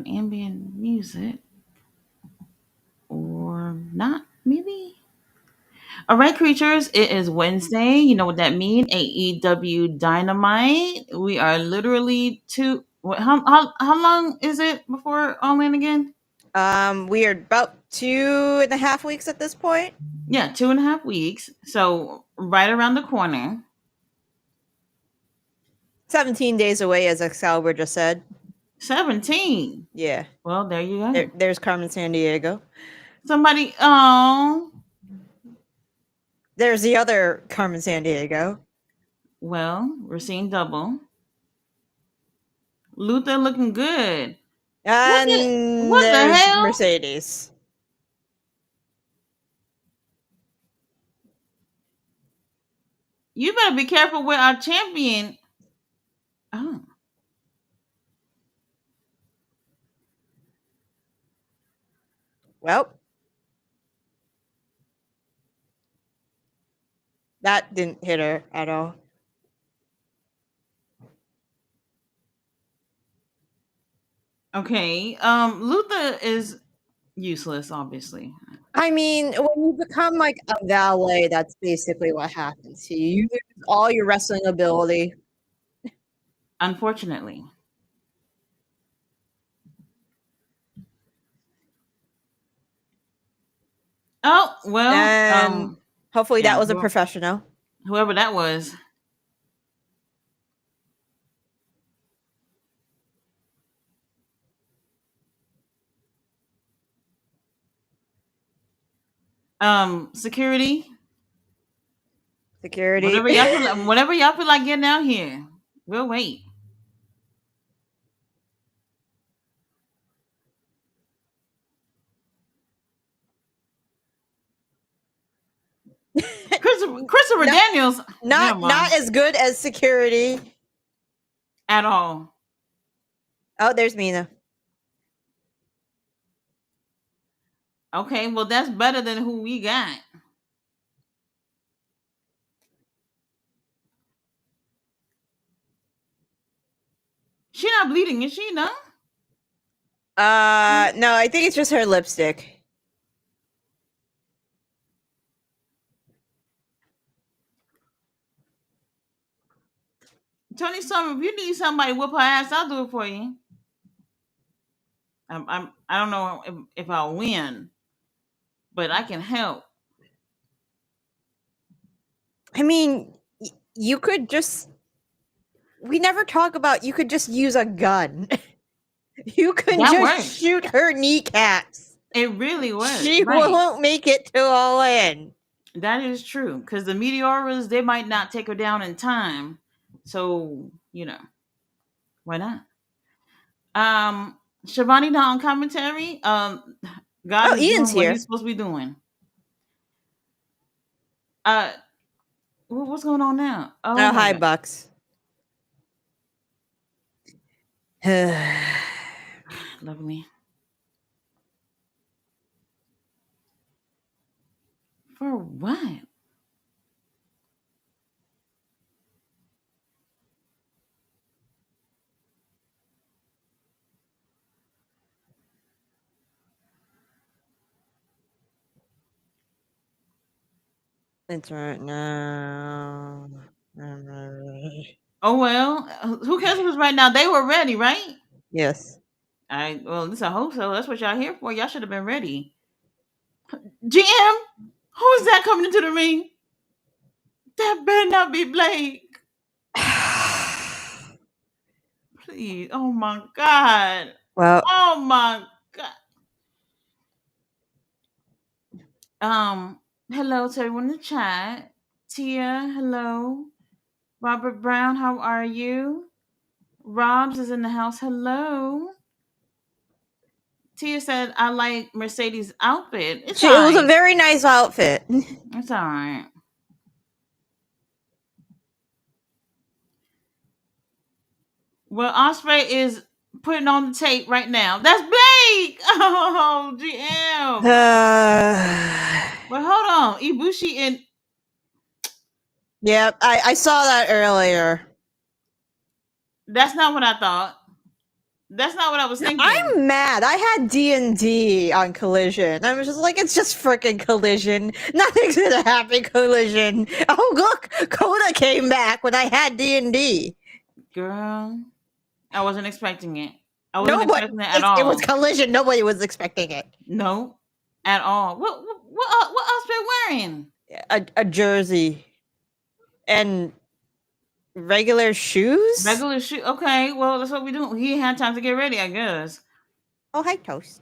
ambient music or not, maybe. All right, creatures, it is Wednesday. You know what that means? AEW Dynamite. We are literally how long is it before All In again? We are about 2.5 weeks at this point. Yeah, 2.5 weeks. So right around the corner. 17 days away, as Excalibur just said. 17. Yeah. Well, there you go. There's Carmen Sandiego. Somebody, oh. There's the other Carmen Sandiego. Well, we're seeing double. Luther looking good. And What the there's hell? Mercedes. You better be careful with our champion. Oh. Well, that didn't hit her at all. Okay. Luther is useless, obviously. I mean, when you become like a valet, that's basically what happens to you. You lose all your wrestling ability. Unfortunately. Oh, well, And hopefully yeah, that was a professional. whoever that was. Security. Security. Whatever y'all feel like getting out here. We'll wait. Christopher Daniels. Not as good as security at all. Oh, there's Mina. Okay, well that's better than who we got. She not bleeding, is she? No. No, I think it's just her lipstick. Tony Summer, if you need somebody to whip her ass, I'll do it for you. I don't know if I'll win, but I can help. I mean, you could just. We never talk about. You could just use a gun. You can That just works. shoot her kneecaps. It really works. She won't make it to All In. That is true, because the Meteoras, they might not take her down in time. So, why not? Shivani not on commentary. God is Ian's doing what here. he's supposed to be doing. What's going on now? Oh, hi, God. Bucks. Lovely. For what? It's right now. Oh well, who cares who's right now? They were ready, right? Yes. Well, this I hope so. That's what y'all here for. Y'all should have been ready. GM, who is that coming into the ring? That better not be Blake. Please. Oh my God. Well. Oh my God. Hello to everyone in the chat. Tia, hello. Robert Brown, how are you? Robs is in the house. Hello. Tia said, I like Mercedes' outfit. It was a very nice outfit. It's all right. Well, Osprey is putting on the tape right now. That's Blake! Oh, GM. But hold on. Ibushi and... Yep, I saw that earlier. That's not what I thought. That's not what I was thinking. I'm mad. I had D&D on Collision. I was just like, it's just freaking Collision. Nothing's gonna happen, Collision. Oh look, Coda came back when I had D&D. Girl, I wasn't expecting it. I wasn't No, but expecting it at it was all. Collision. Nobody was expecting it. No, at all. What else been wearing? A jersey and regular shoes. Regular shoe. Okay, well that's what we do. He had time to get ready, I guess. Oh, hi, Toast.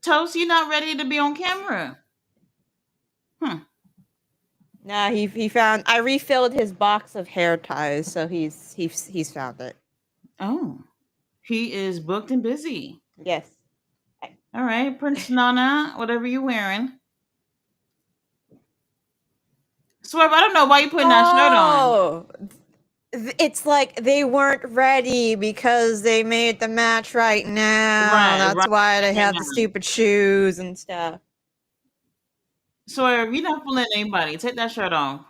Toast, you're not ready to be on camera. Hmm. Nah, he found. I refilled his box of hair ties, so he's found it. Oh, he is booked and busy. Yes. All right, Prince Nana, whatever you wearing. Swerve, I don't know why you putting that shirt on. Oh, it's like they weren't ready because they made the match right now. Right, That's right, why they right have the now. stupid shoes and stuff. Swerve, you're not fooling anybody. Take that shirt off.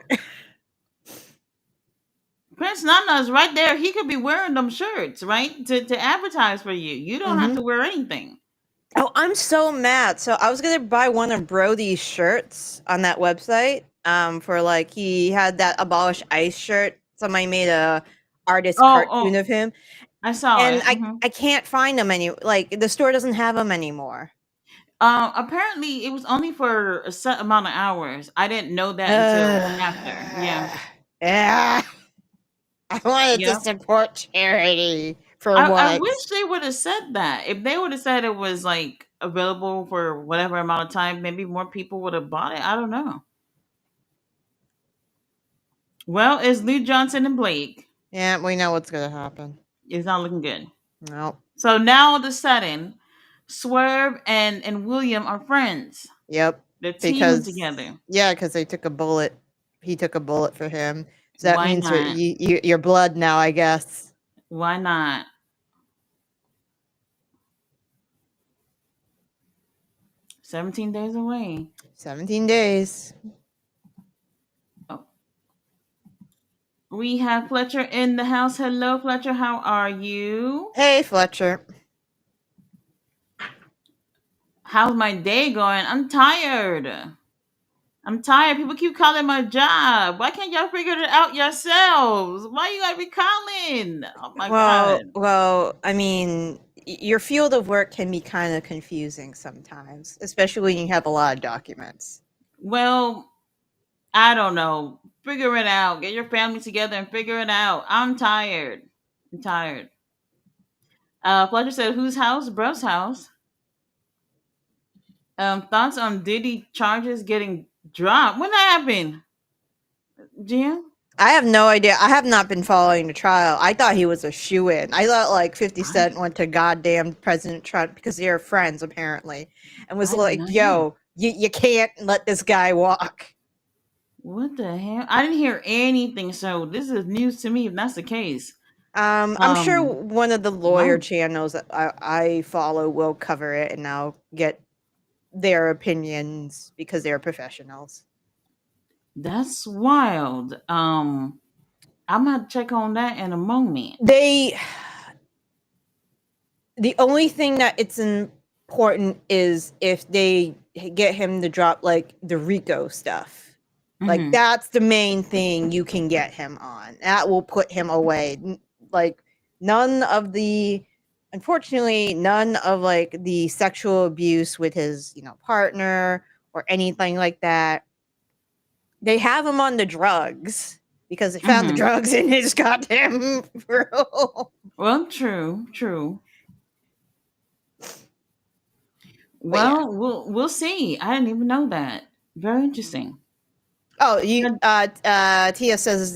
Prince Nana's right there. He could be wearing them shirts, right? To advertise for you. You don't have Mm-hmm. to wear anything. Oh, I'm so mad. So I was gonna buy one of Brody's shirts on that website. For like he had that Abolish Ice shirt. Somebody made a artist Oh, cartoon oh, of him, I saw and it. I can't find them any. Like the store doesn't have them anymore. Apparently, it was only for a set amount of hours. I didn't know that until after. Yeah, Yeah, I wanted to yeah. support charity for I wish once. they would have said that. If they would have said it was like available for whatever amount of time, maybe more people would have bought it. I don't know. Well, it's Lou Johnson and Blake. Yeah, we know what's gonna happen. It's not looking good. No. So now all of a sudden, Swerve and William are friends. Yep. They're teaming Because together. yeah, because they took a bullet. He took a bullet for him. So that Why means not? you're blood now, I guess. Why not? 17 days away. 17 days. Oh. We have Fletcher in the house. Hello, Fletcher. How are you? Hey, Fletcher. How's my day going? I'm tired. I'm tired. People keep calling my job. Why can't y'all figure it out yourselves? Why you gotta be calling? Oh my god. I mean, your field of work can be kind of confusing sometimes, especially when you have a lot of documents. Well, I don't know. Figure it out. Get your family together and figure it out. I'm tired. I'm tired. Fletcher said, "Whose house? Bro's house." Thoughts on Diddy charges getting dropped? When that happened, Jim? I have no idea. I have not been following the trial. I thought he was a shoe in. I thought like 50 I Cent went to goddamn President Trump because they're friends apparently, and was I did like, not hear. "Yo, you can't let this guy walk." What the hell? I didn't hear anything. So this is news to me. If that's the case, I'm sure um, one of the lawyer wow, channels that I follow will cover it, and I'll get their opinions because they're professionals. that's wild. I'm gonna check on that in a moment. They The only thing that it's important is if they get him to drop like the Rico stuff. Like Hmm. that's the main thing you can get him on. That will put him away. Like none of the unfortunately none of like the sexual abuse with his, partner or anything like that. They have him on the drugs because they found the Hmm. drugs in his goddamn room. Well, true, true. But yeah. Well, we'll see. I didn't even know that. Very interesting. Oh, Good. Tia says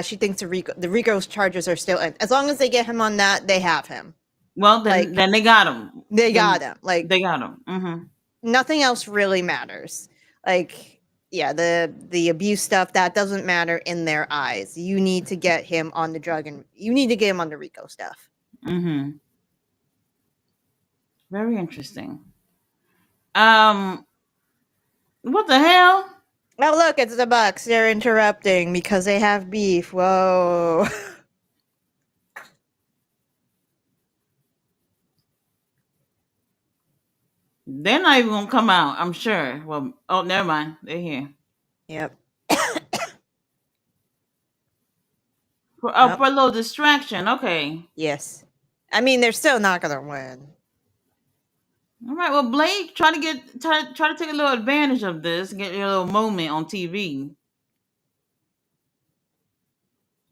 she thinks the Rico's charges are still in. As long as they get him on that, they have him. Well, then Like they got him. they got Then him. Like they got him. Hmm. nothing else really matters. Like yeah, the abuse stuff that doesn't matter in their eyes. You need to get him on the drug and you need to get him on the Rico stuff. Hmm. Very interesting. Um, what the hell? Oh look, it's the Bucks. They're interrupting because they have beef. Whoa. They're not even gonna come out, I'm sure. Well, oh, never mind. They're here. Yep. For Yep. a little distraction. Okay. Yes. I mean, they're still not gonna win. All right. Well, Blake, try to take a little advantage of this, get your little moment on TV.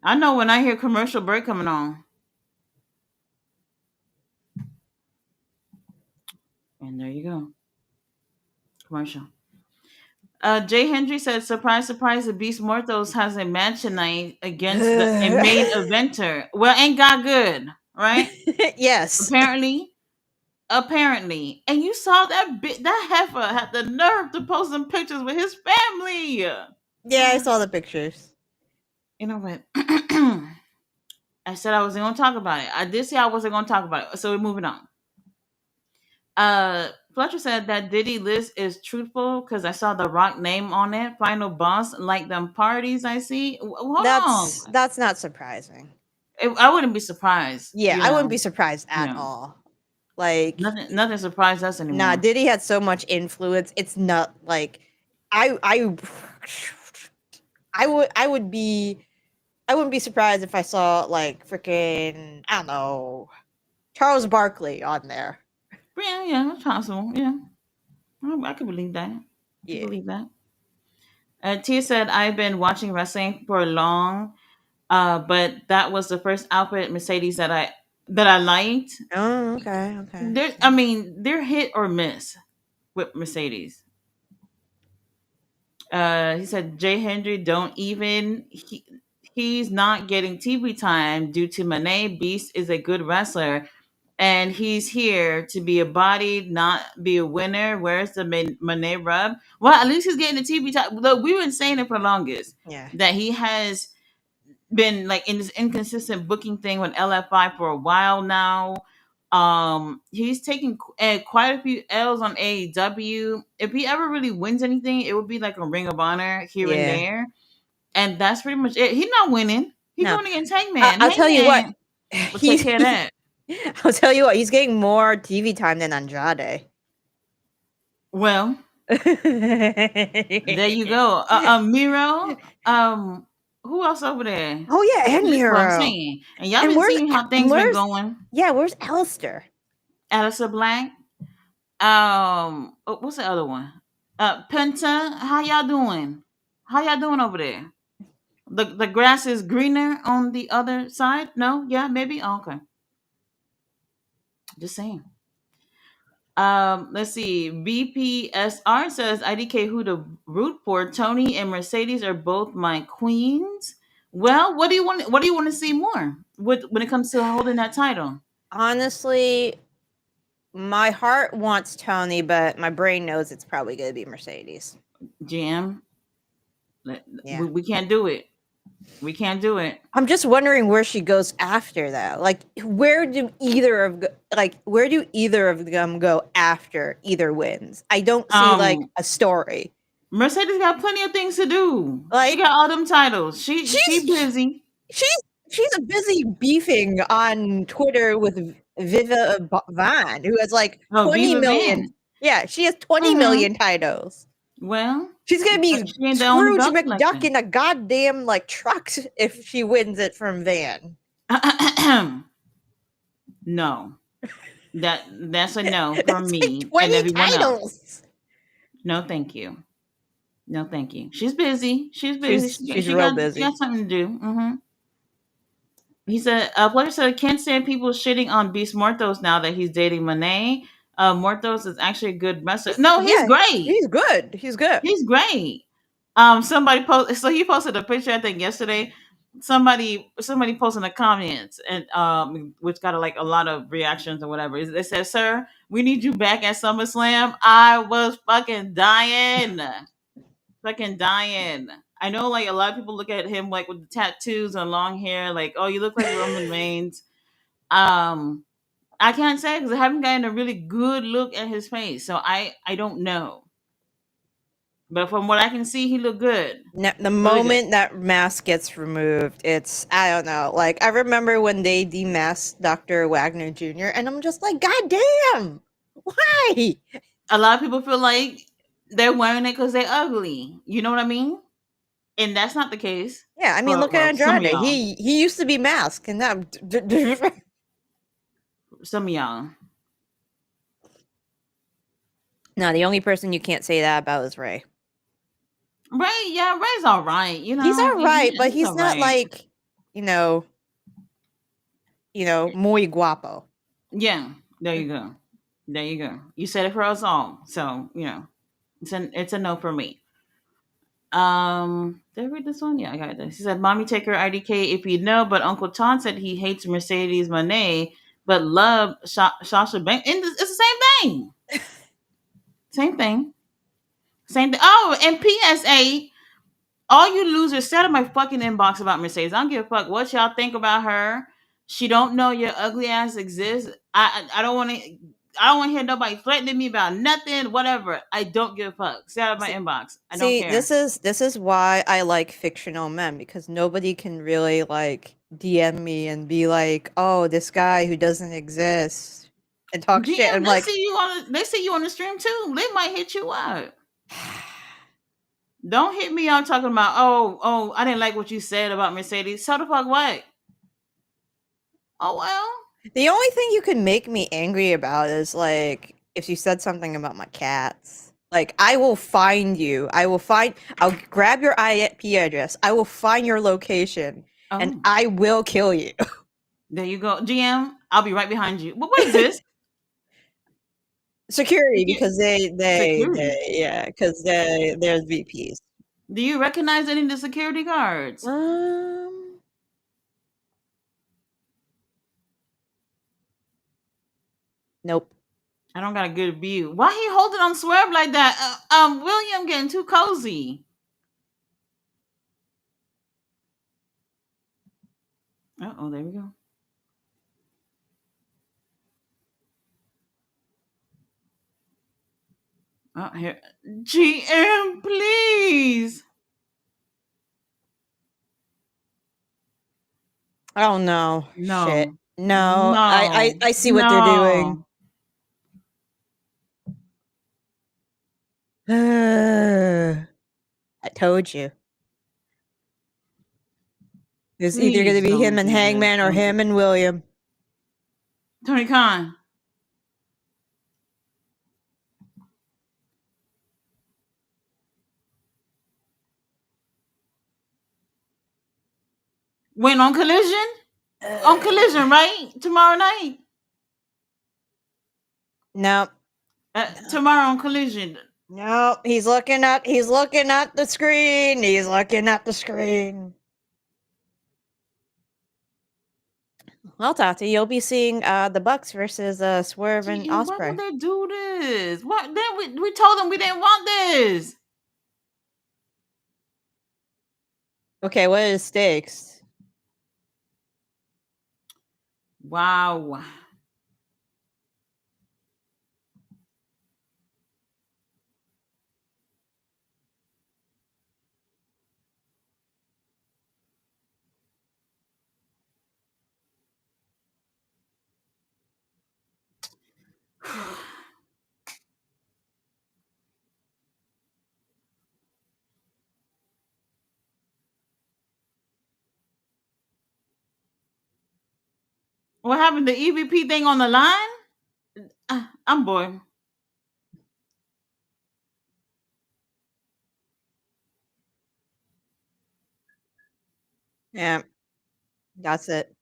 I know when I hear commercial break coming on, and there you go, commercial. Jay Hendry said, "Surprise, surprise! The Beast Mortos has a match tonight against a main eventer. Well, ain't got good, right? Yes. Apparently, apparently. And you saw that heifer had the nerve to post some pictures with his family. Yeah, I saw the pictures. You know what? I said I wasn't gonna talk about it. I did say I wasn't gonna talk about it. So we're moving on. Fletcher said that Diddy list is truthful because I saw the Rock name on it. Final boss, like them parties I see. Hold on, That's not surprising. I wouldn't be surprised. Yeah, I wouldn't be surprised at Yeah, all. Like, nothing surprised us nah, anymore. Diddy had so much influence. It's not like I I wouldn't be surprised if I saw like freaking I don't know Charles Barkley on there. Yeah, yeah, it's possible. Yeah, I could believe that. I could Yeah. believe that. Tia said, I've been watching wrestling for long, but that was the first outfit Mercedes that I liked. Oh, okay, okay. I mean, they're hit or miss with Mercedes. He said Jay Hendry he's not getting TV time due to Monet. Beast is a good wrestler, and he's here to be a body, not be a winner. Where's the Monet rub? Well, at least he's getting the TV time. Look, we've been saying it for the longest Yeah. that he has been like in this inconsistent booking thing with LFI for a while now. He's taking quite a few L's on AEW. If he ever really wins anything, it would be like a Ring of Honor here and Yeah. there, and that's pretty much it. He's not winning. He's No. going against Hangman. I'll tell you what. Hangman will take He's care of that. I'll tell you what, he's getting more TV time than Andrade. Well, there you go. Miro. Who else over there? Oh yeah, and That's what I'm Miro. saying. And y'all And been seeing how things been where's going. where's Alistair? Alyssa Black. What's the other one? Penta. How y'all doing? How y'all doing over there? The grass is greener on the other side. No, yeah, maybe. Oh, okay, just saying. Let's see. BPSR says IDK who to root for. Tony and Mercedes are both my queens. Well, what do you want? What do you want to see more when it comes to holding that title? Honestly, my heart wants Tony, but my brain knows it's probably going to be Mercedes. GM, Yeah. we can't do it. We can't do it. I'm just wondering where she goes after that. Like, where do either of them go after either wins? I don't see like a story. Mercedes got plenty of things to do. Like, She got all them titles. She she's busy. she's busy beefing on Twitter with Viva Vaughn, who has like Oh, 20 Viva million. Van. Yeah, she has 20 million titles. Well, She's gonna be she ain't the only Scrooge belt McDuck collector. in a goddamn like truck if she wins it from Van. No, that's a no from That's like me and 20 everyone else. titles. No, thank you. No, thank you. She's busy. She's busy. She's real She busy. got something to do. He said, player said, can't stand people shitting on Beast Mortos now that he's dating Monet. Mortos is actually a good wrestler. No, he's Yeah, great. he's good. He's good. He's great. Somebody so he posted a picture I think yesterday. Somebody posted in the comments and which got like a lot of reactions or whatever. They said, "Sir, we need you back at SummerSlam." I was fucking dying, fucking dying. I know like a lot of people look at him like with the tattoos and long hair, like, oh, you look like Roman Reigns. Um, I can't say because I haven't gotten a really good look at his face, so I don't know. But from what I can see, he looked good. The Really good. moment that mask gets removed, it's I don't know. Like I remember when they demasked Dr. Wagner Jr. and I'm just like, God damn, why? A lot of people feel like they're wearing it because they're ugly. You know what I mean? And that's not the case Yeah, I mean, for look at some of Andrade. y'all. He used to be masked, and that. Some of y'all. No, the only person you can't say that about is Ray. Ray, yeah, Ray's all right. You He's know, all right, but he's he's all not right. like, you know, muy guapo. Yeah, there you go. There you go. You said it for us all. So, it's a no for me. Did I read this one? Yeah, I got this. He said, "Mommy, take her IDK if you know." But Uncle Tom said he hates Mercedes Monet, but love Sasha Banks. And it's the same thing. Same thing. Same thing. Oh, and PSA, all you losers, set in my fucking inbox about Mercedes. I don't give a fuck what y'all think about her. She don't know your ugly ass exists. I don't want to. I don't want to hear nobody threatening me about nothing. Whatever. I don't give a fuck. Stay out of my See, inbox. I don't see, care. this is why I like fictional men, because nobody can really like DM me and be like, "Oh, this guy who doesn't exist," and talk shit. DM, I'm like, they see you on the stream too. They might hit you up. Don't hit me up talking about, I didn't like what you said about Mercedes. So the fuck what? Oh well. the only thing you can make me angry about is like if you said something about my cats. Like, I will find you. I'll grab your IP address. I will find your location, and Oh, I will kill you. there you go. GM, I'll be right behind you. But what is this? Security, Yeah, because security. yeah, because there's VPs. Do you recognize any of the security guards? Um, nope. I don't got a good view. Why he holding on Swerve like that? William getting too cozy. Oh, there we go. Oh, here. GM, please. Oh no, shit. No. No, No. I see what they're doing. No. I told you. It's either gonna Please be him don't and do this. Hangman or Don't do him this. and William. Tony Khan. Went on Collision? On Collision, right? Tomorrow night? No, Tomorrow on Collision. no, he's looking at the screen. He's looking at the screen. Well, Tati, you'll be seeing the Bucks versus Swerve and GM, why would Osprey. they do this? What? Then we told them we didn't want this. Okay, what are the stakes? Wow. What happened? The EVP thing on the line? I'm bored. Yeah, that's it.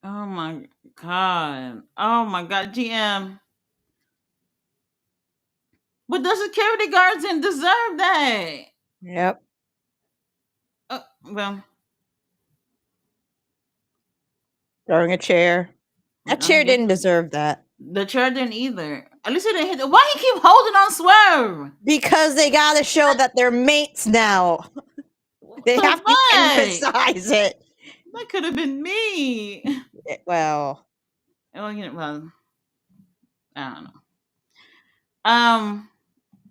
Oh my god. Oh my god, GM. But the security guards didn't deserve that. Yep. Well, Throwing a chair. That I chair guess didn't deserve that. the chair didn't either. At least it didn't hit. Why he keep holding on Swerve? Because they gotta show that they're mates now. What They the have to fuck? emphasize it. That could have been me. Well, Well, I don't know. Um,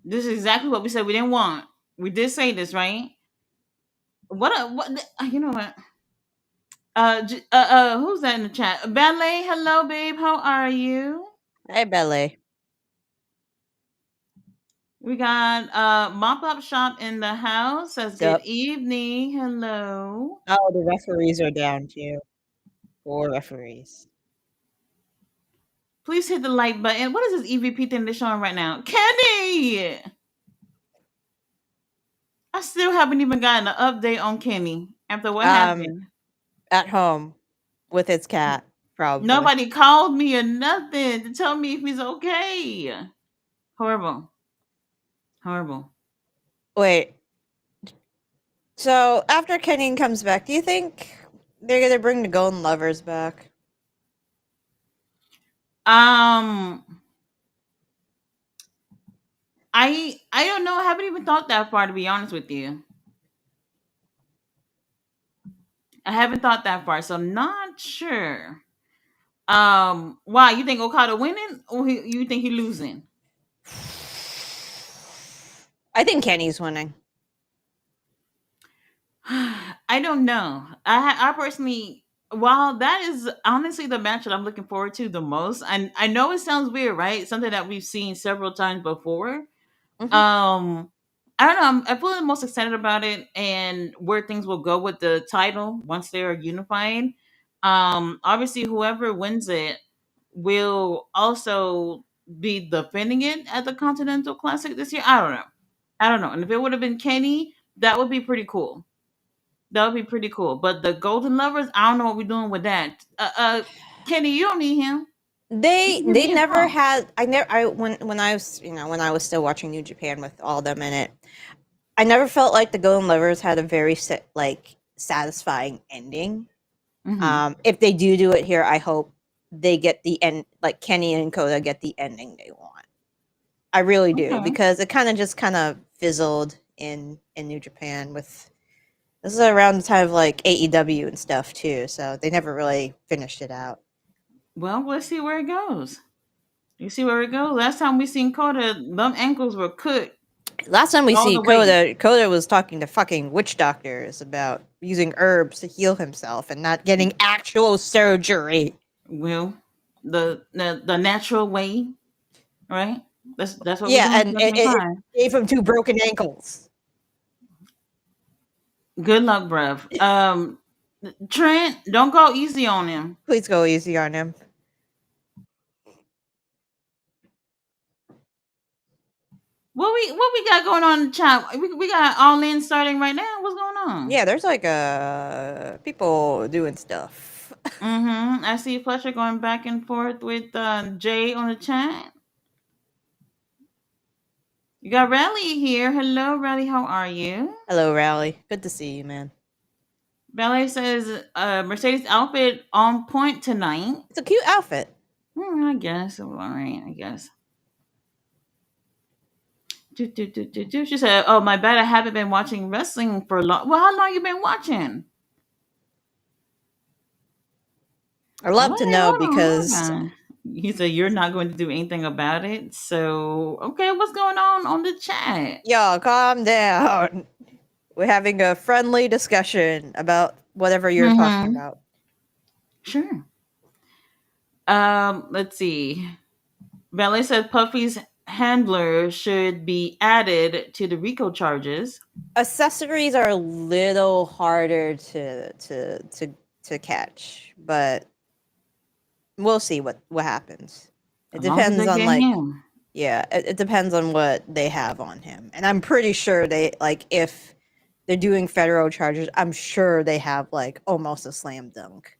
this is exactly what we said we didn't want. We did say this, right? What? You know what? Who's that in the chat? Ballet, hello, babe. How are you? Hey, Belly. We got Mop Up Shop in the house. Says good Sup? evening. Hello. Oh, the referees are down too. 4 referees. Please hit the like button. What is this EVP thing they're showing right now? Kenny! I still haven't even gotten an update on Kenny after what happened. Um, at home with its cat, probably. Nobody called me or nothing to tell me if he's okay. Horrible. Horrible. Wait, so after Kenny comes back, do you think they're gonna bring the Golden Lovers back? Um, I don't know. I haven't even thought that far to be honest with you. I haven't thought that far, so I'm not sure. Why you think Okada winning, or you think he losing? I think Kenny's winning. I don't know. I personally, while that is honestly the match that I'm looking forward to the most, and I know it sounds weird, right? Something that we've seen several times before. Hmm. Um, I don't know. I feel the most excited about it and where things will go with the title once they are unified. Obviously, whoever wins it will also be defending it at the Continental Classic this year. I don't know. I don't know. And if it would have been Kenny, that would be pretty cool. That would be pretty cool. But the Golden Lovers, I don't know what we're doing with that. Kenny, you don't need him. You can give They me a never call. had. I never. I when I was when I was still watching New Japan with all them in it, I never felt like the Golden Lovers had a very satisfying ending. Hmm. If they do it here, I hope they get the end. Like Kenny and Koda get the ending they want. I really do Okay. because it kind of fizzled in New Japan with. This is around the time of like AEW and stuff too, so they never really finished it out. Well, let's see where it goes. You see where it goes. Last time we seen Coda, them ankles were cooked Last time we all see the way. Koda was talking to fucking witch doctors about using herbs to heal himself and not getting actual surgery. Well, the natural way, right? That's what we're Yeah, doing in and it 2025. gave him 2 broken ankles. Good luck, bruv. Trent, don't go easy on him. Please go easy on him. What we got going on in the chat? We got all in starting right now. What's going on? Yeah, there's like people doing stuff. Mm-hmm. I see Fletcher going back and forth with Jay on the chat. You got Rally here. Hello, Rally. How are you? Hello, Rally. Good to see you, man. Ballet says Mercedes outfit on point tonight. It's a cute outfit. I guess. All right. I guess. She said, "Oh, my bad. I haven't been watching wrestling for long. Well, how long you been watching? I'd Wait, love to know hold because on. He said you're not going to do anything about it. So, okay, what's going on the chat? y'all calm down. We're having a friendly discussion about whatever you're talking Mm-hmm. about. Sure. Let's see. Ballet said Puffy's handler should be added to the RICO charges. Accessories are a little harder to catch, but we'll see what happens. It As long as depends they on get like him. yeah, it depends on what they have on him. And I'm pretty sure they like if they're doing federal charges, I'm sure they have like almost a slam dunk.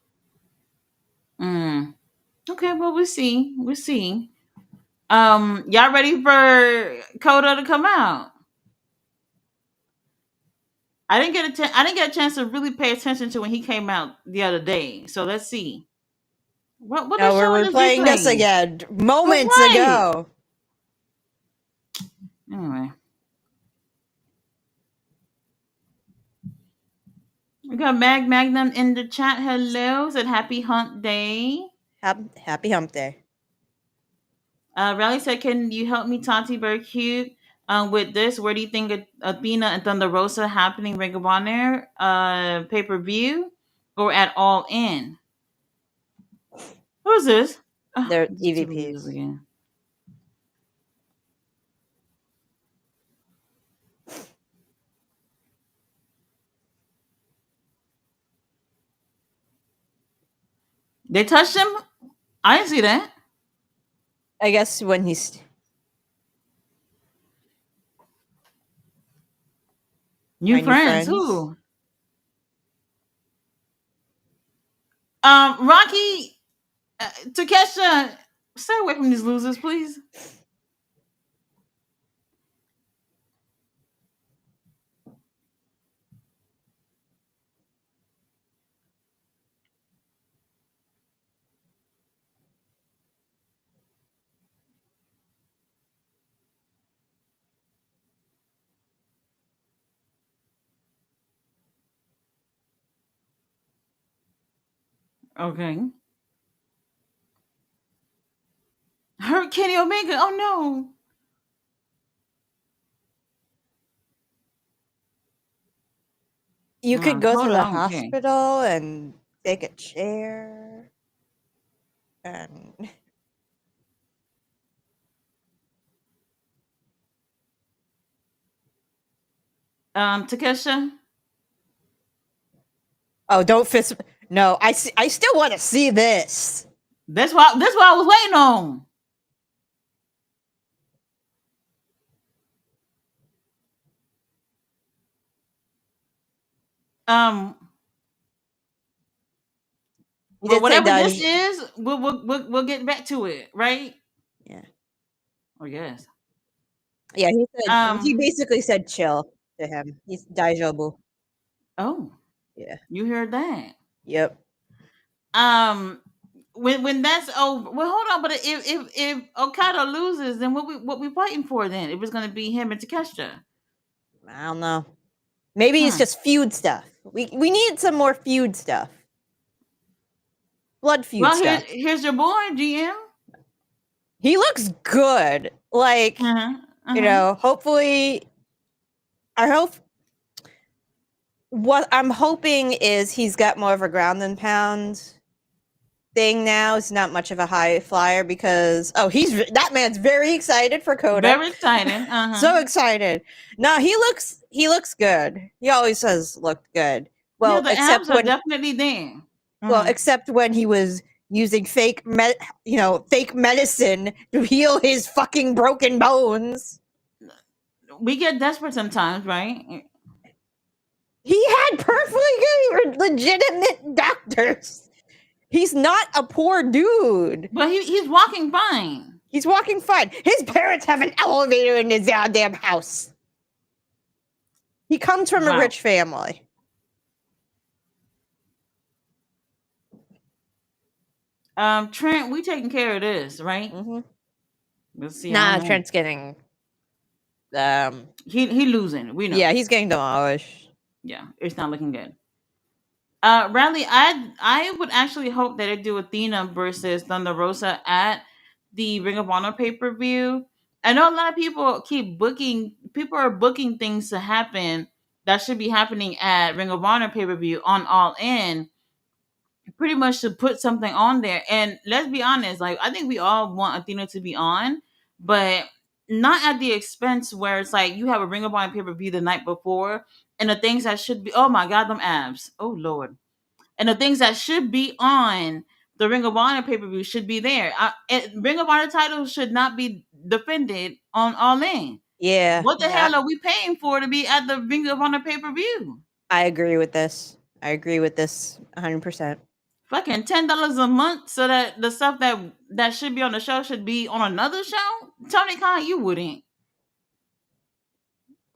Mm. Okay, well we'll see. We'll see. Y'all ready for Coda to come out? I didn't get a chance to really pay attention to when he came out the other day. So let's see. What they No, showing we're this playing this replay? again But moments what? ago. Anyway, we got Magnum in the chat. Hello, said happy hump day. Happy hump day. Riley said, "Can you help me, Tati? Very cute. With this, where do you think Athena and Thunder Rosa happening Ring of Honor pay per view? or at All In? Who's this? Oh, They're these two losers EVPs. again. They touched him? I didn't see that. I guess when he's New my new friends. friends. Who? Rocky, Takesha, stay away from these losers, please. Okay. Hurt Kenny Omega. Oh no. You could go to Hold the on. Okay. hospital and take a chair and Takesha. oh, don't fist. No, I still want to see this. That's what I was waiting on. Um, You well, did say whatever this Daj. is, we'll get back to it, right? Yeah, Oh yes. yeah. He Um. basically said chill to him. He's Daijobu. Oh, Yeah. you heard that? Yep. Um. When that's over, well, hold on. But if Okada loses, then what we fighting for then? If it's gonna be him and Takeshita. I don't know. Maybe it's Hmm. just feud stuff. We need some more feud stuff. Blood feud Well, stuff. here's your boy GM. He looks good. Like, Uh-huh. Uh-huh. hopefully I hope what I'm hoping is he's got more of a ground and pound thing now. It's not much of a high flyer because that man's very excited for Coda. Very exciting. Uh-huh. So excited. No, he looks good. He always says looked good. Yeah, Well, the abs are definitely there. Mhm. except when he was using fake medicine to heal his fucking broken bones. We get desperate sometimes, right? He had perfectly good, legitimate doctors. He's not a poor dude. But he's walking fine. He's walking fine. His parents have an elevator in his goddamn house. He comes from a Wow. rich family. Trent, we taking care of this, right? Mm-hmm. Let's see. I Nah, don't know. Trent's getting. Um, He losing. We know. yeah, he's getting demolished. Yeah, it's not looking good. Riley, I would actually hope that they do Athena versus Thunder Rosa at the Ring of Honor pay per view. I know a lot of people keep booking. People are booking things to happen that should be happening at Ring of Honor pay per view on All In. Pretty much to put something on there. And let's be honest, like I think we all want Athena to be on, but not at the expense where it's like you have a Ring of Honor pay per view the night before, and the things that should be, oh my god, them abs, oh lord, and the things that should be on the Ring of Honor pay per view should be there. Ring of Honor titles should not be defended on All In. Yeah, What the hell are we paying for to be at the Ring of Honor pay per view? I agree with this. I agree with this 100%. Fucking $10 a month so that the stuff that should be on the show should be on another show. Tony Khan, you wouldn't.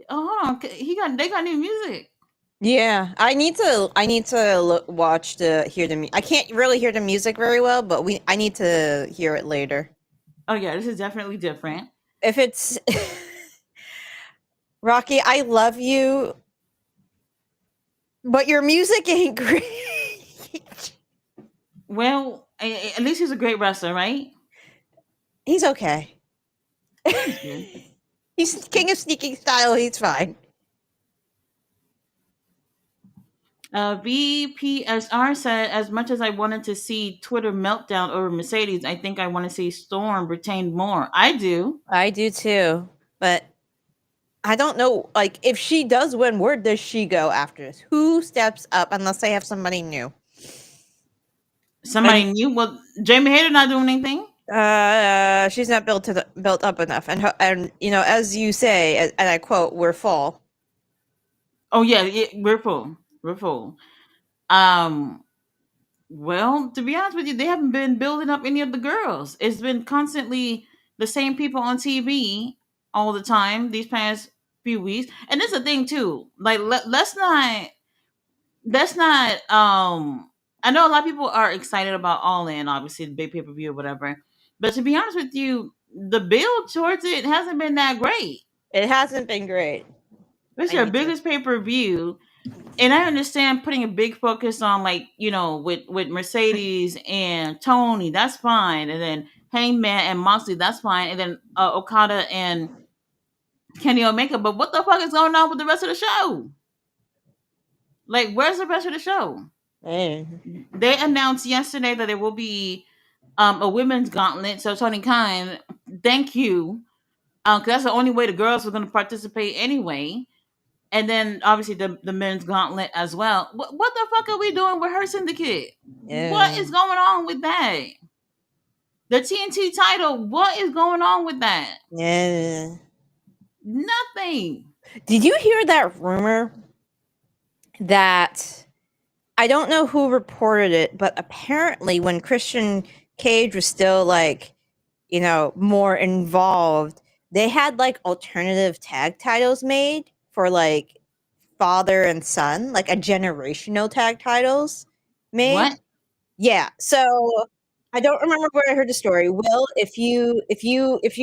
Oh, hold on, they got new music. Yeah, I need to watch to hear I can't really hear the music very well, but I need to hear it later. Oh yeah, this is definitely different. If it's Rocky, I love you, but your music ain't great. Well, at least he's a great wrestler, right? He's okay. He's good. He's king of sneaking style. He's fine. VPSR said, as much as I wanted to see Twitter meltdown over Mercedes, I think I want to see Storm retain more. I do. I do too, but I don't know. Like, if she does win, where does she go after this? Who steps up unless they have somebody new? And Somebody new. Well, Jamie Hayter not doing anything. she's not built up enough. And you know, as you say, and I quote, "We're full." Oh yeah, yeah, we're full. We're full. Um, well, to be honest with you, they haven't been building up any of the girls. It's been constantly the same people on TV all the time these past few weeks. And this is the thing too. Like let's not I know a lot of people are excited about All In, obviously the big pay-per-view or whatever. But to be honest with you, the build towards it hasn't been that great. It hasn't been great. It's I your need to. biggest pay-per-view, and I understand putting a big focus on, like, with Mercedes and Tony, that's fine, and then Hangman and Moxley, that's fine, and then Okada and Kenny Omega. But what the fuck is going on with the rest of the show? Like, where's the rest of the show? Eh. They announced yesterday that there will be a women's gauntlet. So Tony Khan, thank you, 'cause that's the only way the girls were going to participate anyway. And then obviously the men's gauntlet as well. What the fuck are we doing with her syndicate? What Yeah. is going on with that? The TNT title. What is going on with that? Yeah. Nothing. Did you hear that rumor that I don't know who reported it, but apparently when Christian Cage was still like, you know, more involved, they had like alternative tag titles made for like father and son, like a generational tag titles made. What? Yeah. So I don't remember where I heard the story. Will, if you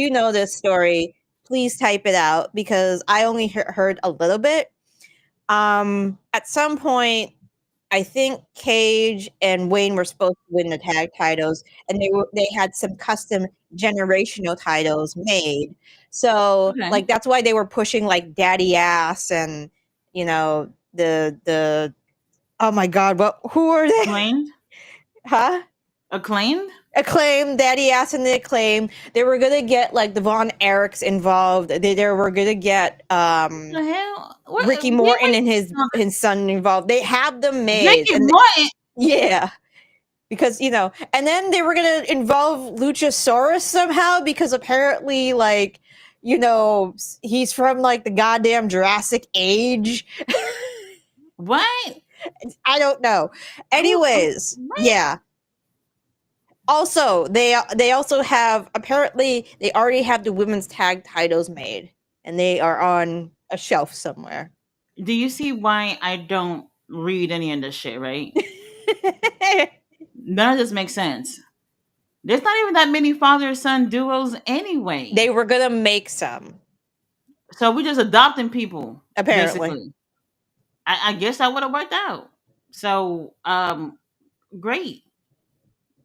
know this story, please type it out because I only heard a little bit. At some point, I think Cage and Wayne were supposed to win the tag titles, and they had some custom generational titles made. So Okay. like that's why they were pushing like Daddy Ass and you know the oh my god, what who are they? Acclaimed. Huh? Acclaimed. Acclaim, Daddy Ass and the Acclaim. They were gonna get like the Von Erichs involved. They were gonna get The hell? What? Ricky Yeah, Morton and his son involved. They have them made, Ricky and Morton. yeah, because you know, and then they were gonna involve Luchasaurus somehow because apparently, like, you know, he's from like the goddamn Jurassic age. What? I don't know. Anyways, What? yeah. Also, they also have apparently they already have the women's tag titles made, and they are on a shelf somewhere. Do you see why I don't read any of this shit, right? None of this makes sense. There's not even that many father son duos anyway. They were gonna make some, So we're just adopting people, apparently. basically. I guess that would have worked out. So, great,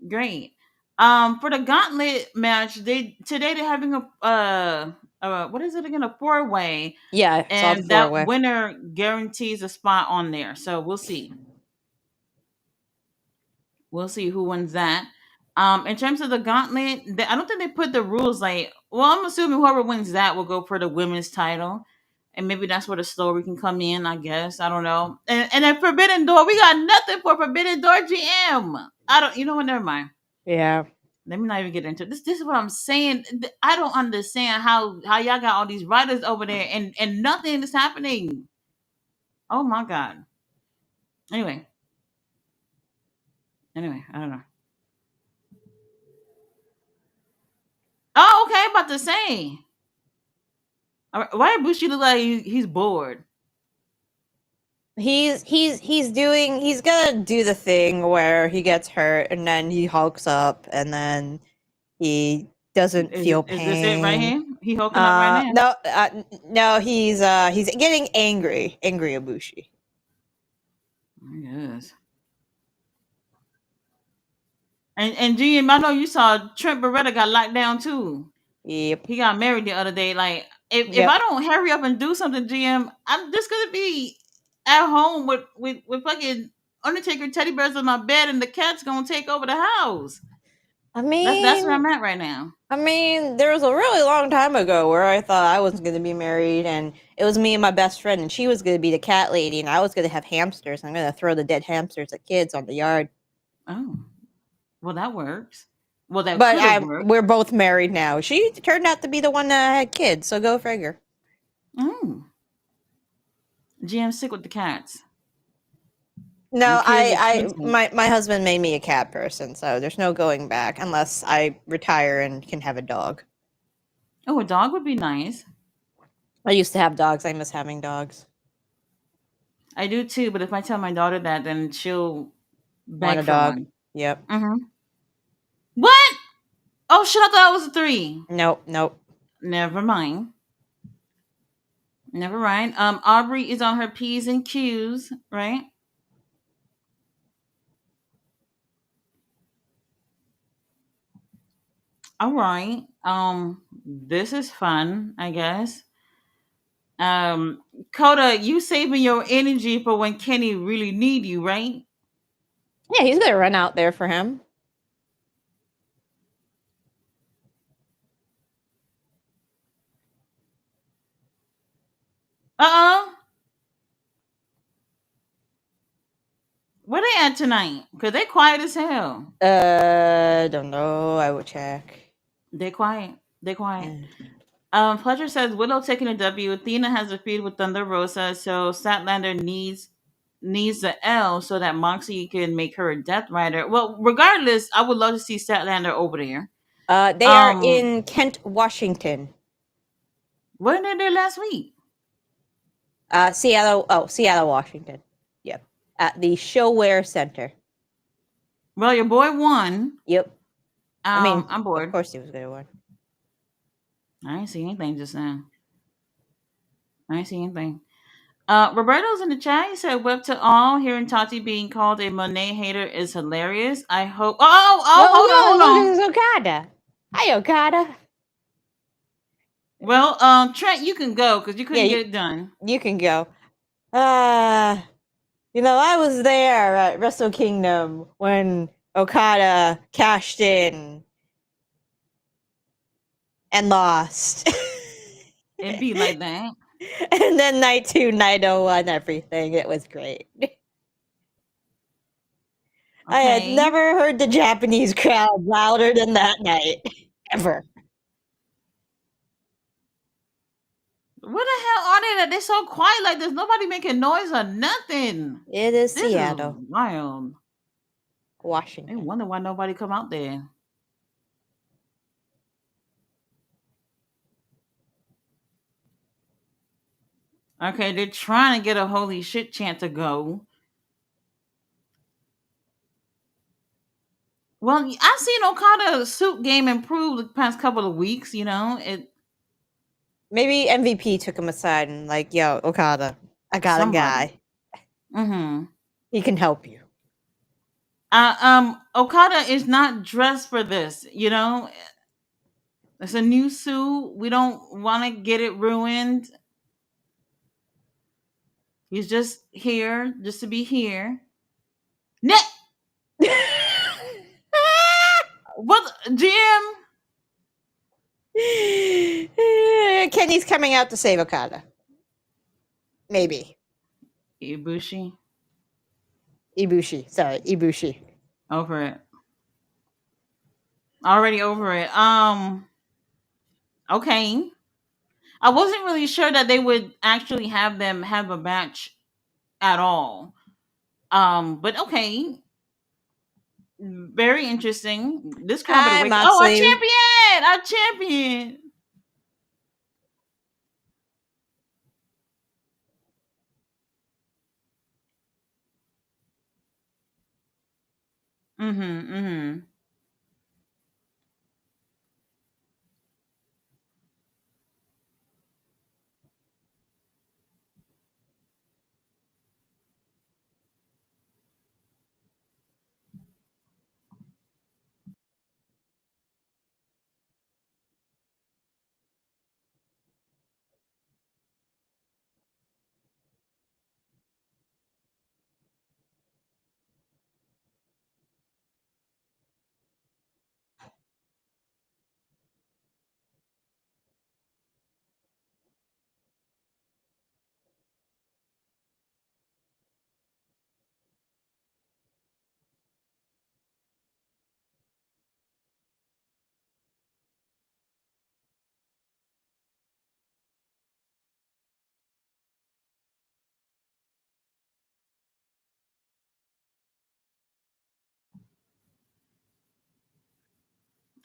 great. For the gauntlet match, they're having what is it again? A four way, Yeah, I saw the and four that way. winner guarantees a spot on there. So we'll see. We'll see who wins that. In terms of the gauntlet, I don't think they put the rules like. Well, I'm assuming whoever wins that will go for the women's title, and maybe that's where the story can come in. I guess I don't know. And then Forbidden Door, we got nothing for Forbidden Door GM. I don't. You know what? Never mind. Yeah. Let me not even get into this. This is what I'm saying. I don't understand how y'all got all these writers over there and nothing is happening. Oh my god. Anyway, I don't know. Oh, okay. About to say. Why Bushi look like he's bored? He's gonna do the thing where he gets hurt and then he hulks up and then he doesn't feel Is this it right pain. here? He hulking up right now. No, no, he's getting angry Ibushi. Yes. And GM, I know you saw Trent Beretta got locked down too. Yep. He got married the other day. Like, if Yep. I don't hurry up and do something, GM, I'm just gonna be. at home with fucking Undertaker teddy bears on my bed, and the cat's gonna take over the house. I That's where mean, I'm at right now. there was a really long time ago where I thought I wasn't going to be married, and it was me and my best friend, and she was going to be the cat lady, and I was going to have hamsters. I'm going to throw the dead hamsters at kids on the yard. Oh, well, that works. Well, that But could have worked. we're both married now. She turned out to be the one that had kids, so go figure. Mm. GM, sick with the cats. I'm No, curious what you think. my husband made me a cat person, so there's no going back unless I retire and can have a dog. Oh, a dog would be nice. I used to have dogs. I miss having dogs. I do too, but if I tell my daughter that, then she'll Want beg a for dog? one. Yep. Mm-hmm. What? Oh shit! I thought I was a three. Nope, nope. Never mind. Never mind. Aubrey is on her P's and Q's, right? All right. This is fun, I guess. Um, Coda, you saving your energy for when Kenny really need you, right? Yeah, he's gonna run out there for him. Uh-uh. Where they at tonight? Cause they quiet as hell. Don't know. I will check. They quiet. They quiet. Eh. Fletcher says Willow taking a W. Athena has a feud with Thunder Rosa, so Statlander needs the L so that Moxie can make her a Death Rider. Well, regardless, I would love to see Statlander over there. They are Um, in Kent, Washington. what did they do last week? Seattle. Oh, Seattle, Washington. Yep. At the Showware Center. Well, your boy won. Yep. I mean, I'm of bored. course he was gonna win. I ain't see anything just now. I ain't see anything. Roberto's in the chat. He said, "Web to all. Hearing Tati being called a Monet hater is hilarious. I hope." Oh, Hold look, on. it's Okada. Hi, Okada. Well, Trent, you can go because you Yeah, couldn't get it done. you can go. Uh, I was there at Wrestle Kingdom when Okada cashed in and lost. It be like that. And then night two, Naito won everything. It was great. I had Okay. never heard the Japanese crowd louder than that night. Ever. What the hell are they that they're so quiet like this? Nobody making noise or nothing. It is This is Seattle, wild. They Washington. wonder why nobody come out there. Okay, they're trying to get a holy shit chant to go. Well, I've seen Okada's suit game improve the past couple of weeks. It Maybe MVP took him aside and like, yo, Okada, I got a somebody. guy. Mm-hmm. He can help you. Okada is not dressed for this. It's a new suit. We don't want to get it ruined. He's just here, just to be here. Nick, what, GM? Kenny's coming out to save Okada. Maybe. Ibushi, Ibushi. Sorry, Ibushi. over it. Already over it. Okay. I wasn't really sure that they would actually have them have a match at all. But okay, very interesting. This crowd better Hi, wake. Oh, our Moxley. champion! Our champion! Mm-hmm. Mm-hmm.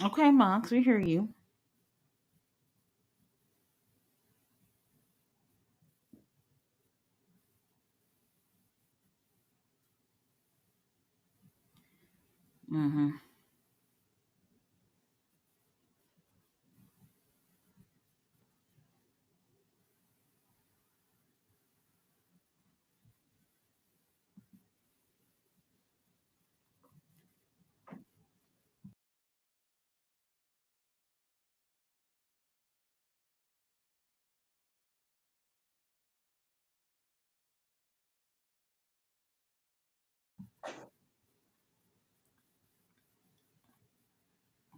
Okay, Mox, we hear you. Mm-hmm.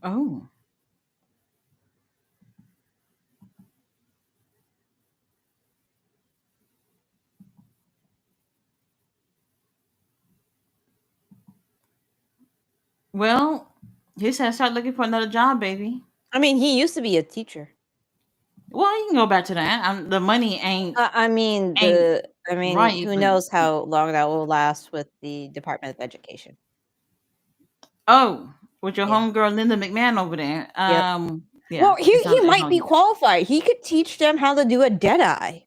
Oh. Well, he said start looking for another job, baby. I mean, he used to be a teacher. Well, you can go back to that. The money ain't I mean, right, who but knows how long that will last with the Department of Education. oh, with your Yeah. homegirl Linda McMahon over there. Yep. Yeah, Well, it he sounds like might be qualified. He could teach them how to do a dead eye.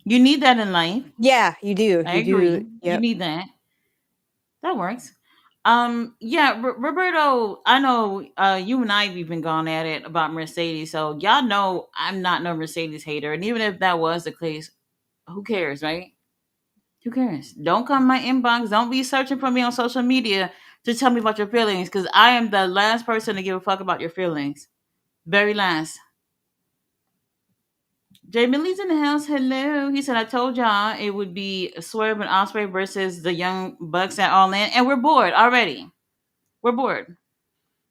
you need that in life. Yeah, you do. I You do. agree. You Yep. need that. That works. Yeah, Roberto, I know you and I we've been going at it about Mercedes, so y'all know I'm not no Mercedes hater, and even if that was the case, who cares, right? Who cares? Don't come my inbox. Don't be searching for me on social media to tell me about your feelings, because I am the last person to give a fuck about your feelings. Very last. Jay Millie's in the house. Hello. He said, I told y'all it would be Swerve and Osprey versus the Young Bucks at All In, and we're bored already. We're bored.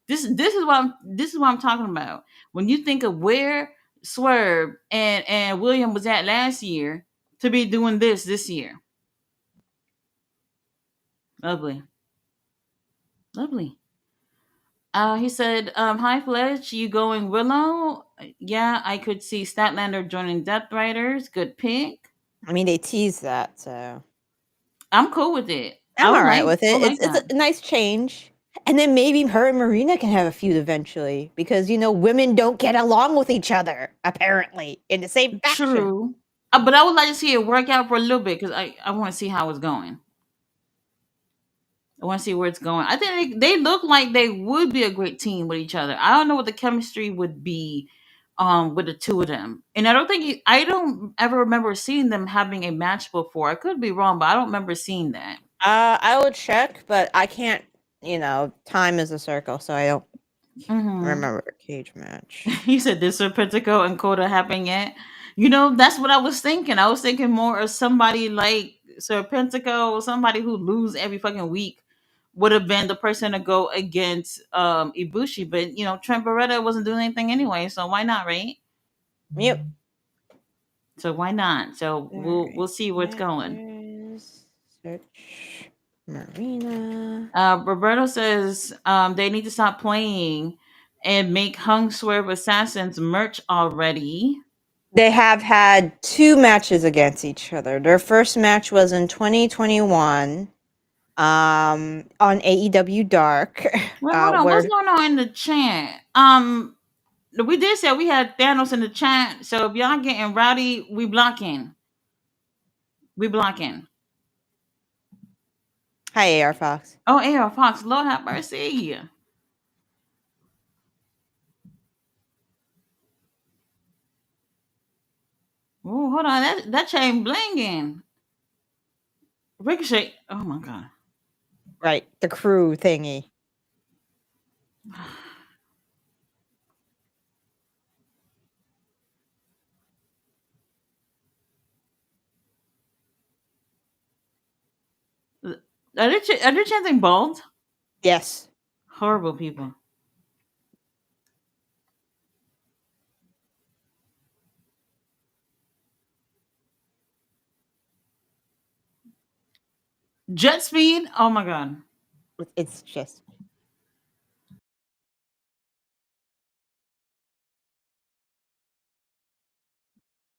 This is what I'm talking about. When you think of where Swerve and William was at last year to be doing this year. Lovely. Lovely. He said, hi Fletch, you going Willow? Yeah, I could see Statlander joining Death Riders. Good pick. I mean, they tease that, so I'm cool with it. I'm all right with I it. would like It's that. a nice change. And then maybe her and Marina can have a feud eventually because women don't get along with each other apparently in the same faction. True. But I would like to see it work out for a little bit because I want to see how it's going. I want to see where it's going. I think they look like they would be a great team with each other. I don't know what the chemistry would be with the two of them. And I don't ever remember seeing them having a match before. I could be wrong, but I don't remember seeing that. I will check, but I can't. Time is a circle, so I don't Hmm. remember a cage match. You said this Serpentico and Coda happen yet? That's what I was thinking. I was thinking more of somebody like Serpentico, somebody who lose every fucking week would have been the person to go against Ibushi. But Trent Beretta wasn't doing anything anyway, so why not, right? Yep. So why not? So All we'll right. see where it's going. Matches. Search Marina. Roberto says they need to stop playing and make Hung Swerve Assassins merch already. They have had two matches against each other. Their first match was in 2021 on AEW Dark, Wait, hold on. What's where going on in the chat? We did say we had Thanos in the chat, so if y'all getting rowdy, we blocking. We blocking. hi AR Fox. Oh, AR Fox, Lord have mercy. Oh, hold on. That chain blinging. Ricochet. Oh my god. Right, the crew thingy. Are they chanting bald? Yes. Horrible people. Jet speed. Oh my god. It's just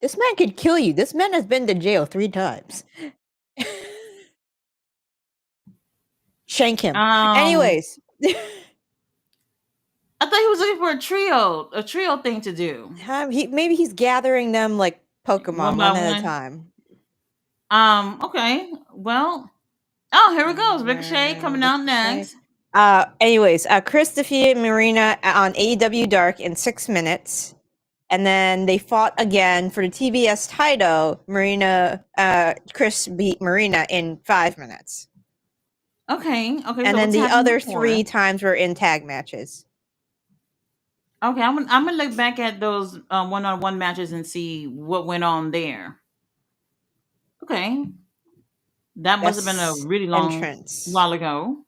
this man could kill you. This man has been to jail 3 times. Shank him. Um. Anyways, I thought he was looking for a trio thing to do. Maybe he's gathering them like One Pokemon by one at a one. time. Okay. Well, oh, here it goes. Ricochet coming out Ricochet. next. Anyways, Chris defeated Marina on AEW Dark in 6 minutes. And then they fought again for the TBS title. Chris beat Marina in 5 minutes. Okay. And So then what's the happened other before? 3 times were in tag matches. Okay, I'm gonna look back at those one-on-one matches and see what went on there. Okay, that must have been a Best really long entrance. while ago.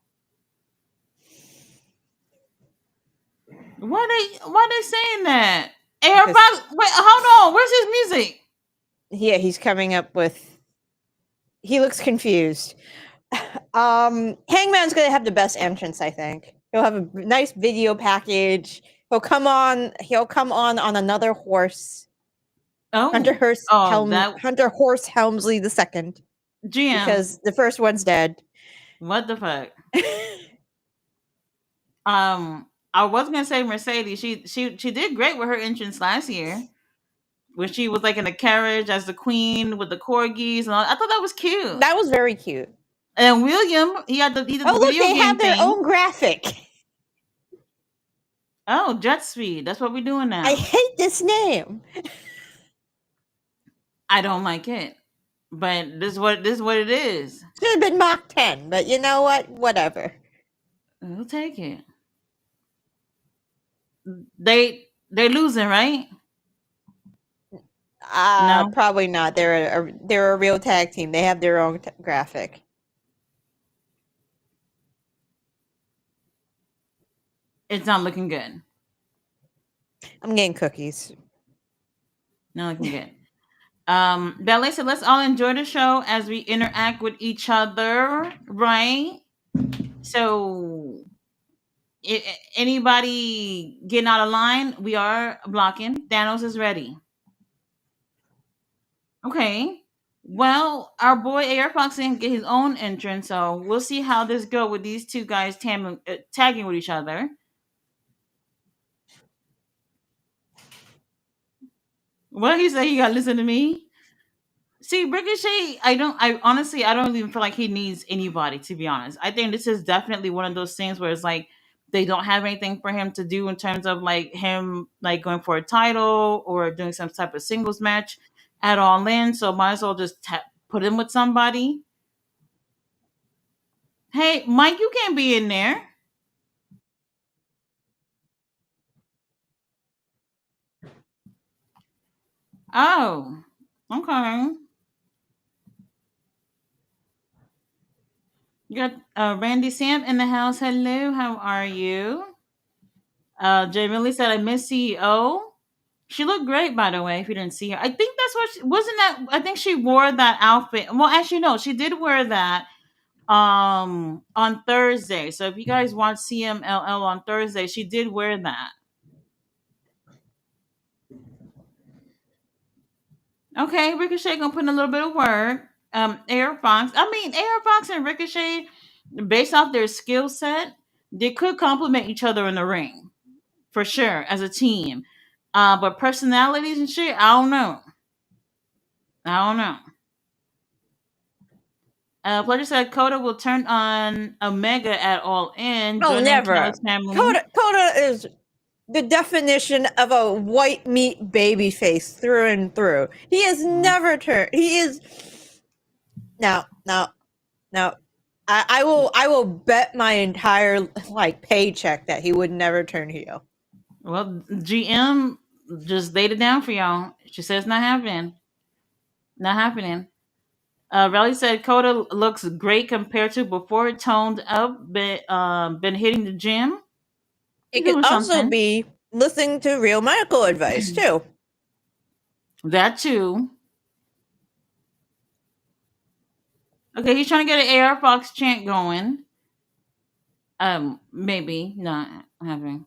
Why they saying that? Air Because Fox, wait, hold on. Where's his music? yeah, he's coming up with. He looks confused. Hangman's gonna have the best entrance, I think. He'll have a nice video package. He'll come on another horse. Oh, oh, that Hunter Horse Helmsley the second, GM. because the first one's dead. What the fuck? I was gonna say Mercedes. She did great with her entrance last year, when she was like in a carriage as the queen with the corgis and all. I thought that was cute. That was very cute. And William, he did Oh, the look, video they game have their thing. own graphic. Oh, jet speed. That's what we're doing I now. hate this name. I don't like it, but this is what it is. Should have been Mach 10, but you know what? Whatever. We'll take it. They're losing, right? No, Probably not. They're a real tag team. They have their own graphic. it's not looking good. I'm getting cookies. Not looking good. Ballet said, "Let's all enjoy the show as we interact with each other." Right. So, anybody getting out of line, we are blocking. Thanos is ready. Okay. Well, our boy Air Fox didn't get his own entrance, so we'll see how this go with these two guys tagging with each other. What he said, he got to listen to me. See, Ricochet, I honestly, I don't even feel like he needs anybody, to be honest. I think this is definitely one of those things where it's like they don't have anything for him to do in terms of like him like going for a title or doing some type of singles match at All In. So might as well just put him with somebody. Hey, Mike, you can't be in there. Oh, okay. You got Randy Sam in the house. Hello, how are you? Jay Millie said, I miss CEO. She looked great, by the way, if you didn't see her. I think that's what wasn't that. I think she wore that outfit. Well, actually, no, she did wear that on Thursday. So if you guys watch CMLL on Thursday, she did wear that. Okay, Ricochet gonna put in a little bit of work. Air Fox. I mean, Air Fox and Ricochet, based off their skill set, they could complement each other in the ring for sure as a team. But personalities and shit, I don't know. I don't know. Pleasure said Coda will turn on Omega at All In, Oh, join the never. Callis family. Coda is the definition of a white meat baby face through and through. He has never turned. He is. No. I will bet my entire like paycheck that he would never turn heel. Well, GM just laid it down for y'all. She says not happening. Not happening. Raleigh said Coda looks great compared to before, toned up, been hitting the gym. It He's could doing also something. be listening to real medical advice too. That too. Okay, he's trying to get an AR Fox chant going. Maybe not having.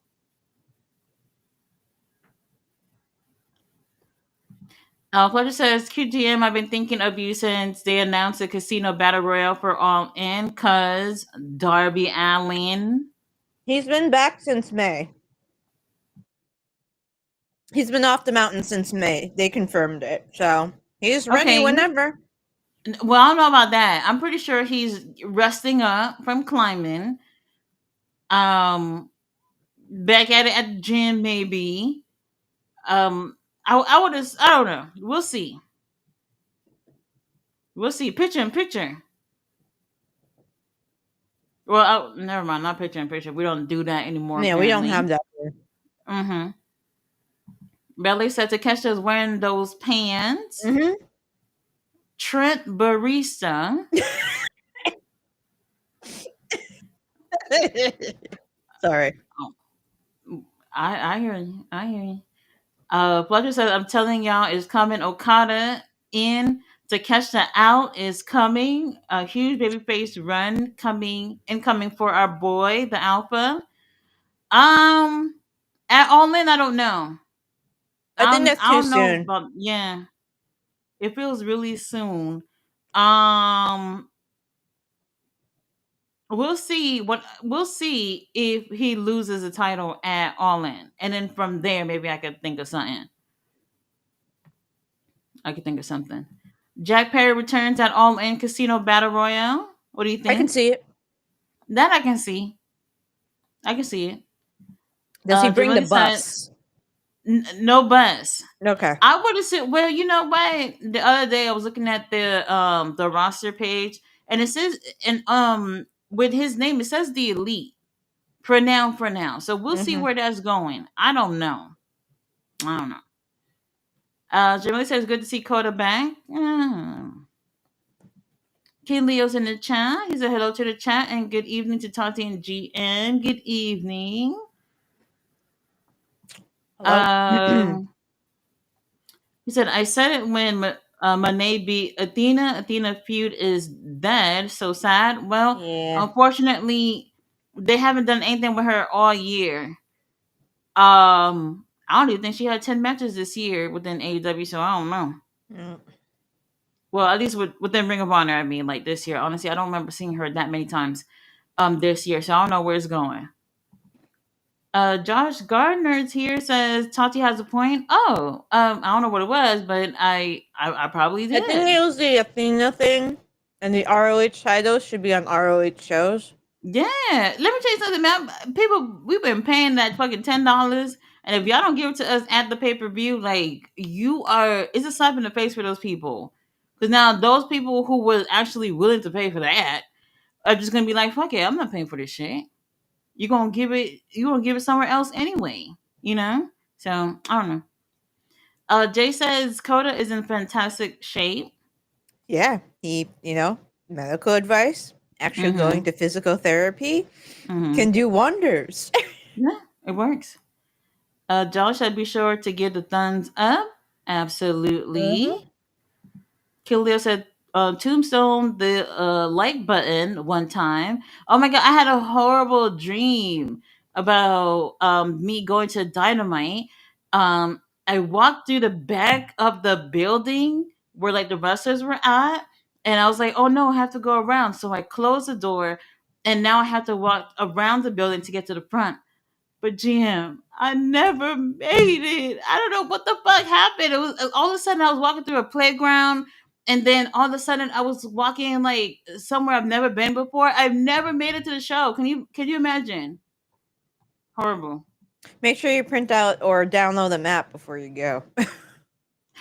Pleasure says, QTM, I've been thinking of you since they announced the Casino Battle Royale for All In, cuz Darby Allin. He's been back since May. He's been off the mountain since May. They confirmed it. So he's ready Okay. whenever. Well, I don't know about that. I'm pretty sure he's resting up from climbing. Um, back at it at the gym, maybe. I would have. I don't know. We'll see. We'll see. Picture in picture. Well, never mind. Not picture in picture. We don't do that anymore. Yeah, we don't Apparently. have that here. Mm-hmm. Belly said Takesha is wearing those pants. Mm-hmm. Trent Barista. Sorry. Oh, I hear you. I hear you. Fletcher says, I'm telling y'all, it's coming. Okada in to catch the out is coming. A huge babyface run incoming for our boy, the Alpha. Um, at All In, I don't know. I think that's I too don't know soon. about, yeah. It feels really soon. Um, we'll see if he loses the title at All In, and then from there maybe I could think of something. I could think of something. Jack Perry returns at All In Casino Battle Royale. What do you I can think? see it. That I can see. I can see it. Does he bring the Jamila said, bus? No bus. Okay. I would have said, well, you know what? The other day I was looking at the roster page, and it says, and with his name it says the Elite for now. So we'll see Mm-hmm. where that's going. I don't know. I don't know. Jamila says, good to see Coda back. King Leo's in the chat. He said hello to the chat and good evening to Tati and GM. Good evening. Hello. Um, he said, I said it when Monet beat Athena. Athena feud is dead. So sad. Well, Yeah. unfortunately, they haven't done anything with her all year. I don't even think she had 10 matches this year within AEW, so I don't know. Mm. Well, at least within Ring of Honor, I mean, like this year. Honestly, I don't remember seeing her that many times this year, so I don't know where it's going. Josh Gardner's here says Tati has a point. Oh, I don't know what it was, but I probably I think did. it was the Athena thing, and the ROH titles should be on ROH shows. Yeah, let me tell you something, man. People, we've been paying that fucking $10, and if y'all don't give it to us at the pay per view, like it's a slap in the face for those people. Because now those people who were actually willing to pay for that are just gonna be like, "Fuck it, I'm not paying for this shit." You're gonna give it somewhere else anyway, you know. So I don't know. Jay says Coda is in fantastic shape. Yeah, medical advice, actually going Mm-hmm. to physical therapy Mm-hmm. can do wonders. Yeah, it works. Josh said be sure to give the thumbs up. Absolutely. Mm-hmm. Kildare said Tombstone the like button one time. Oh my god, I had a horrible dream about me going to Dynamite. I walked through the back of the building where like the wrestlers were at, and I was like, oh no, I have to go around. So I closed the door, and now I have to walk around the building to get to the front. But GM, I never made it. I don't know what the fuck happened. It was all of a sudden I was walking through a playground, and then all of a sudden I was walking like somewhere I've never been before. I've never made it to the show. Can you imagine? Horrible. Make sure you print out or download the map before you go.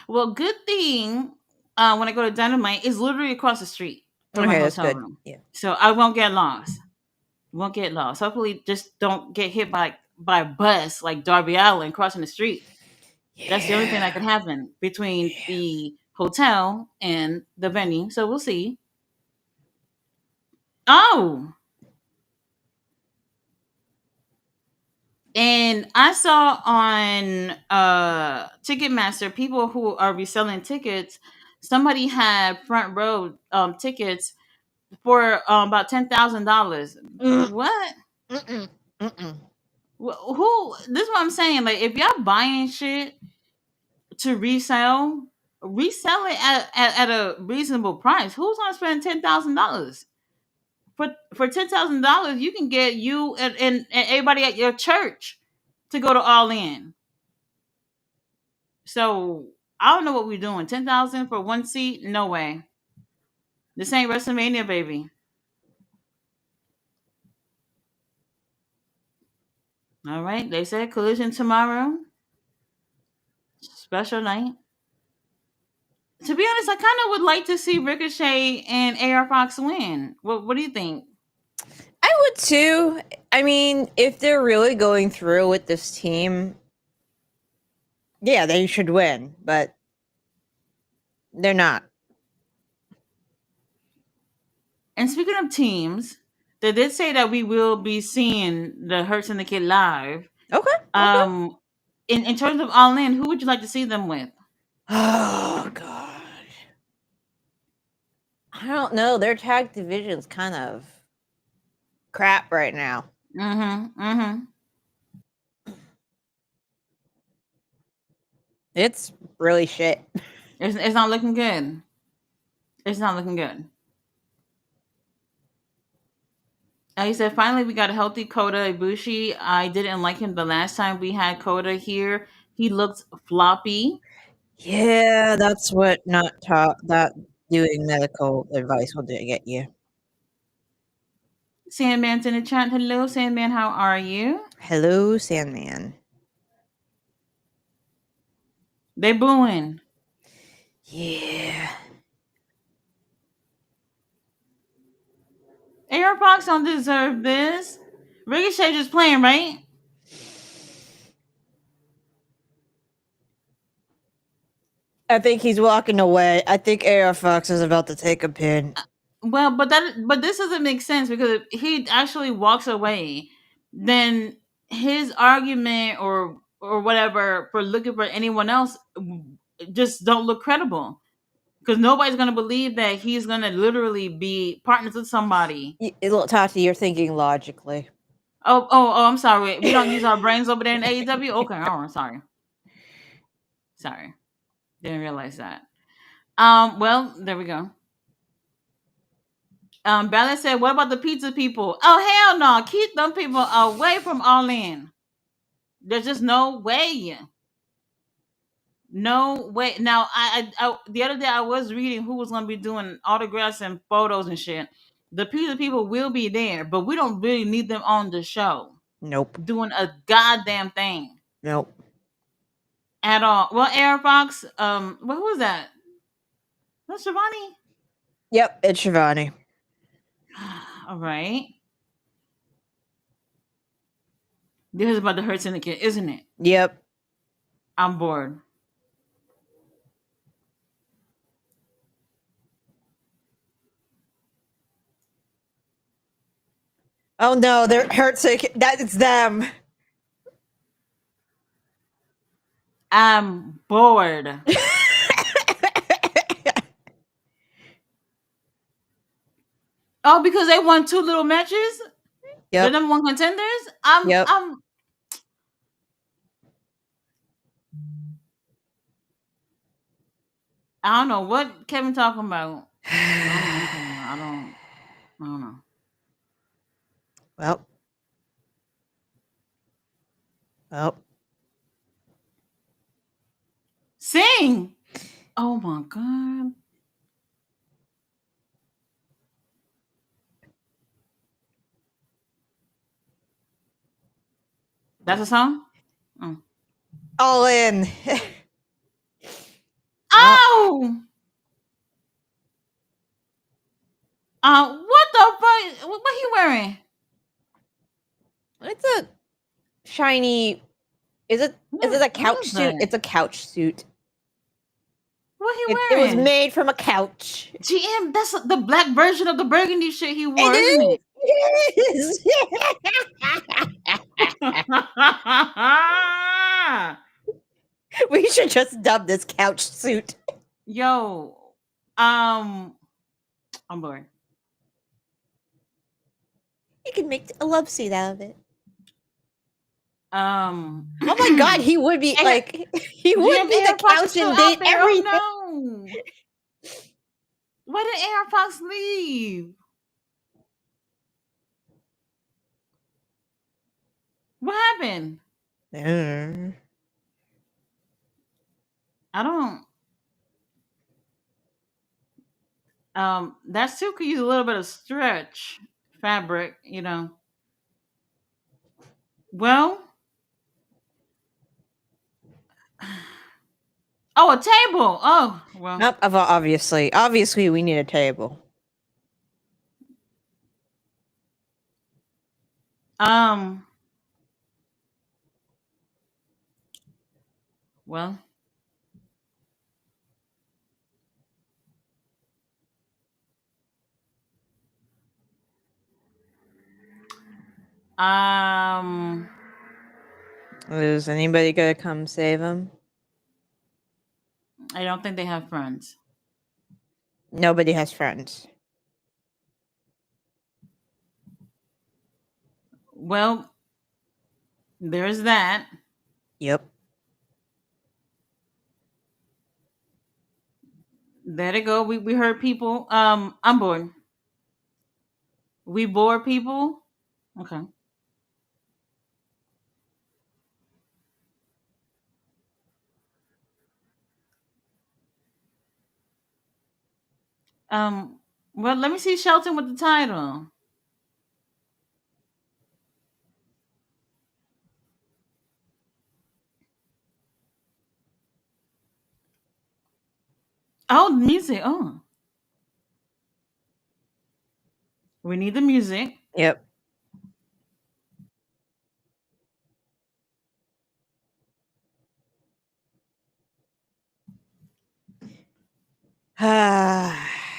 Well, good thing when I go to Dynamite, it's literally across the street from my Okay, that's hotel good. room, Yeah. so I won't get lost. Won't get lost. Hopefully, just don't get hit by a bus like Darby Allin crossing the street. That's the only thing that Yeah. could happen between the hotel and the venue. So we'll see. Oh, and I saw on Ticketmaster people who are reselling tickets. Somebody had front row tickets for about $10,000. Mm, What? mm-mm, mm-mm. Who? This is what I'm saying. Like, if y'all buying shit to resell it at a reasonable price. Who's gonna spend $10,000? For $10,000, you can get you and everybody at your church to go to All In. So I don't know what we're doing. 10,000 for one seat? No way. This ain't WrestleMania, baby. All right. They said collision tomorrow. Special night. To be honest, I kind of would like to see Ricochet and AR Fox win. What do you think? I would too. I mean, if they're really going through with this team, yeah, they should win, but they're not. And speaking of teams, they did say that we will be seeing the Hurts and the Kid live. Okay, okay. Um, in terms of All In, who would you like to see them with? Oh god. I don't know. Their tag division's kind of crap right now. Mm-hmm. Mm-hmm. It's really shit. It's not looking good. It's not looking good. He said, finally, we got a healthy Kota Ibushi. I didn't like him the last time we had Kota here. He looked floppy. Yeah, that's what not that doing medical advice will do get you. Sandman's in the chat. Hello, Sandman. How are you? Hello, Sandman. They booing. Yeah. AR Fox don't deserve this. Ricochet just playing, right? I think he's walking away. I think AR Fox is about to take a pin. Well, but this doesn't make sense because if he actually walks away, then his argument or whatever for looking for anyone else just don't look credible because nobody's gonna believe that he's gonna literally be partners with somebody. Look, Tati, you're thinking logically. Oh, I'm sorry. We don't use our brains over there in AEW. Okay, all right, sorry, didn't realize that. Well, there we go. Ballard said, "What about the pizza people? Oh hell no! Keep them people away from All In. There's just no way, no way." Now, I the other day I was reading who was gonna be doing autographs and photos and shit. The pizza people will be there, but we don't really need them on the show Nope. doing a goddamn thing Nope. at all. Well, Air Fox, who was that? That's Shivani. Yep, it's Shivani. All right, this is about the Hurt Syndicate, isn't it? Yep. I'm bored. Oh no, they're hurt sick. That it's them. I'm bored. Oh, because they won two little matches. The Yep. number one contenders. Yep. I don't know what Kevin talking about. I don't know what he's talking about. I don't know. Well. Well. Sing. Oh my god. That's a song. Oh. All in. Well, Oh. What the fuck? What he wearing? it's a shiny. Is it a What couch is suit? that? It's a couch suit. What he It was wearing? made from a couch. GM. That's the black version of the burgundy shit he wore, isn't It it? is. We should just dub this couch suit. Yo. I'm bored. You can make a love suit out of it. Um. Oh my god, he would be like he would GM be the Air Fox is couch still and out date there. everything. Oh no! Why did Air Fox leave? What happened? I don't. That suit could use a little bit of stretch fabric. Well, oh, a table. Oh, well. Nope, obviously, we need a table. Um. Well. Um. Is anybody gonna come save him? I don't think they have friends. Nobody has friends. Well, there's that. Yep. There they go. We heard people. I'm bored. We bore people. Okay. Um. Well, let me see Shelton with the title. Oh, the music. Oh, we need the music. Yep.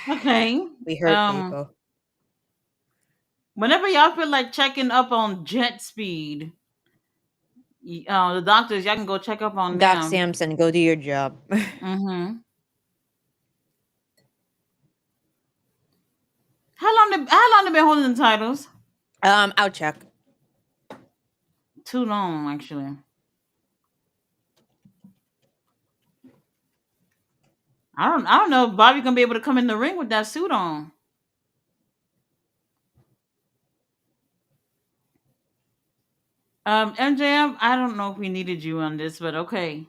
Okay. We hurt Um. people. Whenever y'all feel like checking up on jet speed, the doctors, y'all can go check up on Doc them. Samson, go do your job. Mm-hmm. How long they been holding the titles? I'll check. Too long, actually. I don't know if Bobby gonna be able to come in the ring with that suit on. MJF, I don't know if we needed you on this, but okay.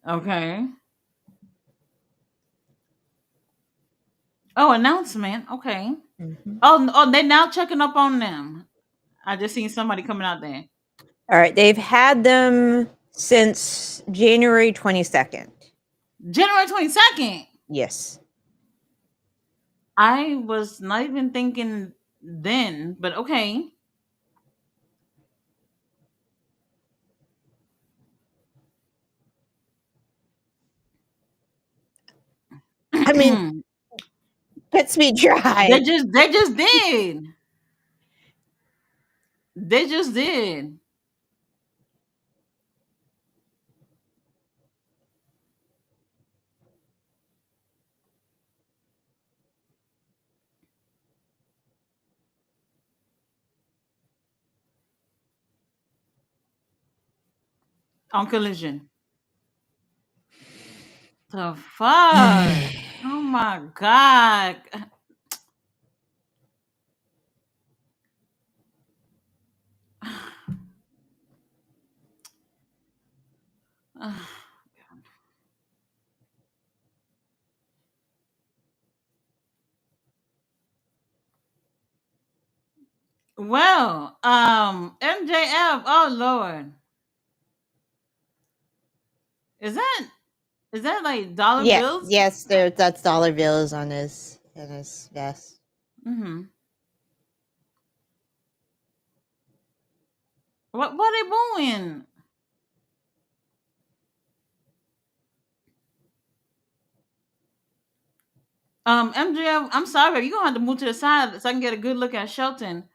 Okay. Oh, announcement. Okay. Mhm. Oh, they now checking up on them. I just seen somebody coming out there. All right, they've had them since January 22nd. January 22nd. Yes. I was not even thinking then, but okay. I mean, they let's be dry. just did. They just did. On collision. The fuck? Oh my god. Well, MJF. Oh Lord, is that like dollar Yes, bills? yes, that's dollar bills on his vest. Mm-hmm. What are they doing? MJF. I'm sorry, you gonna have to move to the side so I can get a good look at Shelton.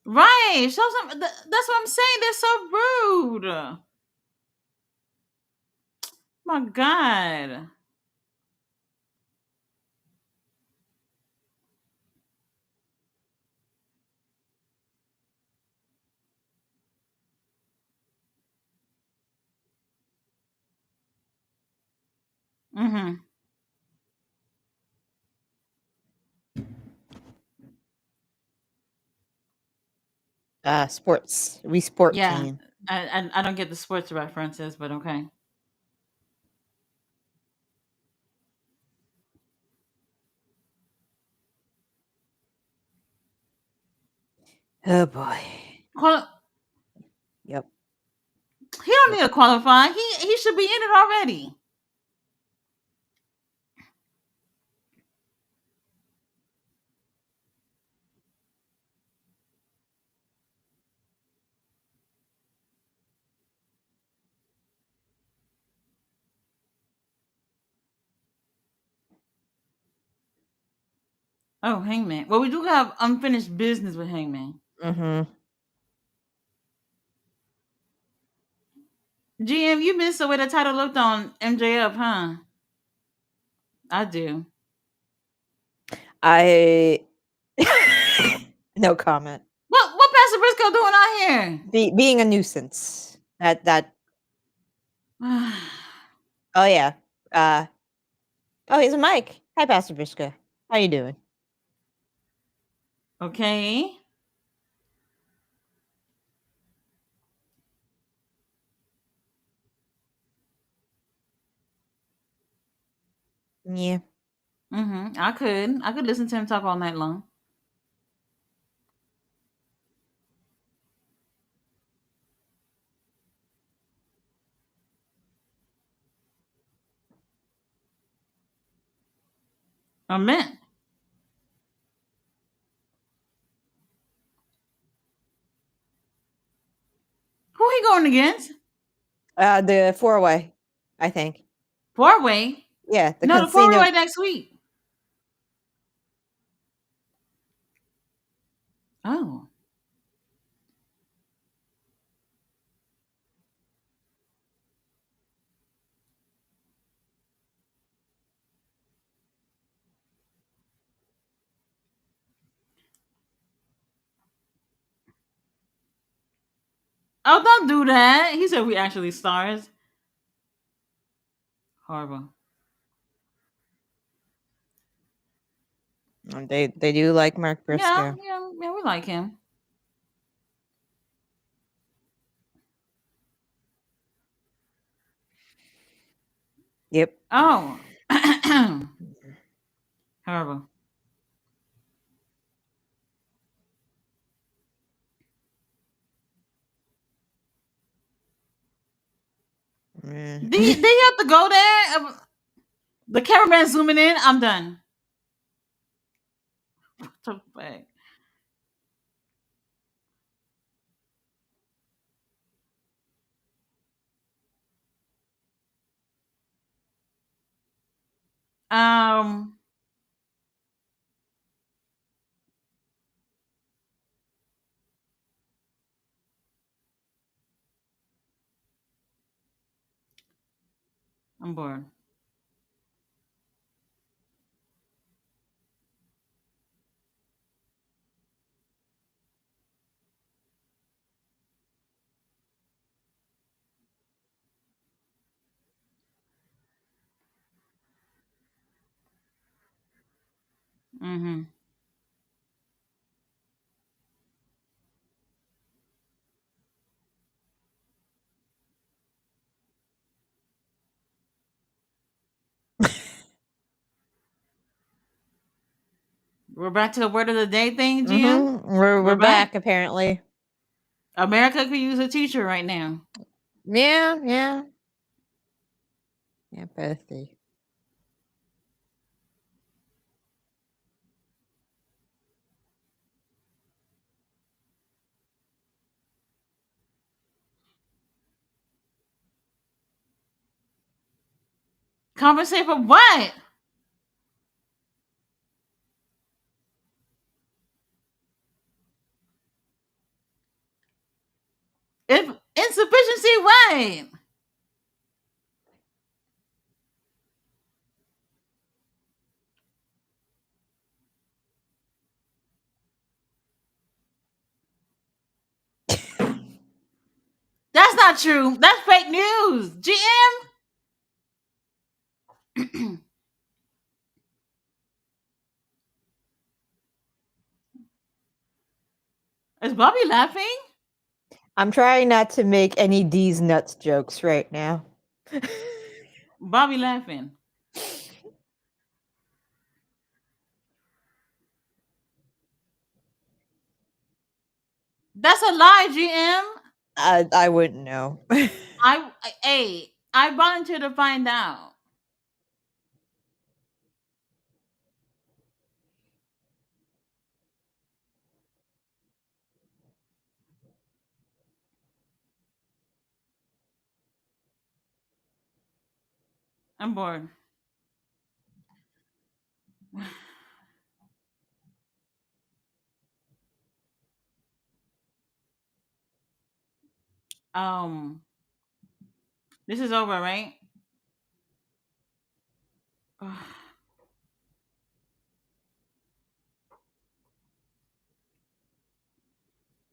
Right. Show some. That's what I'm saying. They're so rude. My God. Mm-hmm. Sports. We sport Yeah. team. I don't get the sports references, but okay. Oh boy. Quali- Yep. he don't Yep. need to qualify. He should be in it already. Oh, Hangman. Well, we do have unfinished business with Hangman. Mm-hmm. GM, you missed the way the title looked on MJF, huh? I do. I no comment. What Pastor Briscoe doing out here? Being a nuisance. That oh yeah. Uh oh, here's a mic. Hi, Pastor Briscoe. How you doing? Okay. Yeah. Mm-hmm. I could listen to him talk all night long. A minute. Who he going against? The four-way, I think. Four way. Yeah, the No, the four casino. way next week. Oh. Oh, don't do that. He said we actually stars. Horrible. They do like Mark Yeah, Briscoe. yeah, yeah, we like him. Yep. Oh. Horrible. Do you have to go there? The cameraman zooming in. I'm done. What the fuck? Um, I'm bored. Mm-hmm. We're back to the word of the day thing, GM. We're We're back. back apparently. America could use a teacher right now. Yeah, yeah. Yeah, birthday. Compensate for what? If insufficiency, what? That's not true. That's fake news. GM. Is Bobby laughing? I'm trying not to make any D's nuts jokes right now. Bobby laughing. That's a lie, GM. I wouldn't know. I volunteer to find out. I'm bored. Um, this is over, right?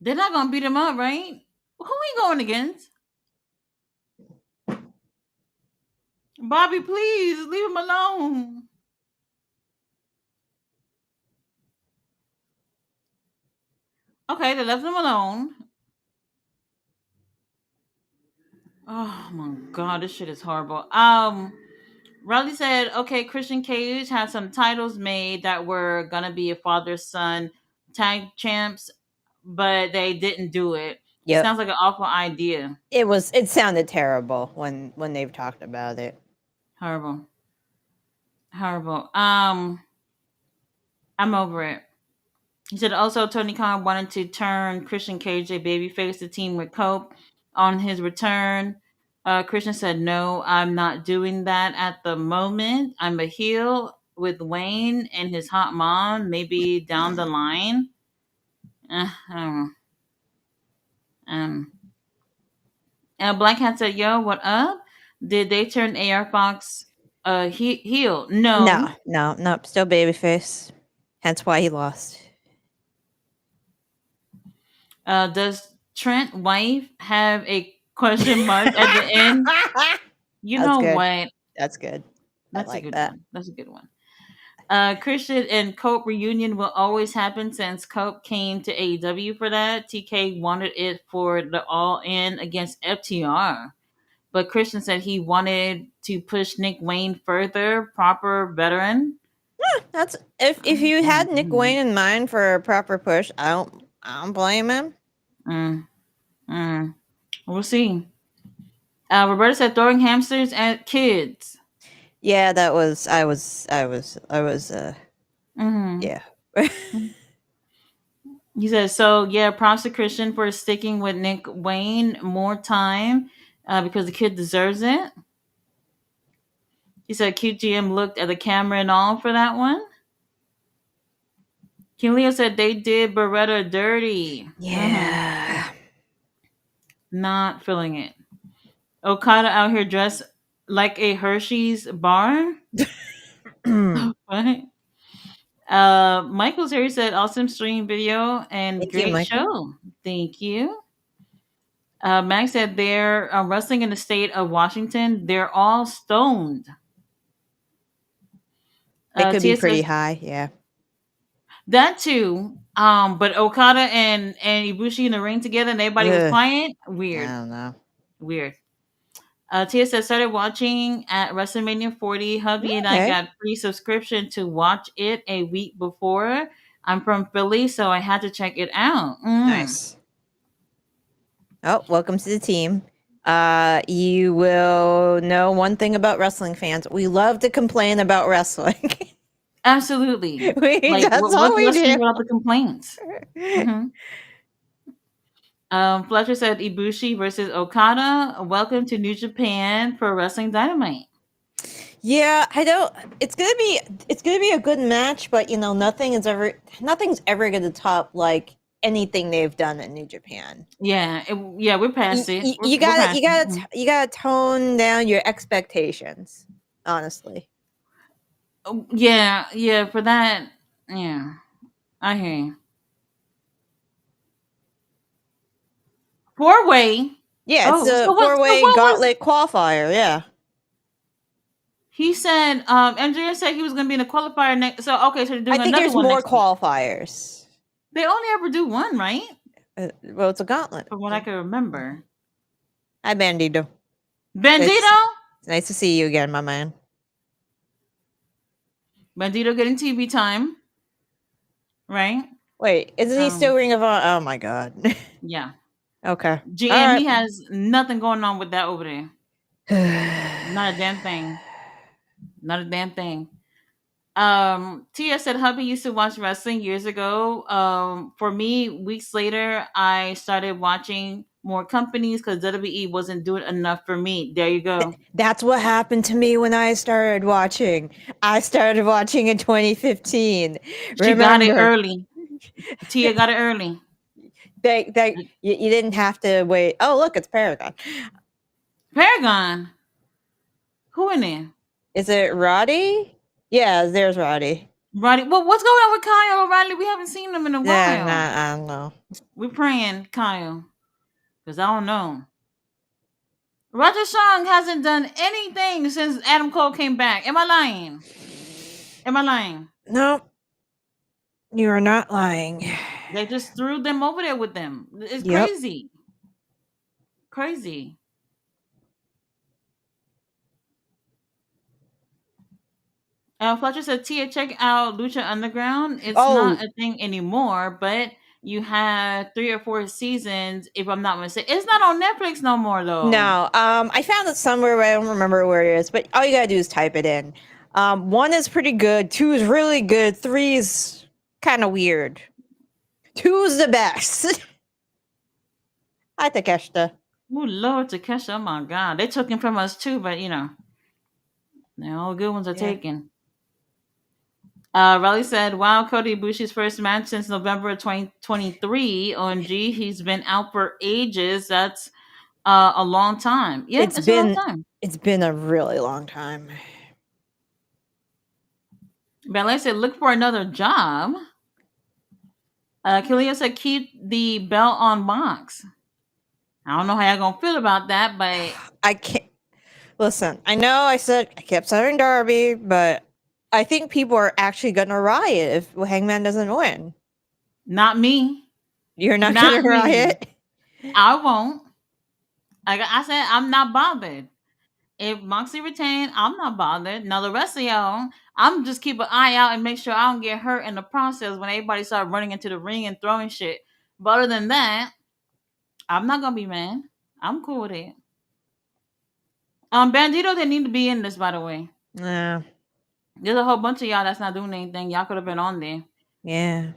They're not gonna beat him up, right? Who he going against? Bobby, please leave him alone. Okay, they left him alone. Oh my god, this shit is horrible. Riley said, okay, Christian Cage had some titles made that were gonna be a father son tag champs, but they didn't do it. It Yep. sounds like an awful idea. It sounded terrible when they've talked about it. Horrible. Horrible. I'm over it. He said also Tony Khan wanted to turn Christian Cage a babyface to team with Cope on his return. Christian said, no, I'm not doing that at the moment. I'm a heel with Wayne and his hot mom, maybe down the line. I don't know. Um, Black Hat said, yo, what up? Did they turn AR Fox heel? No, No. no, no, still babyface. Hence why he lost. Does Trent wife have a question mark at the end? You That's know good. what? That's good. I That's a like good that. one. That's a good one. Christian and Cope reunion will always happen since Cope came to AEW for that. TK wanted it for the All In against FTR. But Christian said he wanted to push Nick Wayne further, proper veteran. That's if you had Nick Wayne in mind for a proper push, I don't blame him. Mm, mm. We'll see. Roberta said throwing hamsters at kids. Yeah, that was I was Mm-hmm. yeah. He says, so yeah, props to Christian for sticking with Nick Wayne more time because the kid deserves it. He said QGM looked at the camera and all for that one. King Leo said they did Beretta dirty. Yeah. Not feeling it. Okada out here dressed like a Hershey's bar. Thank What? Michael Terry said awesome stream video and you, great Michael. show. Thank you. Max said they're wrestling in the state of Washington. They're all stoned. They could be Tia pretty says high, yeah. that too. But Okada and Ibushi in the ring together and everybody was Ugh, quiet. I Weird. don't know. Weird. Tia says started watching at WrestleMania 40. Hubby and I Okay. got free subscription to watch it a week before. I'm from Philly, so I had to check it out. Nice. Oh, welcome to the team. You will know one thing about wrestling fans. We love to complain about wrestling. Absolutely. Like, That's all what's we wrestling do. without the complaints? hmm Fletcher said Ibushi versus Okada. Welcome to New Japan for Wrestling Dynamite. Yeah, I don't. It's gonna be a good match, but nothing's ever gonna top like anything they've done in New Japan. Yeah, yeah, we're You, past it. you, We're, you we're gotta past you it. gotta you gotta tone down your expectations. Honestly, Yeah, yeah, for that. Yeah, I hear you. Four way. yeah, it's Oh, a so what? So four-way what was? gauntlet qualifier. Yeah, He said? MJF said he was going to be in a qualifier next. So okay, so they're I doing think another there's one more next week. qualifiers. They only ever do one, right? Well, it's a gauntlet. From what I can remember. Hi, Bandito. Bandito. It's nice to see you again, my man. Bandito getting TV time, right? Wait, isn't he still Um, Ring of Honor? Oh my god. yeah. Okay. GM, All he has nothing going on with that over there. right. Not a damn thing. Not a damn thing. Tia said hubby used to watch wrestling years ago. For me, weeks later, I started watching more companies because WWE wasn't doing enough for me. There you go. That's what happened to me when I started watching. I started watching in 2015. She got it Remember, early. Tia got it early. you didn't have to wait. Oh, look, it's Paragon. Paragon. Who in there? Is it Roddy? Yeah, there's Roddy. Roddy. Well, what's going on with Kyle O'Reilly? We haven't seen him in a Yeah, while. nah, I don't know. We're praying, Kyle, because I don't know. Roger Strong hasn't done anything since Adam Cole came back. Am I lying? Am I lying? No, you are not lying. They just threw them over there with them. It's Yep. crazy. Crazy. Fletcher said, Tia, check out Lucha Underground. It's Oh, not a thing anymore, but you had 3 or 4 seasons, if I'm not mistaken. It's not on Netflix no more, though. no. I found it somewhere, but I don't remember where it is. But all you gotta do is type it in. One is pretty good. Two is really good. Three is kind of weird. Two is the best. Hi, Takeshita. Oh, Lord, Takesha. Oh, my God. They took him from us, too, but, all good ones are Yeah. taken. Riley said, wow, Cody Ibushi's first match since November of 2023. OMG, he's been out for ages. That's a long time. Yep, It's it's a long been time. it's been a really long time. Ballet said, look for another job. Killia said, keep the belt on box. I don't know how y'all gonna feel about that, but I can't listen. I know I kept saying Darby, but I think people are actually gonna riot if Hangman doesn't win. not me. You're not Not gonna me. riot. I won't. Like I said, I'm not bothered. If Moxie retained, I'm not bothered. Now the rest of y'all, I'm just keep an eye out and make sure I don't get hurt in the process when everybody start running into the ring and throwing shit. But other than that, I'm not gonna be mad. I'm cool with it. Bandito didn't need to be in this, by the way. Yeah. There's a whole bunch of y'all that's not doing anything. Y'all could have been on there. Yeah.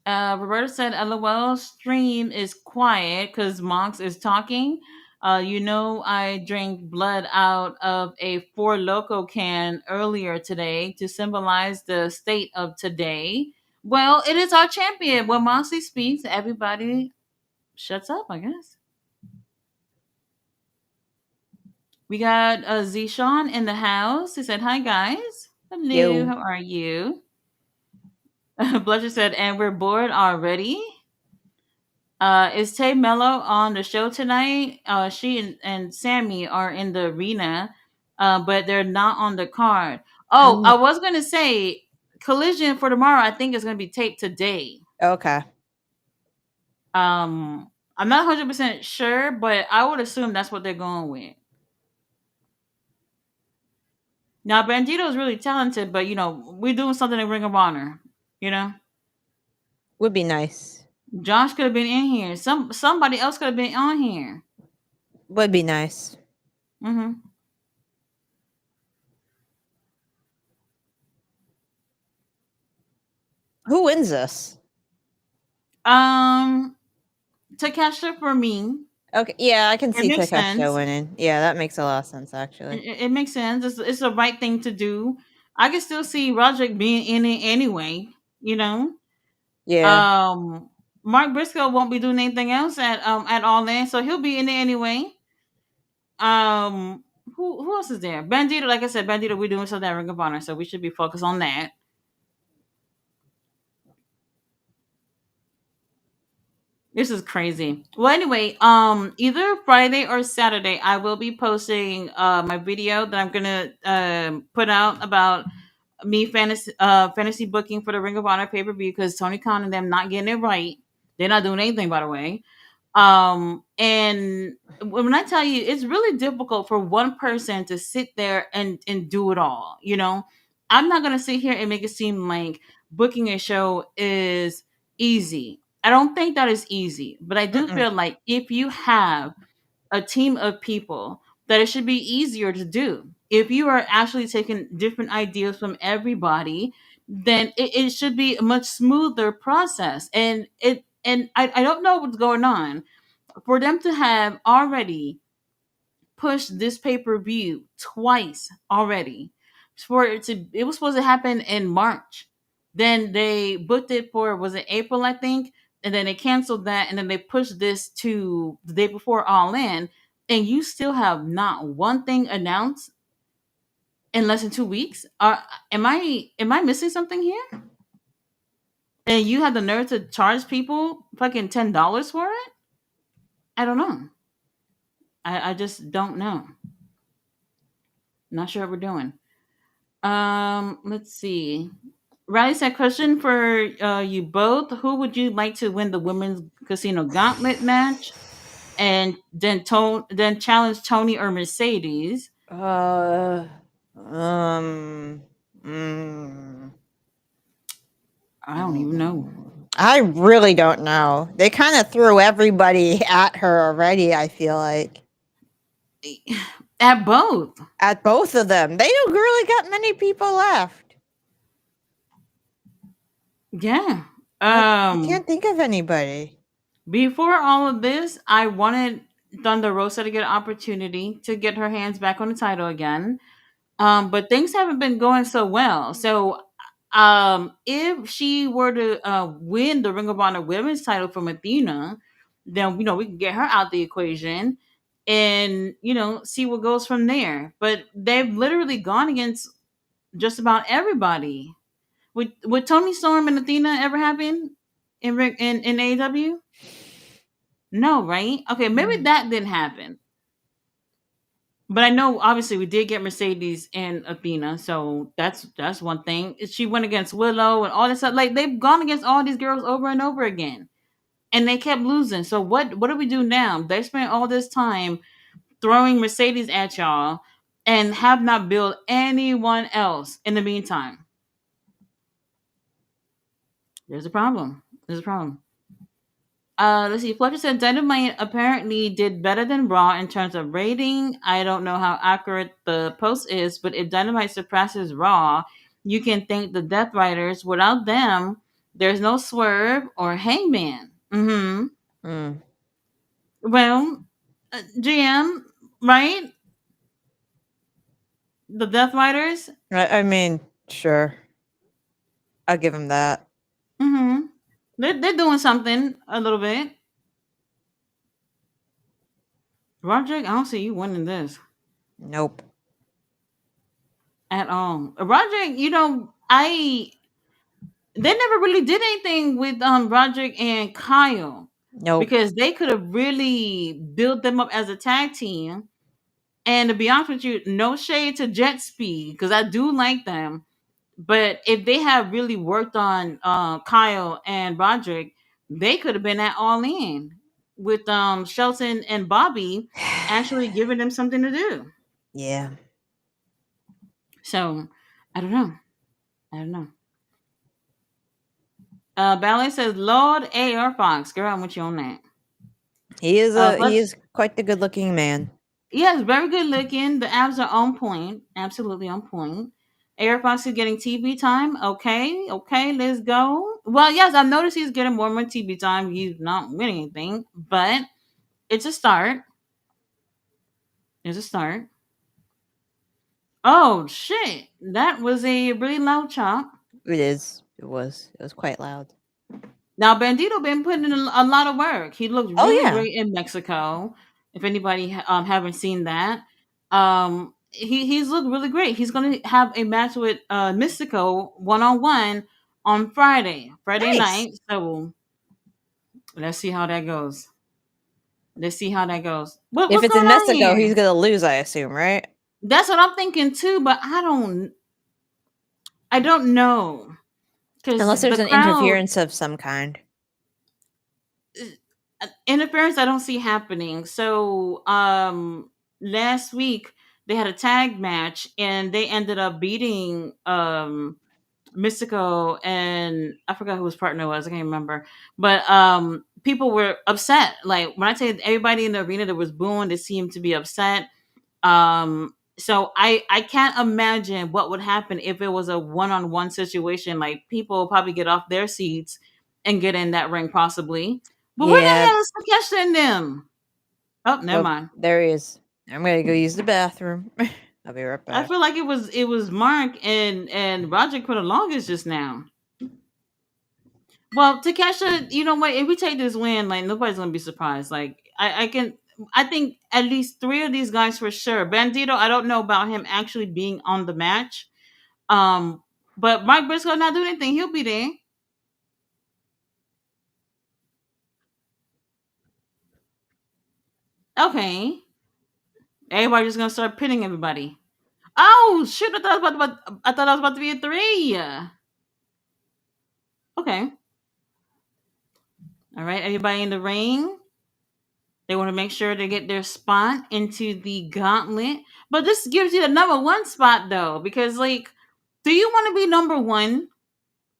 Roberta said, LOL, stream is quiet because Monks is talking. I drank blood out of a Four Loco can earlier today to symbolize the state of today. Well, it is our champion. When Moxie speaks, everybody shuts up, I guess. We got Zishan in the house. He said, hi, guys. Hello, Yo. how are you? Blusher said, and we're bored already. Is Tay Mello on the show tonight? She and Sammy are in the arena, but they're not on the card. Oh, I I'm was gonna say Collision for tomorrow. I think is gonna be taped today. okay. I'm not 100% sure, but I would assume that's what they're going with. Now, Bandito is really talented, but we're doing something in Ring of Honor. You know, Would be nice. Josh could have been in here. Somebody else could have been on here. Would be nice. Mm-hmm. Who wins this? Um, Takesha for me. Okay, yeah, I can It see makes Takeshita sense. winning. Yeah, that makes a lot of sense It, actually. it makes sense. It's the right thing to do. I can still see Roderick being in it anyway. You know. Yeah. Um, Mark Briscoe won't be doing anything else at All In, so he'll be in there anyway. Um, who else is there? Bandito, like I said, Bandito, we're doing something at Ring of Honor, so we should be focused on that. This is crazy. Well, anyway, either Friday or Saturday, I will be posting my video that I'm gonna put out about me fantasy booking for the Ring of Honor pay per view because Tony Khan and them not getting it right. They're not doing anything, by the way. And when I tell you, it's really difficult for one person to sit there and do it all. You know, I'm not gonna sit here and make it seem like booking a show is easy. I don't think that is easy, but I do Mm-mm. feel like if you have a team of people that it should be easier to do. If you are actually taking different ideas from everybody, then it should be a much smoother process. And I don't know what's going on. For them to have already pushed this pay-per-view twice already. It was supposed to happen in March. Then they booked it for, was it April, I think? And then they canceled that and then they pushed this to the day before All In, and you still have not one thing announced in less than 2 weeks. Am I missing something here? And you have the nerve to charge people fucking $10 for it? I don't know. I just don't know. Not sure what we're doing. Let's see. Riley said, question for you both. Who would you like to win the women's casino gauntlet match? And then challenge Tony or Mercedes. Uh, um, mm, I don't even know. I really don't know. They kind of threw everybody at her already, I feel like. At both. At both of them. They don't really got many people left. Yeah. I can't think of anybody. Before all of this, I wanted Thunder Rosa to get an opportunity to get her hands back on the title again. But things haven't been going so well. So, if she were to win the Ring of Honor Women's title from Athena, then we can get her out the equation, and see what goes from there. But they've literally gone against just about everybody. Would Tony Storm and Athena ever happen in AEW? No, right? Okay, maybe Mm. that didn't happen. But I know obviously we did get Mercedes and Athena, so that's one thing. She went against Willow and all this stuff. Like they've gone against all these girls over and over again. And they kept losing. So what do we do now? They spent all this time throwing Mercedes at y'all and have not built anyone else in the meantime. There's a problem. There's a problem. Let's see. Fletcher said Dynamite apparently did better than Raw in terms of rating. I don't know how accurate the post is, but if Dynamite surpasses Raw, you can thank the Death Riders. Without them, there's no Swerve or Hangman. Mm-hmm. Mm. Well, GM, right? The Death Riders. I mean, sure. I'll give him that. Mm-hmm. They're doing something a little bit. Roderick, I don't see you winning this Nope. at all. Roderick, they never really did anything with Roderick and Kyle Nope. because they could have really built them up as a tag team. And to be honest with you, no shade to Jet Speed because I do like them. But if they had really worked on Kyle and Roderick, they could have been at All In with Shelton and Bobby actually giving them something to do. Yeah. So I don't know. I don't know. Ballet says, Lord A.R. Fox. Girl, I'm with you on that. He Plus, is quite the good looking man. yes, very good looking. The abs are on point. Absolutely on point. A.R. Fox is getting TV time. Okay, okay, let's go. Well, yes, I've noticed he's getting more and more TV time. He's not winning anything, but it's a start. It's a start. Oh, shit. That was a really loud chop. It is. It was. It was quite loud. Now Bandito been putting in a lot of work. He looked Oh really yeah. great in Mexico. If anybody haven't seen that, he's looked really great. He's going to have a match with Mystico 1-on-1 on Friday Nice. night. So let's see how that goes. Let's see how that goes. If What's it's in going on Mexico, here? he's gonna lose, I assume, right? That's what I'm thinking too, but I don't know because Unless there's the an crowd interference of some kind. interference I don't see happening. So last week they had a tag match and they ended up beating Mystico and I forgot who his partner was. I can't remember. But people were upset. Like when I say everybody in the arena that was booing, they seemed to be upset. So I can't imagine what would happen if it was a one-on-one situation. Like people probably get off their seats and get in that ring possibly. But where the Yeah. hell is Takeshita and them? Oh, never Oh, mind. there he is. I'm gonna go use the bathroom. I'll be right I back. feel like it was Mark and Roger for the longest just now. Well, Takesha, you know what? If we take this win, like nobody's gonna be surprised. Like I think at least three of these guys for sure. Bandito, I don't know about him actually being on the match. Um, but Mike Briscoe not doing anything. He'll be there. Okay. Everybody's just gonna start pinning everybody. Oh shoot! I thought I was about to be a three. Okay. All right. Everybody in the ring. They want to make sure they get their spot into the gauntlet. But this gives you the number one spot though, because like, do you want to be number one?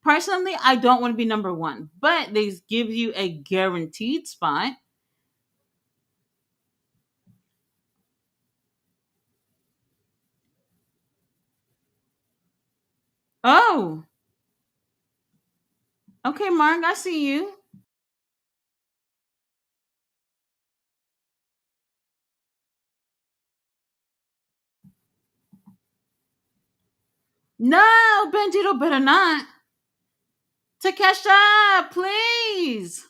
Personally, I don't want to be number one, but they give you a guaranteed spot. Oh, okay, Mark, I see you. No, Bandito better not. Takesha, please.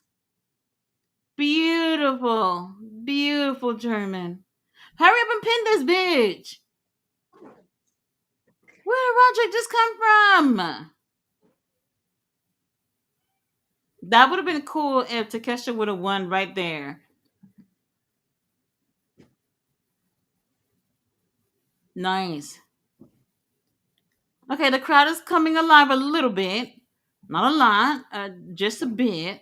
Beautiful, beautiful German. Hurry up and pin this bitch. Where did Roger just come from? That would have been cool if Takesha would have won right there. Nice. Okay, the crowd is coming alive a little bit. Not a lot, just a bit.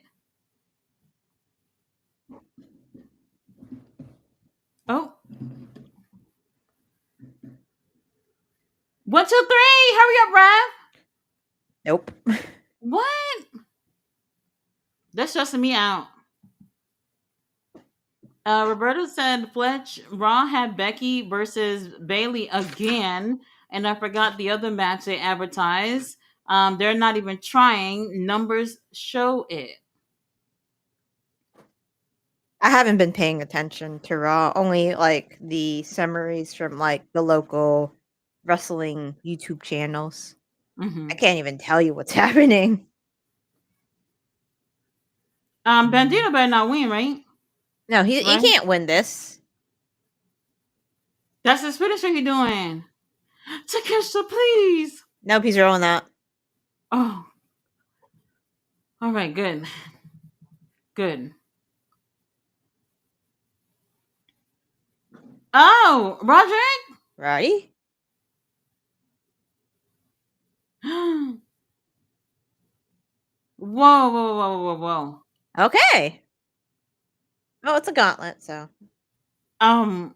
Oh, 1, 2, 3. Hurry up, Rev. Nope. What? That's stressing me out. Roberto said Fletch Raw had Becky versus Bailey again, and I forgot the other match they advertised. They're not even trying. Numbers show it. I haven't been paying attention to Raw, only like the summaries from like the local wrestling YouTube channels. I Hmm. can't even tell you what's happening. Bandito better not win, right? No, he Right? can't win this. That's his finisher he doing. Takesha, please. Nope, he's rolling out. Oh, all right, good. Good. Oh, Roderick? Right? Whoa, whoa, whoa, whoa, whoa. Okay. Oh, it's a gauntlet, so Um,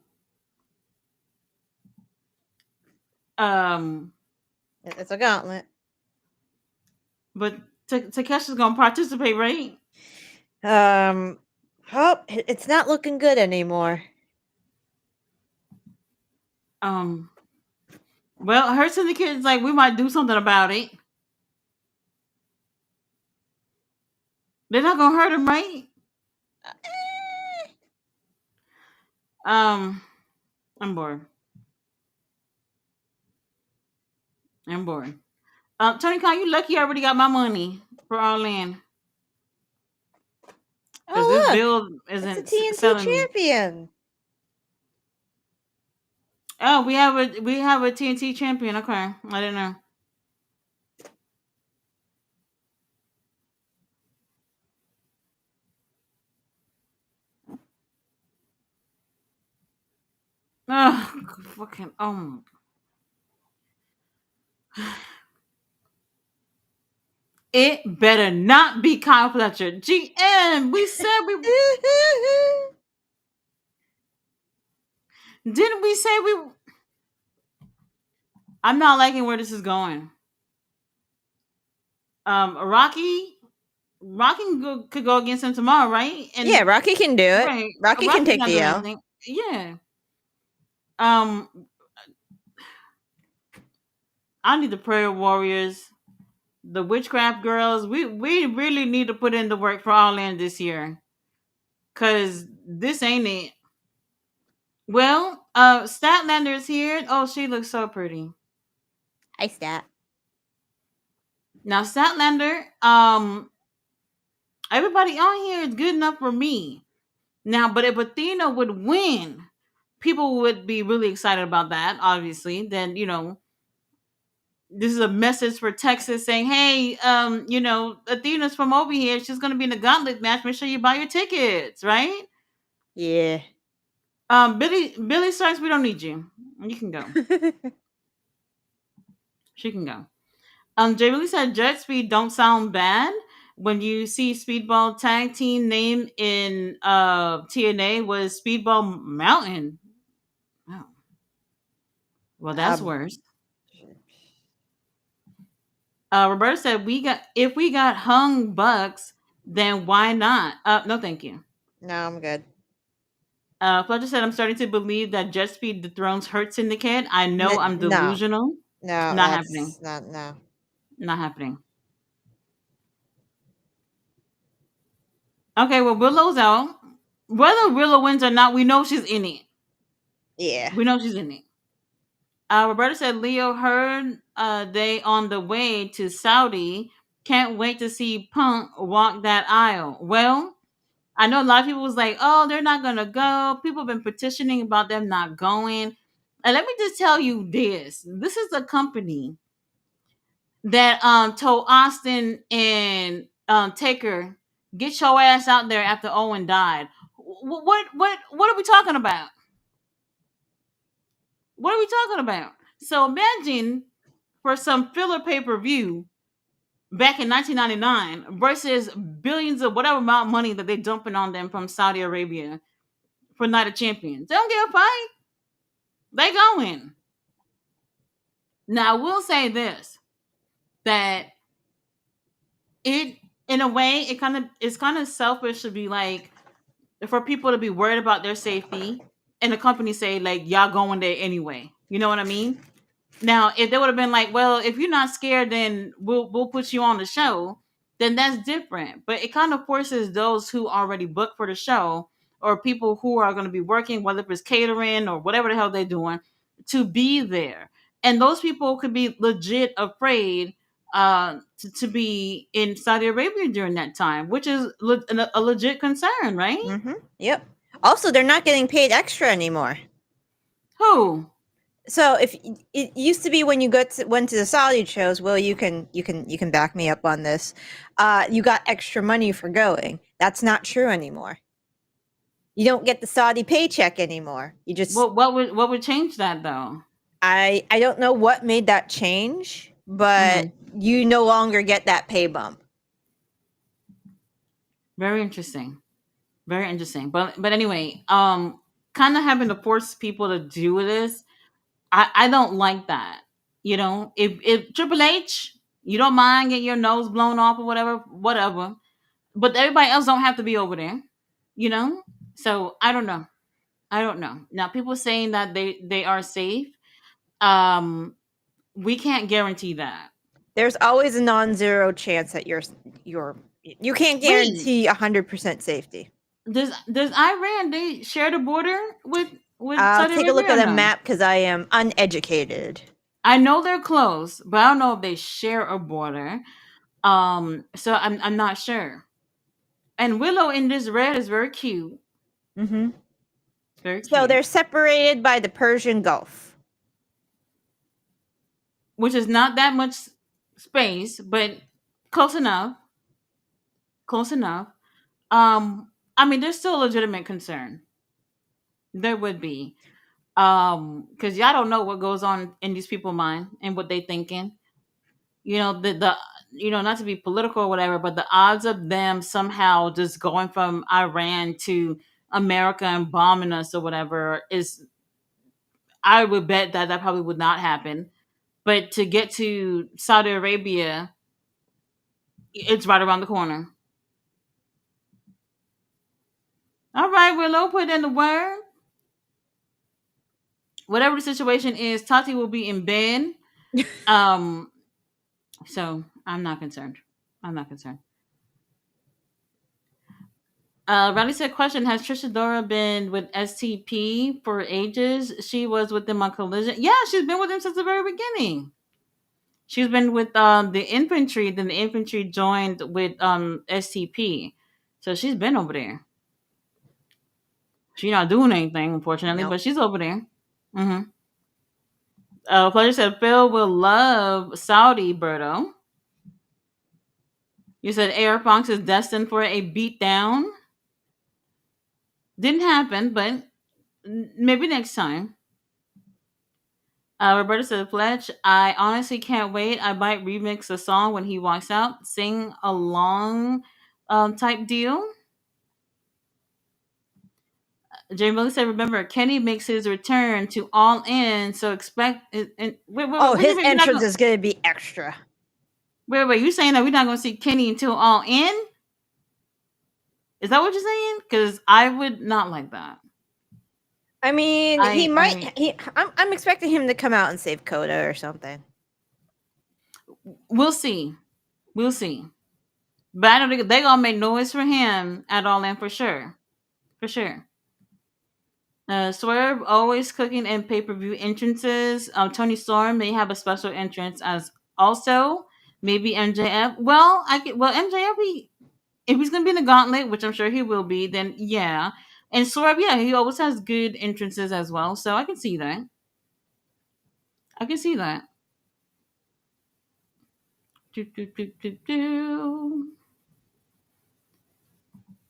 um, it's a gauntlet. but Takesha's gonna participate, right? Um, oh, it's not looking good anymore. Um, well, her syndicate's like, we might do something about it. They're not gonna hurt him, right? Um, I'm bored. I'm bored. Tony Khan, you lucky I already got my money for all in. because this Oh, look, build it's a isn't TNT selling. champion. Oh, we have a TNT champion. Okay, I didn't know. Oh, fucking It better not be Kyle Fletcher. GM, we said we didn't we say we. I'm not liking where this is going. Rocky could go against him tomorrow, right? Yeah, And Rocky can do it. right, Rocky can Rocky's take not the doing L. anything. Yeah. Um, I need the prayer warriors, the witchcraft girls. We really need to put in the work for All In this year, cause this ain't it. Well, Statlander's here. Oh, she looks so pretty. I stat. Now Statlander, everybody on here is good enough for me. Now, but if Athena would win, people would be really excited about that. Obviously, then this is a message for Texas saying, "Hey, Athena's from over here. She's going to be in the gauntlet match. Make sure you buy your tickets, right?" Yeah. Billy Starks, we don't need you. You can go. She can go. Jamie Lee said Jet Speed don't sound bad. When you see Speedball tag team name in TNA was Speedball Mountain. Oh, well, that's um, worse. Roberta said we got if we got hung bucks, then why not? No, thank you. no, I'm good. Fletcher said I'm starting to believe that Jet Speed dethrones Hurt Syndicate. I know I'm No, delusional. no, Not happening. that's not no. Not happening. Okay, well Willow's out. Whether Willow wins or not, we know she's in it. Yeah. We know she's in it. Roberta said Leo heard they on the way to Saudi. Can't wait to see Punk walk that aisle. Well, I know a lot of people was like, "Oh, they're not gonna go." People have been petitioning about them not going. And let me just tell you this: this is a company that told Austin and Taker, "Get your ass out there after Owen died." What are we talking about? What are we talking about? So imagine for some filler pay per view back in 1999 versus billions of whatever amount of money that they're dumping on them from Saudi Arabia for Night of Champions. They don't give a fight. They going. Now I will say this that it in a way it's kind of selfish to be like for people to be worried about their safety and the company say like y'all going there anyway. You know what I mean? Now, if they would have been like, well, if you're not scared, then we'll put you on the show, then that's different. But it kind of forces those who already booked for the show or people who are going to be working, whether it's catering or whatever the hell they're doing, to be there. And those people could be legit afraid to be in Saudi Arabia during that time, which is a legit concern, right? Yep. Also, they're not getting paid extra anymore. Who? So if it used to be when you went to the Saudi shows, well, you can back me up on this. You got extra money for going. That's not true anymore. You don't get the Saudi paycheck anymore. You just What would change that though? I don't know what made that change, but Hmm. you no longer get that pay bump. Very interesting. Very interesting. But anyway, kind of having to force people to do this, I don't like that. If Triple H, you don't mind getting your nose blown off or whatever. But everybody else don't have to be over there, you know? So I don't know. I don't know. Now people saying that they are safe. Um, we can't guarantee that. There's always a non-zero chance that you can't Wait, guarantee 100% safety. does Iran they share the border with I'll Saudi take a look Arabia at or a no? map because I am uneducated. I know they're close, but I don't know if they share a border. So I'm not sure. And Willow in this red is very cute. Mm-hmm. Very So they're cute. separated by the Persian Gulf. Which is not that much space, but close enough. Close enough. I mean, there's still a legitimate concern. There would be. Because y'all don't know what goes on in these people's mind and what they thinking. The not to be political or whatever, but the odds of them somehow just going from Iran to America and bombing us or whatever is, I would bet that probably would not happen. But to get to Saudi Arabia, it's right around the corner. All right, Willow, put in the word. Whatever the situation is, Tati will be in bed. Um, so I'm not concerned. I'm not concerned. Riley said, question, has Trisha Dora been with STP for ages? She was with them on Collision. Yeah, she's been with them since the very beginning. She's been with the infantry, then the infantry joined with STP. So she's been over there. She's not doing anything, unfortunately, Nope. but she's over there. Mm-hmm. Pleasure said Phil will love Saudi, Berto. You said Air Fox is destined for a beatdown. Didn't happen, but maybe next time. Roberta said, Fletch, I honestly can't wait. I might remix a song when he walks out, sing along type deal. Jay Miller said, remember, Kenny makes his return to All In, so expect. Oh, What do you his mean we're not entrance going? is going to be extra. Wait, you saying that we're not going to see Kenny until All In? Is that what you're saying? Because I would not like that. I mean, he might. I I'm expecting him to come out and save Coda or something. We'll see. We'll see. But I don't think they're gonna make noise for him at All In for sure. For sure. Swerve always cooking in pay per view entrances. Tony Storm may have a special entrance as also maybe MJF. Well, MJF if he's gonna be in the gauntlet, which I'm sure he will be, then yeah. And Swerve, yeah, he always has good entrances as well, so I can see that. I can see that. Do, do, do, do, do.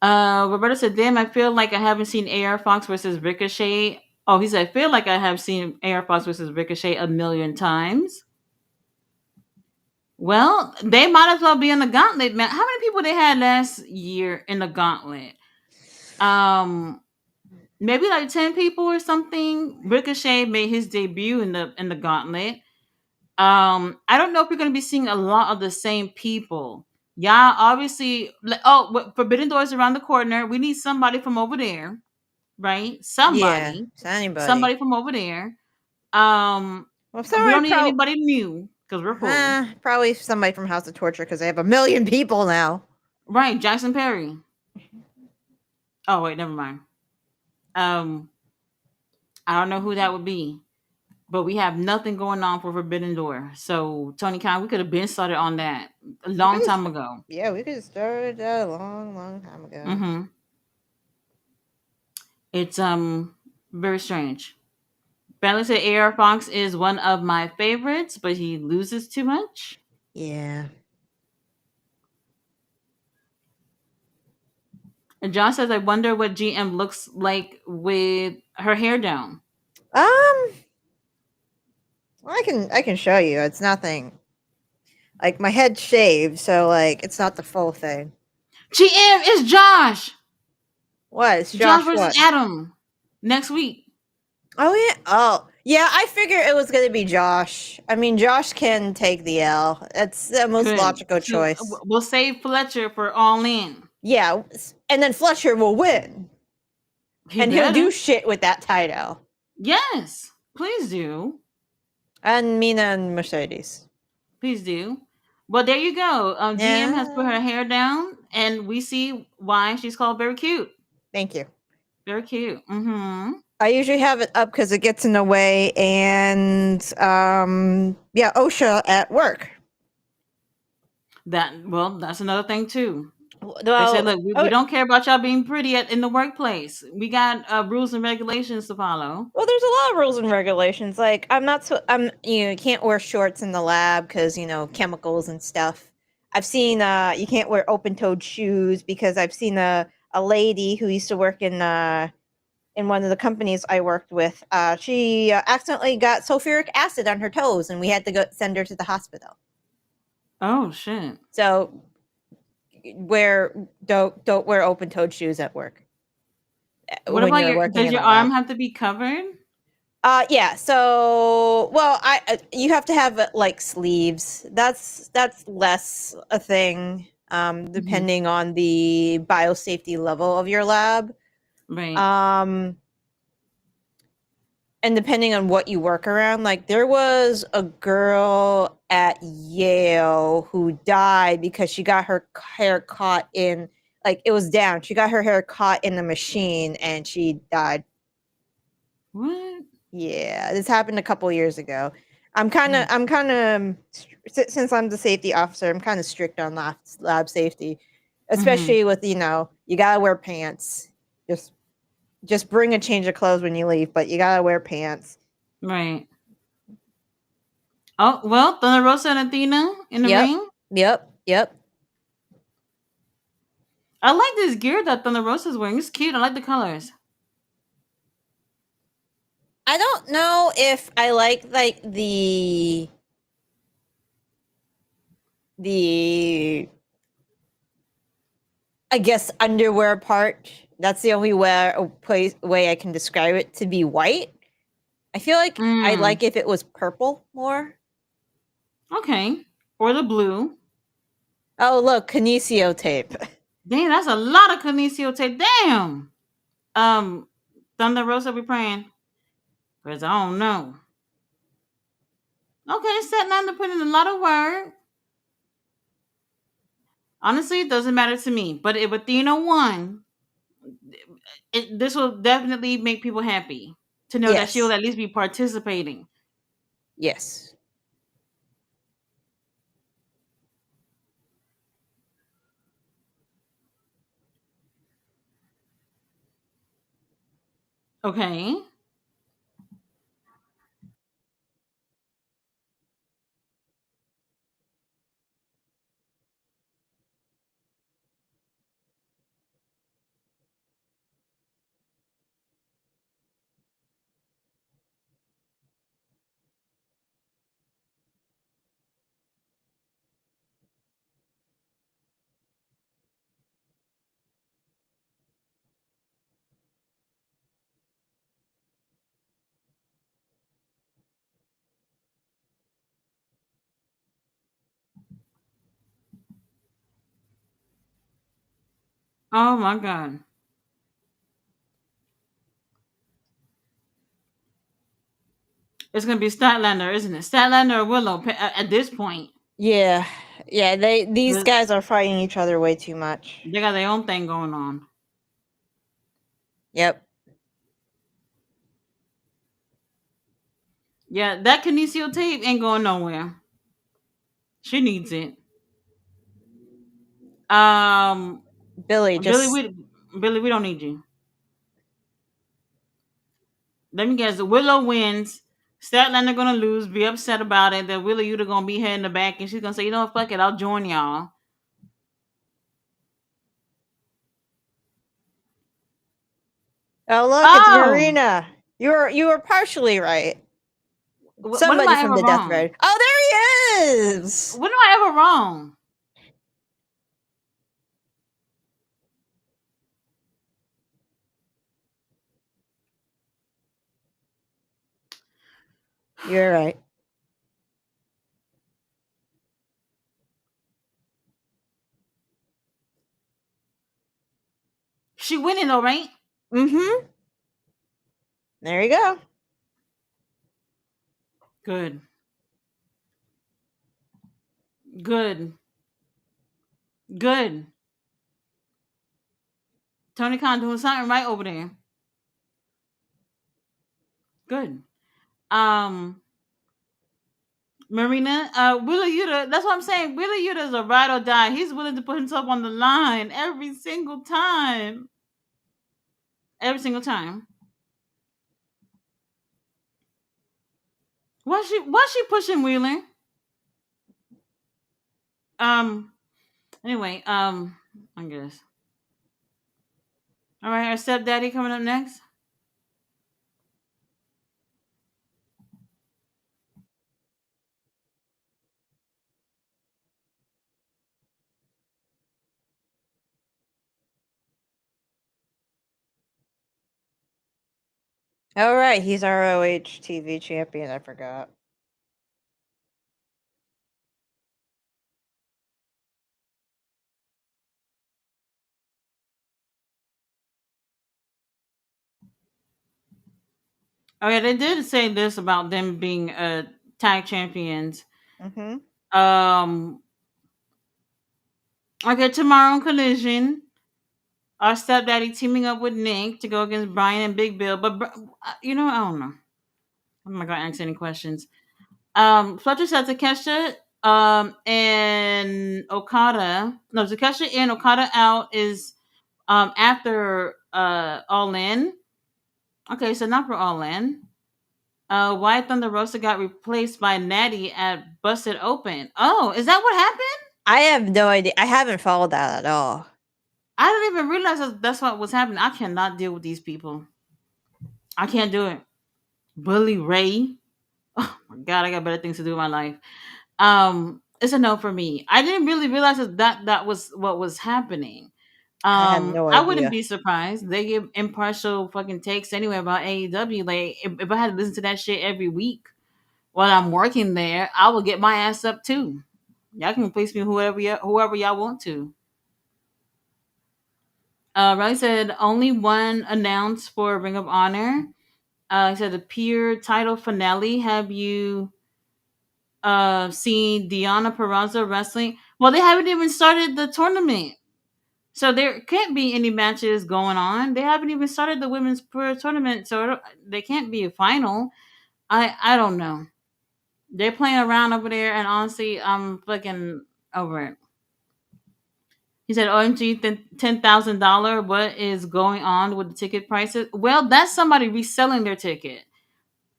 Roberta said, "Damn, I feel like I haven't seen AR Fox versus Ricochet." Oh, he said, "I feel like I have seen AR Fox versus Ricochet a million times." Well, they might as well be in the gauntlet, man. How many people they had last year in the gauntlet? Um, Maybe like 10 people or something. Ricochet made his debut in the gauntlet. I don't know if we're gonna be seeing a lot of the same people. Yeah, obviously. Forbidden Doors around the corner. We need somebody from over there, right? Yeah, Somebody, it's anybody. somebody from over there. Um, Well, we somebody don't need anybody new because we're full. probably somebody from House of Torture because they have a million people now. Right, Jackson Perry. Oh wait, never mind. Um, I don't know who that would be, but we have nothing going on for Forbidden Door. So Tony Khan, we could have been started on that a We long could, time ago. yeah, we could have started that a long, long time ago. Mm-hmm. It's very strange. Bailey said AR Fox is one of my favorites, but he loses too much. Yeah. And John says, I wonder what GM looks like with her hair down. Um, I can show you. It's nothing. Like my head's shaved, so like it's not the full thing. GM is Josh. What? It's Josh Josh versus what? Adam next week. Oh yeah. Oh yeah. I figured it was gonna be Josh. I mean, Josh can take the L. That's the most Good. logical So choice. we'll save Fletcher for All In. Yeah, and then Fletcher will win, He and he'll better. do shit with that title. Yes, please do. And Mina and Mercedes. Please do. Well, there you go. GM has put Yeah. her hair down, and we see why she's called very cute. Thank you. Very cute. Mm-hmm. I usually have it up because it gets in the way, and yeah, OSHA at work. That's another thing too. They said, Well, "Look, we don't care about y'all being pretty in the workplace. We got rules and regulations to follow." well, there's a lot of rules and regulations. Like, you can't wear shorts in the lab because chemicals and stuff. I've seen you can't wear open-toed shoes because I've seen a lady who used to work in one of the companies I worked with. She accidentally got sulfuric acid on her toes, and we had to go send her to the hospital. Oh shit! So, don't wear open-toed shoes at work What when about you're working Does in your a lab. arm have to be covered? Yeah. So, well, you have to have like sleeves. That's less a thing, Hmm. depending on the biosafety level of your lab. Right. Um, and depending on what you work around, like there was a girl at Yale who died because she got her hair caught in, like it was down. She got her hair caught in the machine and she died. What? Yeah, this happened a couple years ago. Mm. I'm kind of since I'm the safety officer, I'm kind of strict on lab safety, Hmm. especially with you gotta wear pants. Just just bring a change of clothes when you leave, but you gotta wear pants. Right. Oh well, Thunder Rosa and Athena in the Yep, ring. yep. I like this gear that Thunder Rosa's wearing. It's cute. I like the colors. I don't know if I like the I guess underwear part. That's the only way I can describe it to be white. I feel like I'd Mm. like if it was purple more. Okay. Or the blue. Oh, look, kinesio tape. Dang, that's a lot of Kinesio tape. Damn. Thunder Rosa, we praying. Cause I don't know. Okay, setting out to put in a lot of work. Honestly, it doesn't matter to me. But if Athena won, this will definitely make people happy to know that she'll Yes. at least be participating. Yes. Okay. Oh my god. It's gonna be Statlander, isn't it? Statlander or Willow at this point. Yeah. Yeah, these They guys are fighting each other way too much. they got their own thing going on. Yep. Yeah, that Kinesio tape ain't going nowhere. She needs it. Um, Billy Billy, just we don't need you. Let me guess. Willow wins. Statlander gonna lose. Be upset about it. That Willow Yuta gonna be here in the back, and she's gonna say, "You know what? Fuck it. I'll join y'all." Oh, look, it's Oh, Marina. You were partially right. when am Somebody I from ever the Death wrong? Red. Oh, there he is. When am I ever wrong? You're right. She winning though, right? Mm-hmm. There you go. Good, good, good. Tony Khan doing something right over there. Good. Um, Marina, Wheeler Yuta, that's what I'm saying. Wheeler Yuta is a ride or die. He's willing to put himself on the line every single time. Every single time. Why's she pushing Wheeler? Um anyway, I guess. All right, our stepdaddy coming up next. Oh, right, he's ROH TV champion, I forgot. Oh yeah, they did say this about them being tag champions. Mhm. Um okay, tomorrow on Collision, our stepdaddy teaming up with Nick to go against Brian and Big Bill. But I don't know. I'm not gonna answer any questions. Fletcher said Takesha and Okada. No, Takesha and Okada out is after All In. Okay, so not for All In. Wyatt Thunder Rosa got replaced by Natty at Busted Open. Oh, is that what happened? I have no idea. I haven't followed that at all. I didn't even realize that's what was happening. I cannot deal with these people. I can't do it. Bully Ray. Oh my god, I got better things to do in my life. It's a no for me. I didn't really realize that was what was happening. I had no I wouldn't idea. be surprised. They give impartial fucking takes anyway about AEW. Like if I had to listen to that shit every week while I'm working there, I would get my ass up too. Y'all can replace me whoever y'all want to. Riley said only one announced for Ring of Honor. He said the peer title finale. Have you seen Deanna Peraza wrestling? Well, they haven't even started the tournament. So there can't be any matches going on. They haven't even started the women's pro tournament, so they can't be a final. I don't know. They're playing around over there, and honestly, I'm fucking over it. He said, "OMG, $10,000. What is going on with the ticket prices?" Well, that's somebody reselling their ticket.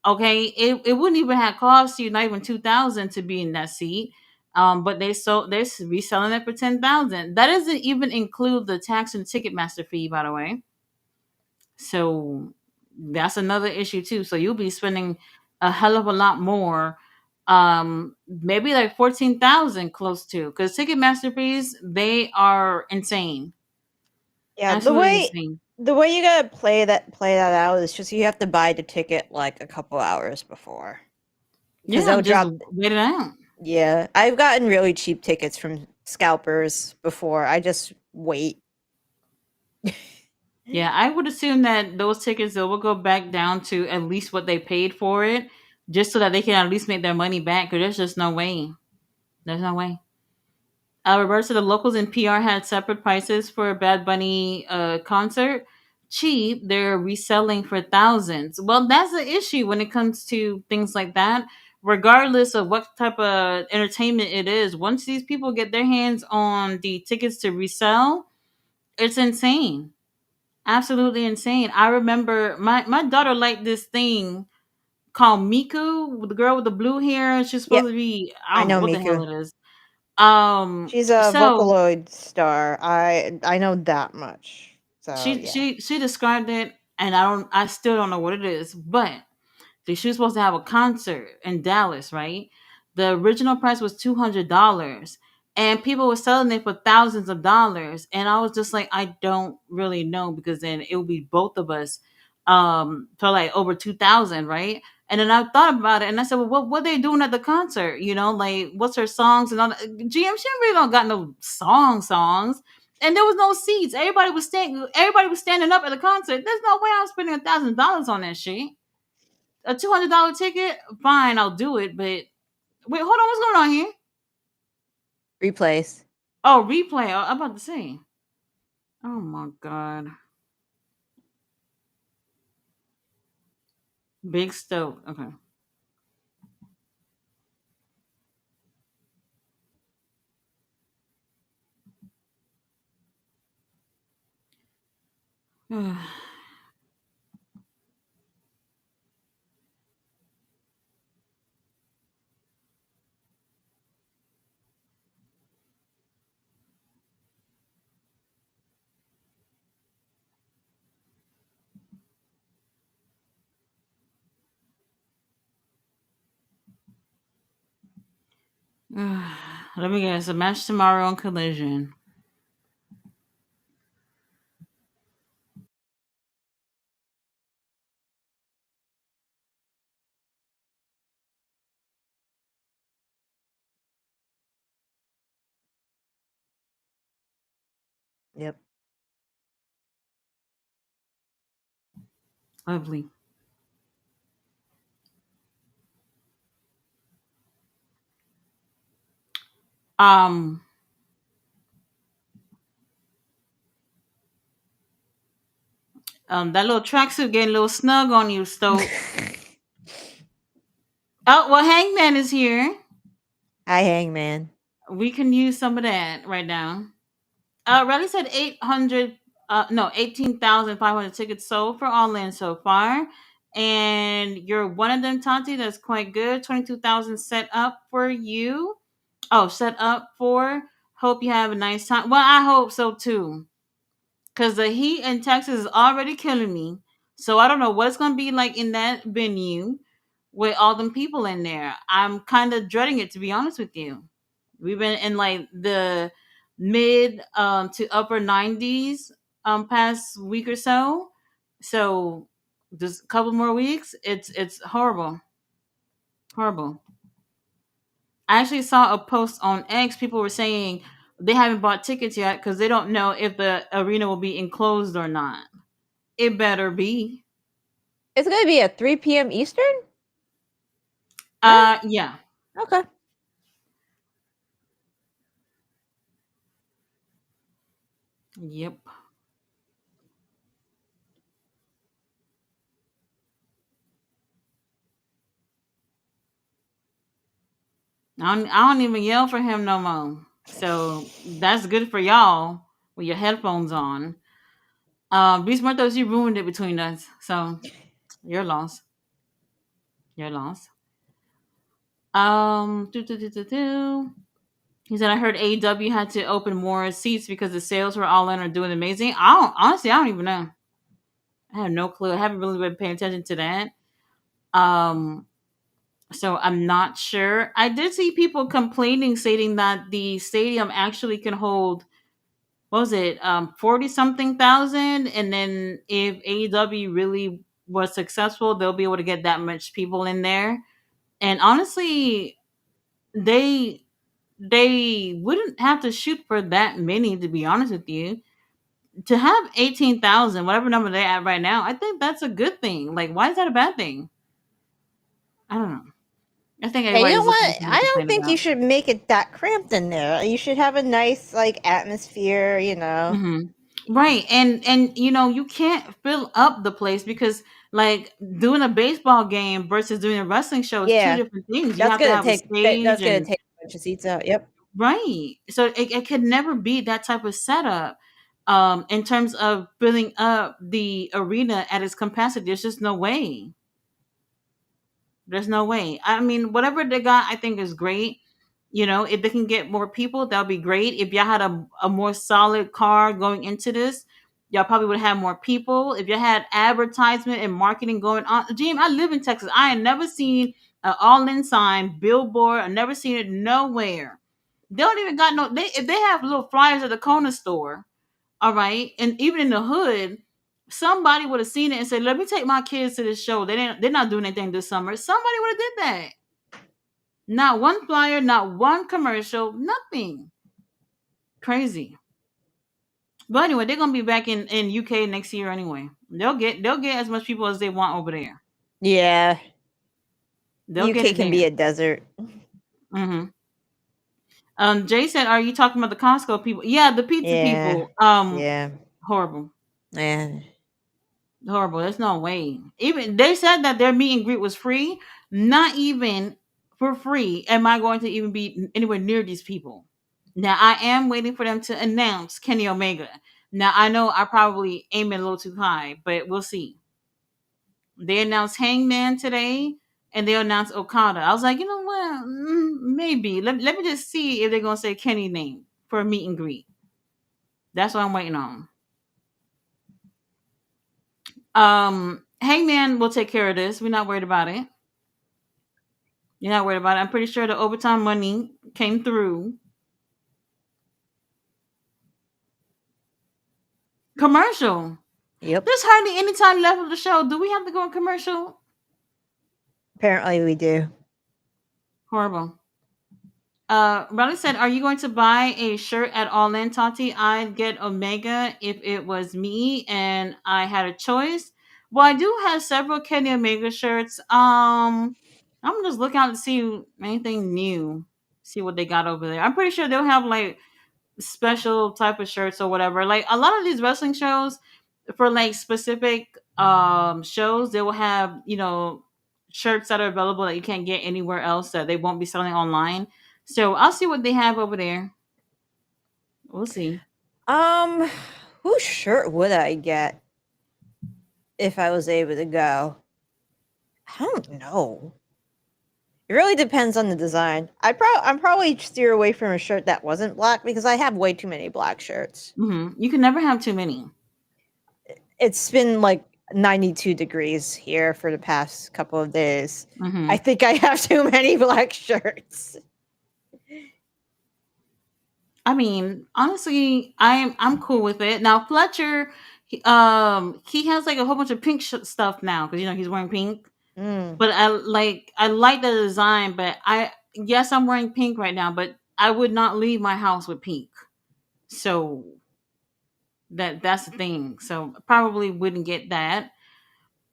Okay, it wouldn't even have cost you not even 2,000 to be in that seat. But they're reselling it for 10,000. That doesn't even include the tax and Ticketmaster fee, by the way. So that's another issue too. So you'll be spending a hell of a lot more. Maybe like 14,000 close to, because Ticketmaster fees, they are insane. Yeah, Absolutely insane. the way you gotta play that out is just you have to buy the ticket like a couple hours before because Yeah, they'll just drop. wait it out. Yeah, I've gotten really cheap tickets from scalpers before. I just wait. Yeah, I would assume that those tickets they will go back down to at least what they paid for it, just so that they can at least make their money back. Because there's just no way. There's no way. Reverse to the locals in PR had separate prices for a Bad Bunny concert. Cheap, they're reselling for thousands. Well, that's the issue when it comes to things like that. Regardless of what type of entertainment it is, once these people get their hands on the tickets to resell, it's insane. Absolutely insane. I remember my daughter liked this thing called Miku, with the girl with the blue hair. She's supposed Yep, to be, I I don't know know what the hell Miku. it is. She's a So Vocaloid star. I know that much. So yeah. she described it, and I still don't know what it is, but she was supposed to have a concert in Dallas, right? The original price was $200, and people were selling it for thousands of dollars. And I was just like, I don't really know, because then it would be both of us for like over 2,000, right? And then I thought about it, and I said, well, what they doing at the concert? Like, what's her songs and all that? GM, she really don't got no songs. And there was no seats. Everybody was standing up at the concert. There's no way I'm spending $1,000 on that shit. A $200 ticket, fine, I'll do it. But wait, hold on, what's going on here? Replays. Oh, replay. I'm about to say. Oh my god, big stove. Okay. Let me guess. A match tomorrow on Collision. Yep. Lovely. Um, that little tracksuit getting a little snug on you, Stoke. Oh, well, Hangman is here. Hi, Hangman. We can use some of that right now. Riley said 800, no, 18,500 tickets sold for All In so far. And you're one of them, Tati. That's quite good. 22,000 set up for you. Oh, set up for. Hope you have a nice time. Well, I hope so too. Because the heat in Texas is already killing me. So I don't know what it's going to be like in that venue with all them people in there. I'm kind of dreading it, to be honest with you. We've been in like the mid to upper 90s past week or so. So just a couple more weeks, it's horrible. Horrible. I actually saw a post on X. People were saying they haven't bought tickets yet because they don't know if the arena will be enclosed or not. It better be. It's gonna be at 3 p.m. Eastern, right? Yeah. Okay. Yep. I don't even yell for him no more. So that's good for y'all with your headphones on. Beast Muertos, you ruined it between us. So you're lost. You're lost. Do, do, do, do, do. He said, I heard AEW had to open more seats because the sales were all in or doing amazing. I don't even know. I have no clue. I haven't really been paying attention to that. Um, so I'm not sure. I did see people complaining, stating that the stadium actually can hold, what was it, 40 something thousand, and then if AEW really was successful, they'll be able to get that much people in there. And honestly, they they wouldn't have to shoot for that many, to be honest with you. To have 18,000, whatever number they're at right now, I think that's a good thing. Like, why is that a bad thing? I don't know. I think Yeah, you know everybody's looking for what? something I to don't complain think you about. should make it that cramped in there. You should have a nice like atmosphere, you know. Hmm. Right, and you can't fill up the place because like doing a baseball game versus doing a wrestling show is two Yeah, different things. You have to have a that's stage gonna and take a bunch of seats out. Yep. right. So it could never be that type of setup. In terms of filling up the arena at its capacity, there's just no way. There's no way. I mean, whatever they got, I think is great. If they can get more people, that'll be great. If y'all had a more solid car going into this, y'all probably would have more people. If you had advertisement and marketing going on, Jim, I live in Texas. I ain't never seen an all-in sign, billboard. I never seen it nowhere. They don't even got no. If they have little flyers at the corner store, all right, and even in the hood, somebody would have seen it and said, "Let me take my kids to this show." They're not doing anything this summer. Somebody would have did that. Not one flyer, not one commercial, nothing. Crazy. But anyway, they're gonna be back in UK next year anyway. They'll get as much people as they want over there. Yeah, They'll get UK it can be there. a desert. Hmm. Jay said, "Are you talking about the Costco people?" Yeah, the pizza Yeah, people. yeah, Horrible. man. Horrible. There's no way. Even they said that their meet and greet was free. Not even for free am I going to even be anywhere near these people. Now I am waiting for them to announce Kenny Omega. Now I know I probably aim it a little too high, but we'll see. They announced Hangman today, and they announced Okada. I was like, you know what? Maybe. Let me just see if they're gonna say Kenny name for a meet and greet. That's what I'm waiting on. Hangman will take care of this. We're not worried about it. You're not worried about it. I'm pretty sure the overtime money came through. Commercial. Yep. There's hardly any time left of the show. Do we have to go on commercial? Apparently we do. Horrible. Riley said, "Are you going to buy a shirt at All In, Tati? I'd get Omega if it was me and I had a choice. Well, I do have several Kenny Omega shirts. I'm just looking out to see anything new. See what they got over there. I'm pretty sure they'll have like special type of shirts or whatever. Like a lot of these wrestling shows for like specific shows, they will have, shirts that are available that you can't get anywhere else that they won't be selling online. So I'll see what they have over there. We'll see. Um, whose shirt would I get if I was able to go? I don't know. It really depends on the design. I'm probably steer away from a shirt that wasn't black because I have way too many black shirts. You can never have too many. It's been like 92 degrees here for the past couple of days. hmm I think I have too many black shirts. I mean, honestly, I'm cool with it. Now Fletcher, he has like a whole bunch of pink stuff now because he's wearing pink. Mm. But I like the design, but I yes, I'm wearing pink right now, but I would not leave my house with pink. So that's the thing. So I probably wouldn't get that.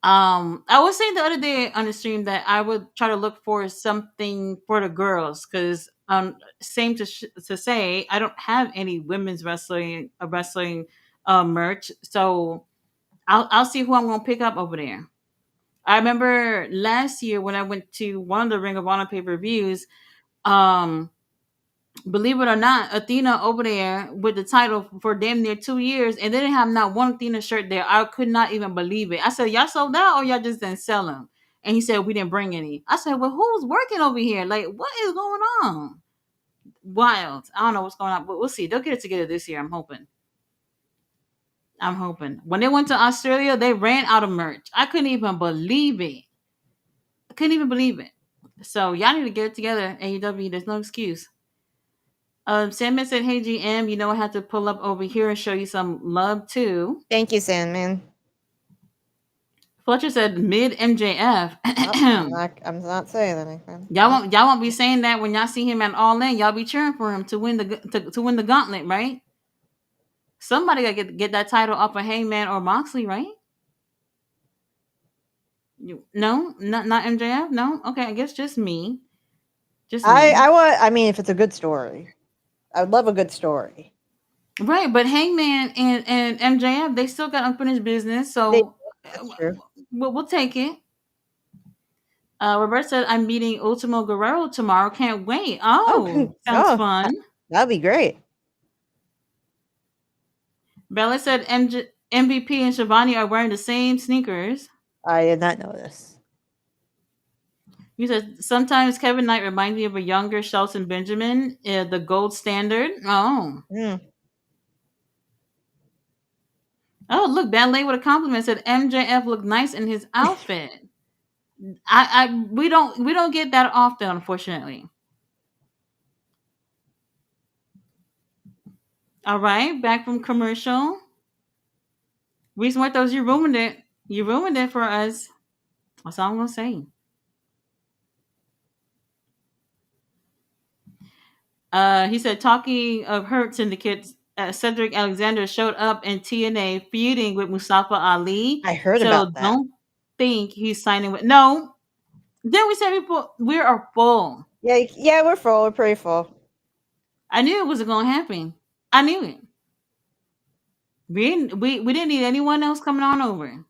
I was saying the other day on the stream that I would try to look for something for the girls because same to say I don't have any women's wrestling merch. So I'll see who I'm gonna pick up over there. I remember last year when I went to one of the Ring of Honor pay per views. Um, Believe it or not, Athena over there with the title for damn near 2 years, and they didn't have not one Athena shirt there. I could not even believe it. I said, "Y'all sold out, or y'all just didn't sell them?" And he said, "We didn't bring any." I said, "Well, who's working over here? Like, what is going on?" Wild. I don't know what's going on, but we'll see. They'll get it together this year. I'm hoping. I'm hoping. When they went to Australia, they ran out of merch. I couldn't even believe it. I couldn't even believe it. So y'all need to get it together, AEW. There's no excuse. Sandman said, "Hey GM, I have to pull up over here and show you some love too." Thank you, Sandman. Fletcher said, "Mid MJF." Oh, I'm not saying anything. Y'all won't be saying that when y'all see him at All In. Y'all be cheering for him to win to win the gauntlet, right? Somebody got to get that title off of Heyman or Moxley, right? No, not MJF. No, okay, I guess just me, just me. I mean, if it's a good story, I would love a good story. Right, but Hangman and MJF, they still got unfinished business, They, so that's true. we'll take it. Robert said, "I'm meeting Ultimo Guerrero tomorrow. Can't wait." Oh, Oh, sounds oh, fun. that'd be great. Bella said, MVP and Shivani are wearing the same sneakers. I did not know this. You said, "Sometimes Kevin Knight reminds me of a younger Shelton Benjamin, the gold standard." Oh. Mm. Oh, look, Ballet with a compliment said MJF looked nice in his outfit. We don't get that often, unfortunately. All right, back from commercial. Reese Muertos, you ruined it. You ruined it for us. That's all I'm gonna say. He said, talking of Hurt Syndicates, Cedric Alexander showed up in TNA feuding with Mustafa Ali. I heard So about that. don't think he's signing with. No. Then we said we are full. Yeah, we're full. We're pretty full. I knew it wasn't going to happen. I knew it. We didn't need anyone else coming on over.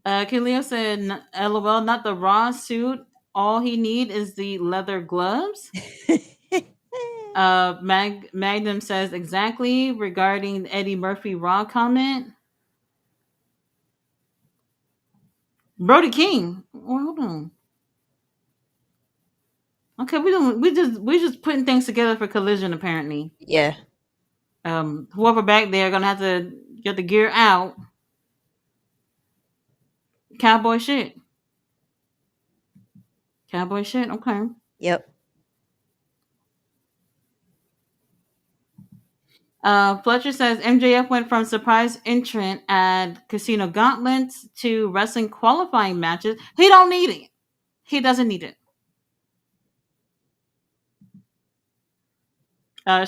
Kilio said, "LOL, not the raw suit. All he need is the leather gloves." Magnum says exactly regarding Eddie Murphy Raw comment. Brody King. Well, hold on. Okay, we just putting things together for Collision apparently. Yeah. Whoever back there gonna have to get the gear out. Cowboy shit. Cowboy shit. Okay. Yep. Fletcher says MJF went from surprise entrant at Casino Gauntlets to wrestling qualifying matches. He don't need it. He doesn't need it.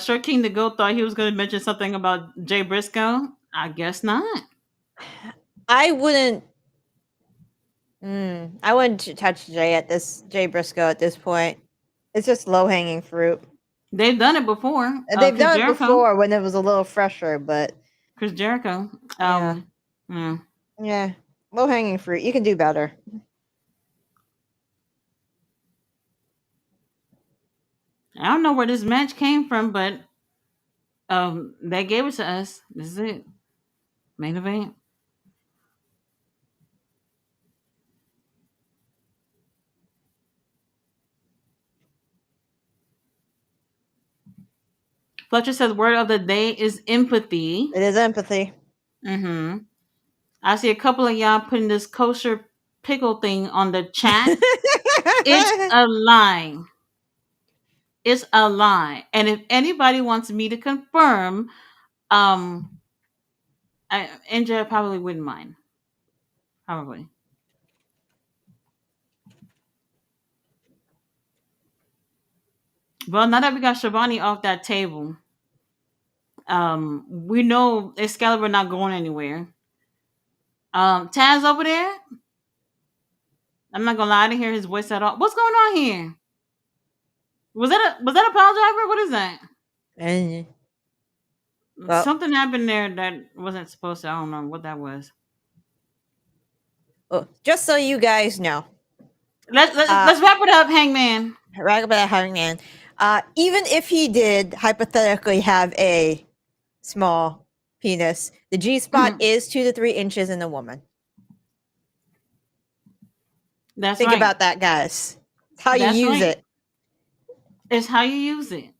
Short King the Goat thought he was going to mention something about Jay Briscoe. I guess not. I wouldn't. I wouldn't touch Jay Briscoe at this point. It's just low hanging fruit. They've done it before. They've Chris done it Jericho. before when it was a little fresher, but Chris Jericho. yeah, Yeah. yeah, low hanging fruit. You can do better. I don't know where this match came from, but they gave it to us. This is it. Main event. Fletcher says word of the day is empathy. It is empathy. Mm-hmm. I see a couple of y'all putting this kosher pickle thing on the chat. It's a lie. It's a lie. And if anybody wants me to confirm, um, NJ probably wouldn't mind. Probably. Well, now that we got Shivani off that table, we know Excalibur not going anywhere. Taz over there. I'm not gonna lie, I didn't hear his voice at all. What's going on here? Was that a pile driver? What is that? And well, Something happened there that wasn't supposed to. I don't know what that was. just so you guys know, Let's wrap it up, Hangman. right about having man. Even if he did hypothetically have a small penis, the G spot is 2 to 3 inches in a woman. That's Think right. about that, guys. It's how That's you use right. it. It's how you use it.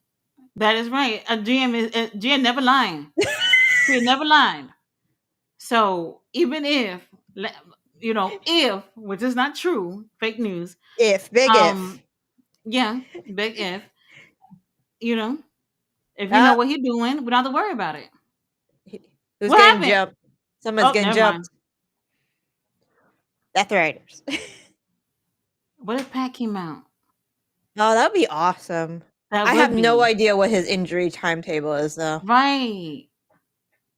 That is right. GM never lying. He never lied. So even if if, which is not true, fake news. If big if. Yeah, big if. You know, if you know Uh, what he's doing, we don't have to worry about it. who's What getting happened? jumped? Someone's Oh, getting never mind. jumped. Death Riders. What if Pat came out? Oh, that'd be awesome. That I would have be no idea what his injury timetable is, though. right.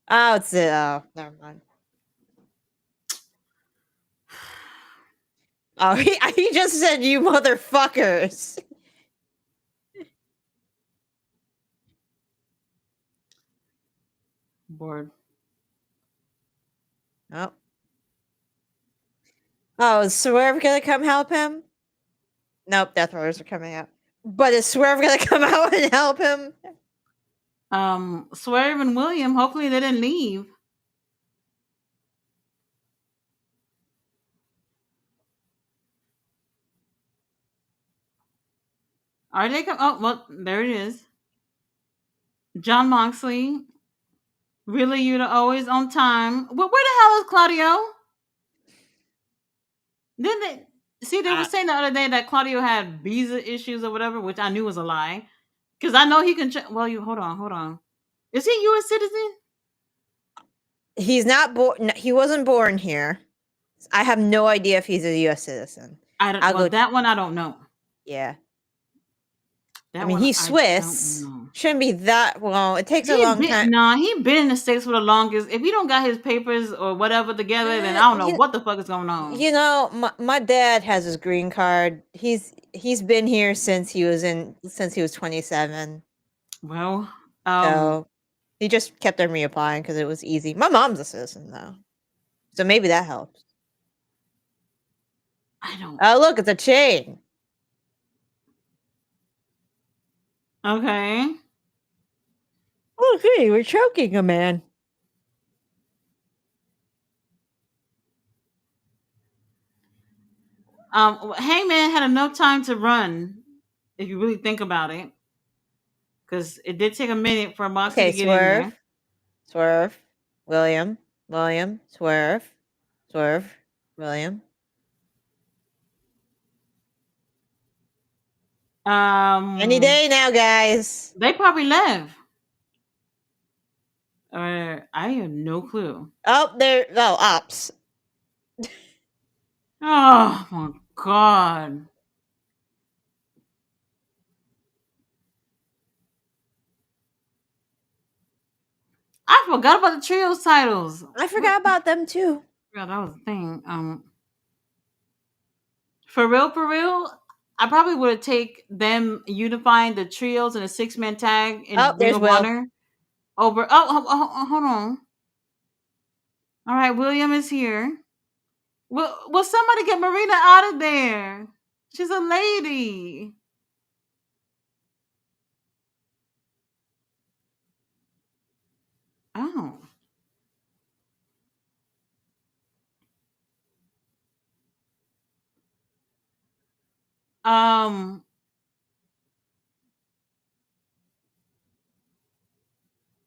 Oh, it's it. Oh, never mind. Oh, he just said, "You motherfuckers." Bored. Oh. Oh, is Swerve gonna come help him? Nope, Death Riders are coming out. But is Swerve gonna come out and help him? Swerve and William. Hopefully they didn't leave. Are they come? Oh, well, there it is. John Moxley. Really, you to always on time. Well, where the hell is Claudio? Didn't they see? They were saying the other day that Claudio had visa issues or whatever, which I knew was a lie. Because I know he can. Well, you hold on. Is he a U.S. citizen? He's not born. He wasn't born here. I have no idea if he's a U.S. citizen. I don't. I'll Well, go. that one I don't know. Yeah. That I mean, one he's I Swiss. don't know. Shouldn't be that long. It takes a long time. Nah, he been in the States for the longest. If he don't got his papers or whatever together, then I don't know what the fuck is going on. You know, my dad has his green card. He's been here since he was 27. Well, So he just kept on reapplying because it was easy. My mom's a citizen though, so maybe that helps. I don't. Oh, look, it's a chain. Okay. Okay, we're choking a man. Hangman had enough time to run, if you really think about it, because it did take a minute for Moxley Okay, to get in there. swerve, swerve, William, William, swerve, swerve, William. Any Um, day now, guys. they probably left. I have no clue. Oh, there. Oh, ops. Oh my god. I forgot about the trios titles. I What? forgot about them too. Yeah, that was the thing. For real, I probably would take them unifying the trios in a 6-man tag Oh, in Ring there's of Will. Honor over. Oh, hold on. All right, William is here. Will somebody get Marina out of there? She's a lady. Oh. Um.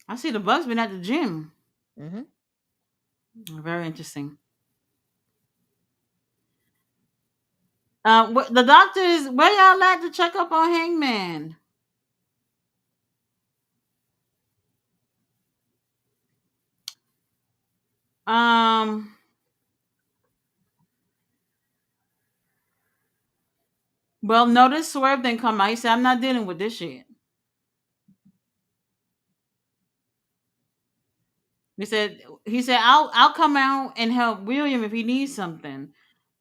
I see the Bucks been at the gym. Mm-hmm. Very interesting. The doctors, where y'all at to check up on Hangman? Um. Well, notice Swerve didn't come out. He said, "I'm not dealing with this shit." He said, I'll come out and help William if he needs something,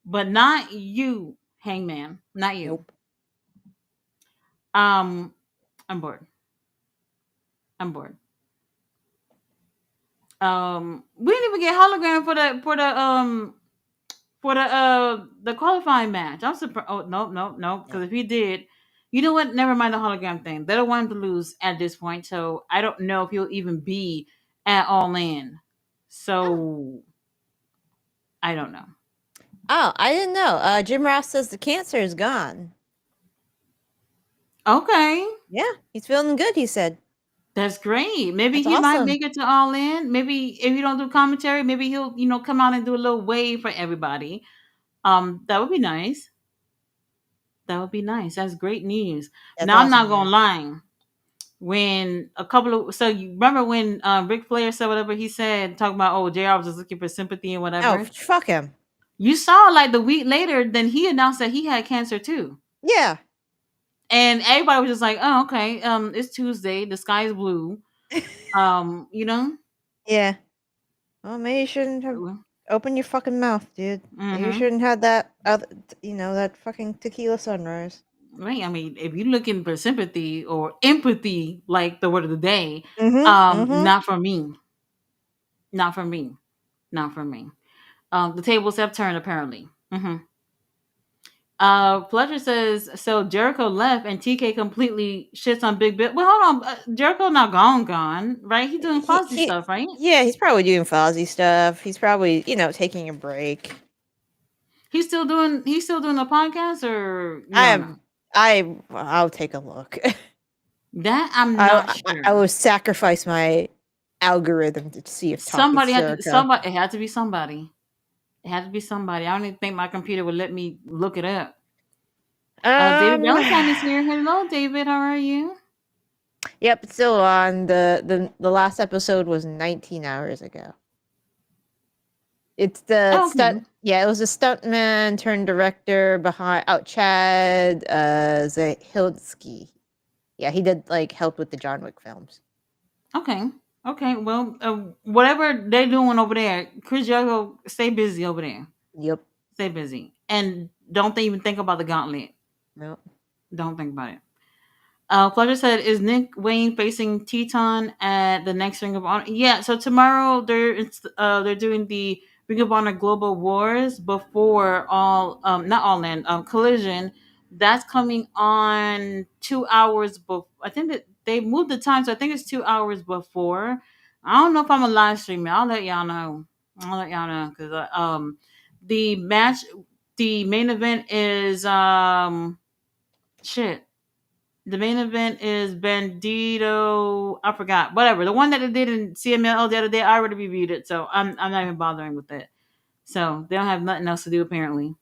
but not you, Hangman, not you. Nope. Um, I'm bored. I'm bored. We didn't even get hologram for the qualifying match. I'm surprised. Oh, no, no, no. Nope. Because if he did, you know what? Never mind the hologram thing. They don't want him to lose at this point. So I don't know if he'll even be at All In. Oh. So I don't know. Oh, I didn't know. Jim Ross says the cancer is gone. Okay. Yeah, he's feeling good. He said. That's great. Maybe That's he might awesome. make it to All In. Maybe if you don't do commentary, maybe he'll come out and do a little wave for everybody. That would be nice. That would be nice. That's great news. That's Now I'm awesome, not gonna man. lie. When a couple of so you remember when Ric Flair said whatever he said, talking about JR was just looking for sympathy and Oh, whatever. fuck him. You saw like the week later, then he announced that he had cancer too. Yeah. And everybody was just like, "Oh, okay. It's Tuesday. The sky is blue." You know. Yeah. Well, maybe you shouldn't have opened your fucking mouth, dude. Maybe you Mm-hmm. shouldn't have that other, that fucking tequila sunrise. Right. I mean, if you're looking for sympathy or empathy, like the word of the day, Mm-hmm. Mm-hmm. not for me. Not for me. Not for me. The tables have turned apparently. Pleasure says so. Jericho left and TK completely shits on Big Bill. Well, hold on. Jericho not gone, right? He's doing Fozzy stuff, right? Yeah, he's probably doing Fozzy stuff. He's probably, taking a break. He's still doing the podcast, or you I don't have know. I'll take a look. That I'm not I sure. will sacrifice my algorithm to see if it's Jericho. Somebody. It had to be somebody. It had to be somebody. I don't even think my computer would let me look it up. David Um, Valentine is here. Hello, David. How are you? yep, it's still on. The last episode was 19 hours ago. It's the Oh, okay. stunt. Yeah, it was a stuntman turned director behind Chad Zahilski. Yeah, he did help with the John Wick films. Okay. Okay. Well, whatever they're doing over there, Chris Jericho, stay busy over there. Yep. Stay busy. And don't even think about the gauntlet. No. Don't think about it. Pleasure said, "Is Nick Wayne facing Teton at the next Ring of Honor?" Yeah. So tomorrow they're doing the Ring of Honor Global Wars before all not all in Collision That's coming on 2 hours before. I think that they moved the time, so I think it's 2 hours before. I don't know if I'm a live stream it. I'll let y'all know. I'll let y'all know because the match, the main event is shit. The main event is Bandito. I forgot. Whatever. The one that they did in CML the other day, I already reviewed it, so I'm not even bothering with it. So they don't have nothing else to do apparently.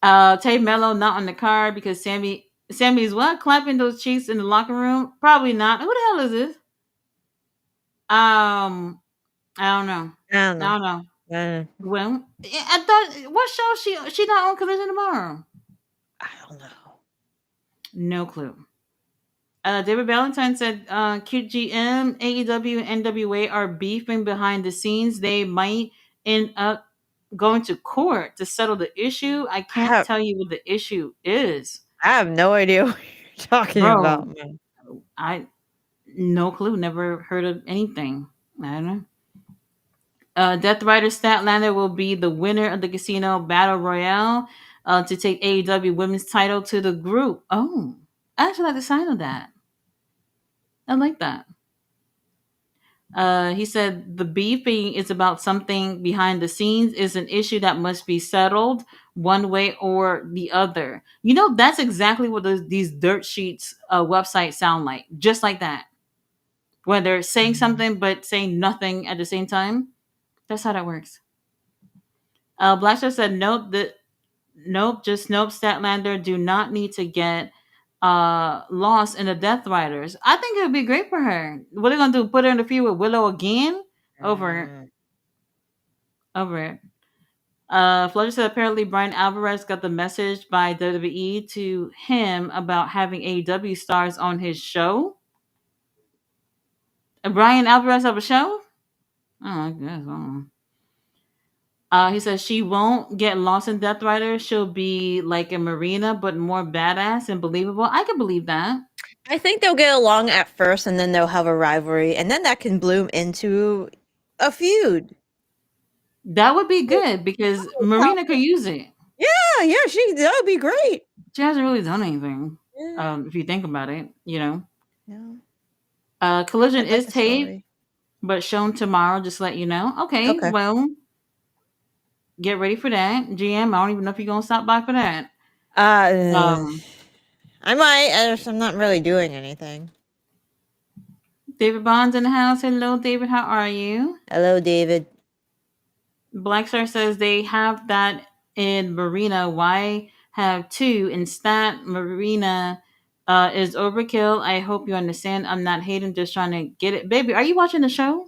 Tay Mello not on the card because Sammy's what clapping those cheeks in the locker room? Probably not. Who the hell is this? I don't know. I don't I know. don't know. Uh, Well, I thought what show she not on Collision tomorrow? I don't know. No clue. David Valentine said QGM, AEW, and NWA are beefing behind the scenes. They might end up going to court to settle the issue. I I can't have, tell you what the issue is. I have no idea what you're talking Bro, about, man. I no clue. Never heard of anything. I don't know. Death Rider Statlander will be the winner of the Casino Battle Royale to take AEW Women's title to the group. Oh, I actually like the sign of that. I like that. He said the beefing is about something behind the scenes, is an issue that must be settled one way or the other. You know, that's exactly what these dirt sheets websites sound like. Just like that. Where they're saying something but saying nothing at the same time. That's how that works. Blackstar said, nope, just nope, Statlander do not need to get lost in the Death Riders. I think it would be great for her. What are they gonna do? Put her in the feud with Willow again? Over Mm, over it. Fletcher said apparently Brian Alvarez got the message by WWE to him about having AEW stars on his show. Brian Alvarez have a show? Oh, I guess. I don't know. He says she won't get lost in Death Rider. She'll be like a Marina, but more badass and believable. I can believe that. I think they'll get along at first, and then they'll have a rivalry, and then that can bloom into a feud. That would be Oh, good because wow. Marina could use it. Yeah, yeah, that would be great. She hasn't really done anything. Yeah, If you think about it, you know. yeah. Collision I'd like is a taped, story. but shown tomorrow. Just to let you know. Okay, Okay. well, get ready for that. GM, I don't even know if you're gonna stop by for that. Uh, Um, I might. I'm not really doing anything. David Bond's in the house. Hello, David. How are you? Hello, David. Blackstar says they have that in Marina. Why have two instead? Marina is overkill. I hope you understand. I'm not hating, just trying to get it. Baby, are you watching the show?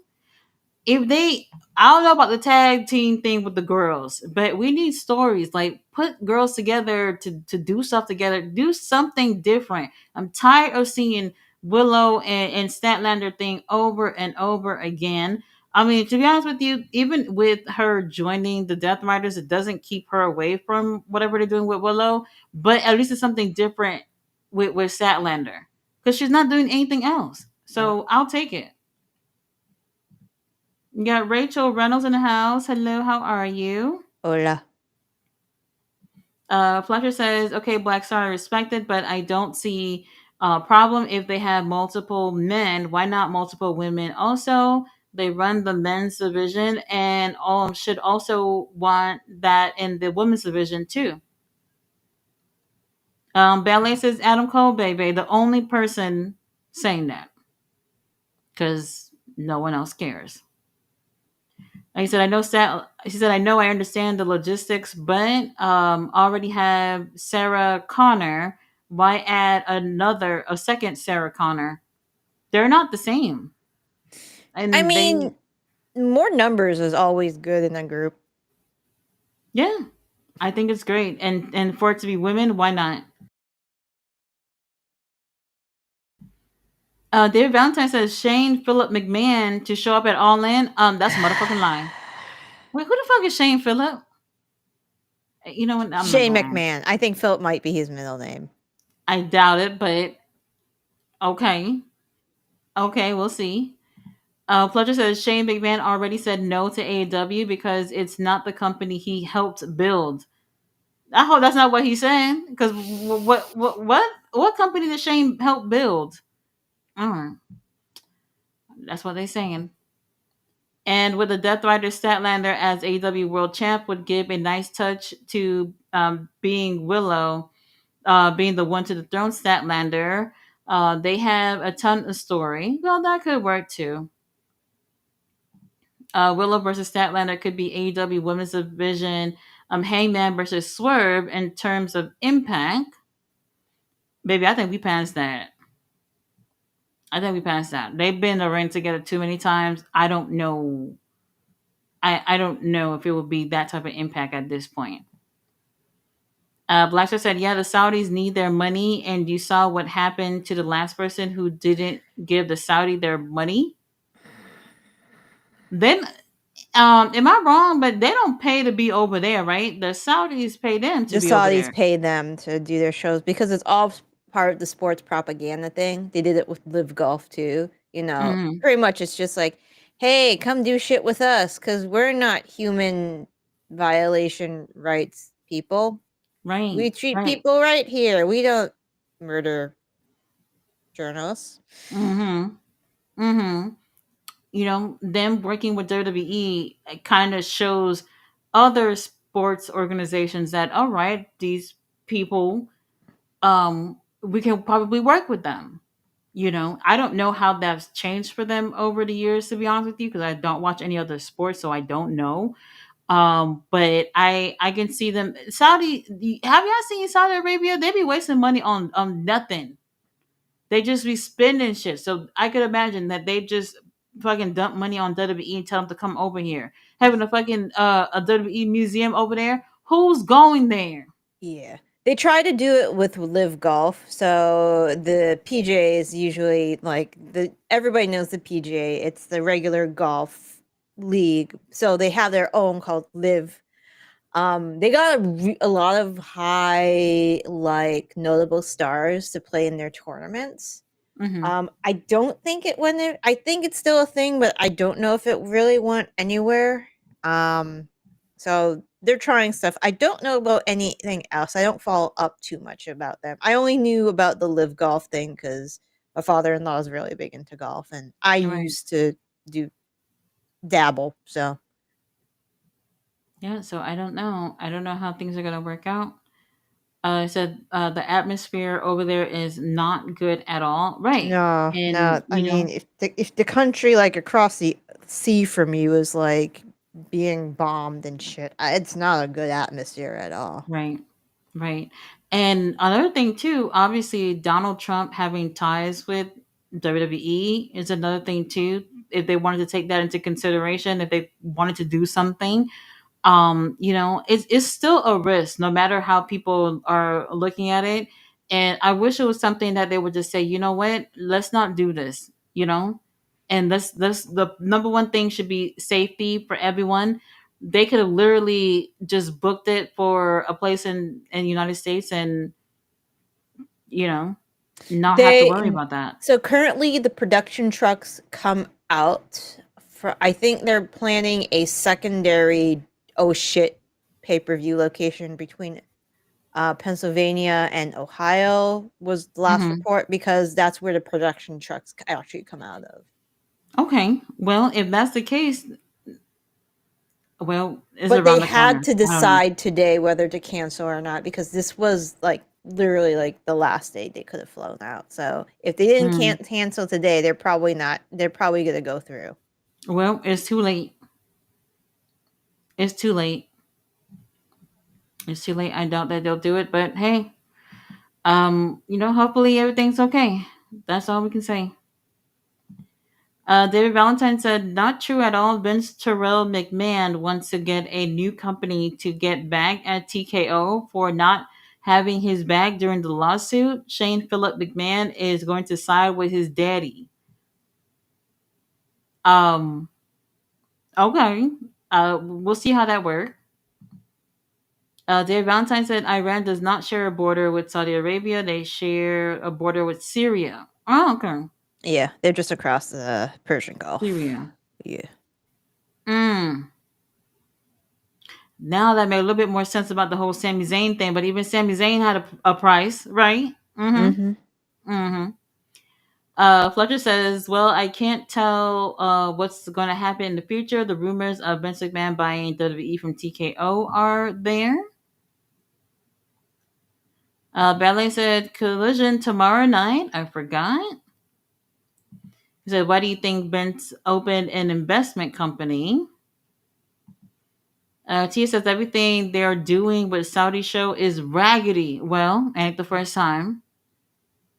If they, I don't know about the tag team thing with the girls, but we need stories. Like put girls together to do stuff together, do something different. I'm tired of seeing Willow and Statlander thing over and over again. I mean, to be honest with you, even with her joining the Death Riders, it doesn't keep her away from whatever they're doing with Willow. But at least it's something different with Statlander because she's not doing anything else. No. So I'll take it. You got Rachel Reynolds in the house. Hello, how are you? Hola. Fletcher says, okay, Black Star respected, but I don't see a problem if they have multiple men. Why not multiple women? Also, they run the men's division and should also want that in the women's division too. Ballet says Adam Cole, baby, the only person saying that because no one else cares. Like he said, he said, I know I understand the logistics, but already have Sarah Connor. Why add a second Sarah Connor? They're not the same. I And they, mean, more numbers is always good in a group. yeah, I think it's great. And for it to be women, why not? David Valentine says Shane Phillip McMahon to show up at All In. That's a motherfucking lie. Wait, who the fuck is Shane Phillip? You know what? I'm not Shane gonna ask. McMahon. I think Philip might be his middle name. I doubt it, but okay. Okay, we'll see. Fletcher says Shane McMahon already said no to AEW because it's not the company he helped build. I hope that's not what he's saying. Because what company did Shane help build? Mm, that's what they're saying. And with the Death Rider Statlander as AEW World Champ would give a nice touch to being Willow, being the one to the throne Statlander. They have a ton of story. Well, that could work too. Willow versus Statlander could be AEW Women's Division. Hangman versus Swerve in terms of impact. Baby, I think we passed that. I think we passed that. They've been in the ring together too many times. I don't know. I don't know if it would be that type of impact at this point. Blackstar said, "Yeah, the Saudis need their money, and you saw what happened to the last person who didn't give the Saudi their money. Then, am I wrong? But they don't pay to be over there, right? The Saudis pay them to The be over Saudis there. pay them to do their shows because it's all part of the sports propaganda thing. They did it with Live Golf too. You know, Hmm. pretty much it's just like, hey, come do shit with us because we're not human violation rights people. Right, We treat right. people right here. We don't murder journalists. Mm-hmm. Mm-hmm. Them working with WWE kind of shows other sports organizations that all right, these people, we can probably work with them. I don't know how that's changed for them over the years, to be honest with you, because I don't watch any other sports, so I don't know. But I can see them. Have y'all seen Saudi Arabia? They be wasting money on nothing. They just be spending shit. So I could imagine that they just fucking dump money on WWE and tell them to come over here. Having a fucking a WWE museum over there. Who's going there? Yeah. They try to do it with Live Golf. So the PGA is usually like the everybody knows the PGA. It's the regular golf league. So they have their own called Live. They got a lot of high like notable stars to play in their tournaments. Hmm. I don't think it went there. I think it's still a thing, but I don't know if it really went anywhere. Um, so they're trying stuff. I don't know about anything else. I don't follow up too much about them. I only knew about the Live Golf thing because my father-in-law is really big into golf, and I Right. used to do dabble. So Yeah. So I don't know. I don't know how things are gonna work out. I said the atmosphere over there is not good at all. Right. no, And no. I mean, if the country like across the sea from you is like being bombed and shit, it's not a good atmosphere at all. right. Right. And another thing too, obviously Donald Trump having ties with WWE is another thing too. If they wanted to take that into consideration, if they wanted to do something, it's still a risk no matter how people are looking at it. And I wish it was something that they would just say, you know what, let's not do this, and this the number one thing should be safety for everyone. They could have literally just booked it for a place in the United States and you know not have to They worry about that. so currently the production trucks come out for I think they're planning a secondary oh shit pay-per-view location between Pennsylvania and Ohio was the last Hmm. report because that's where the production trucks actually come out of. Okay, well, if that's the case, well, it's But they around the had corner. to I don't know. decide today whether to cancel or not because this was like literally like the last day they could have flown out. So if they didn't Hmm. can't cancel today, they're probably not. They're probably going to go through. Well, it's too late. It's too late. It's too late. I doubt that they'll do it, but hey, hopefully everything's okay. That's all we can say. David Valentine said, "Not true at all. Vince Terrell McMahon wants to get a new company to get back at TKO for not having his back during the lawsuit. Shane Phillip McMahon is going to side with his daddy." Um, okay. We'll see how that works. David Valentine said Iran does not share a border with Saudi Arabia. They share a border with Syria. Oh, okay. Yeah, they're just across the Persian Gulf. Syria. Yeah. Mm. Now that made a little bit more sense about the whole Sami Zayn thing. But even Sami Zayn had a price, right? Mm-hmm. Mhm. Mm-hmm. Fletcher says, "Well, I can't tell what's going to happen in the future. The rumors of Vince McMahon buying WWE from TKO are there." Ballet said, "Collision tomorrow night." I forgot. He said, "Why do you think Vince opened an investment company?" Tia says, "Everything they're doing with Saudi show is raggedy." Well, ain't the first time.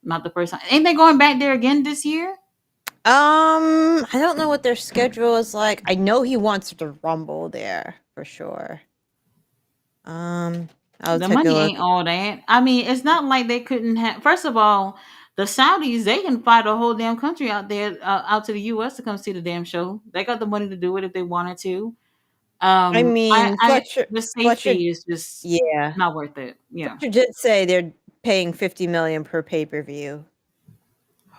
Not the first time. Ain't they going back there again this year? I don't know what their schedule is like. I know he wants to rumble there for sure. I'll The take a money look. ain't all that. I mean, it's not like they couldn't have. First of all, the Saudis, they can fly the whole damn country out there, out to the U.S. to come see the damn show. They got the money to do it if they wanted to. I mean, The Fletcher, safety is just yeah, not worth it. Yeah, Fletcher did say they're paying 50 million per pay-per-view.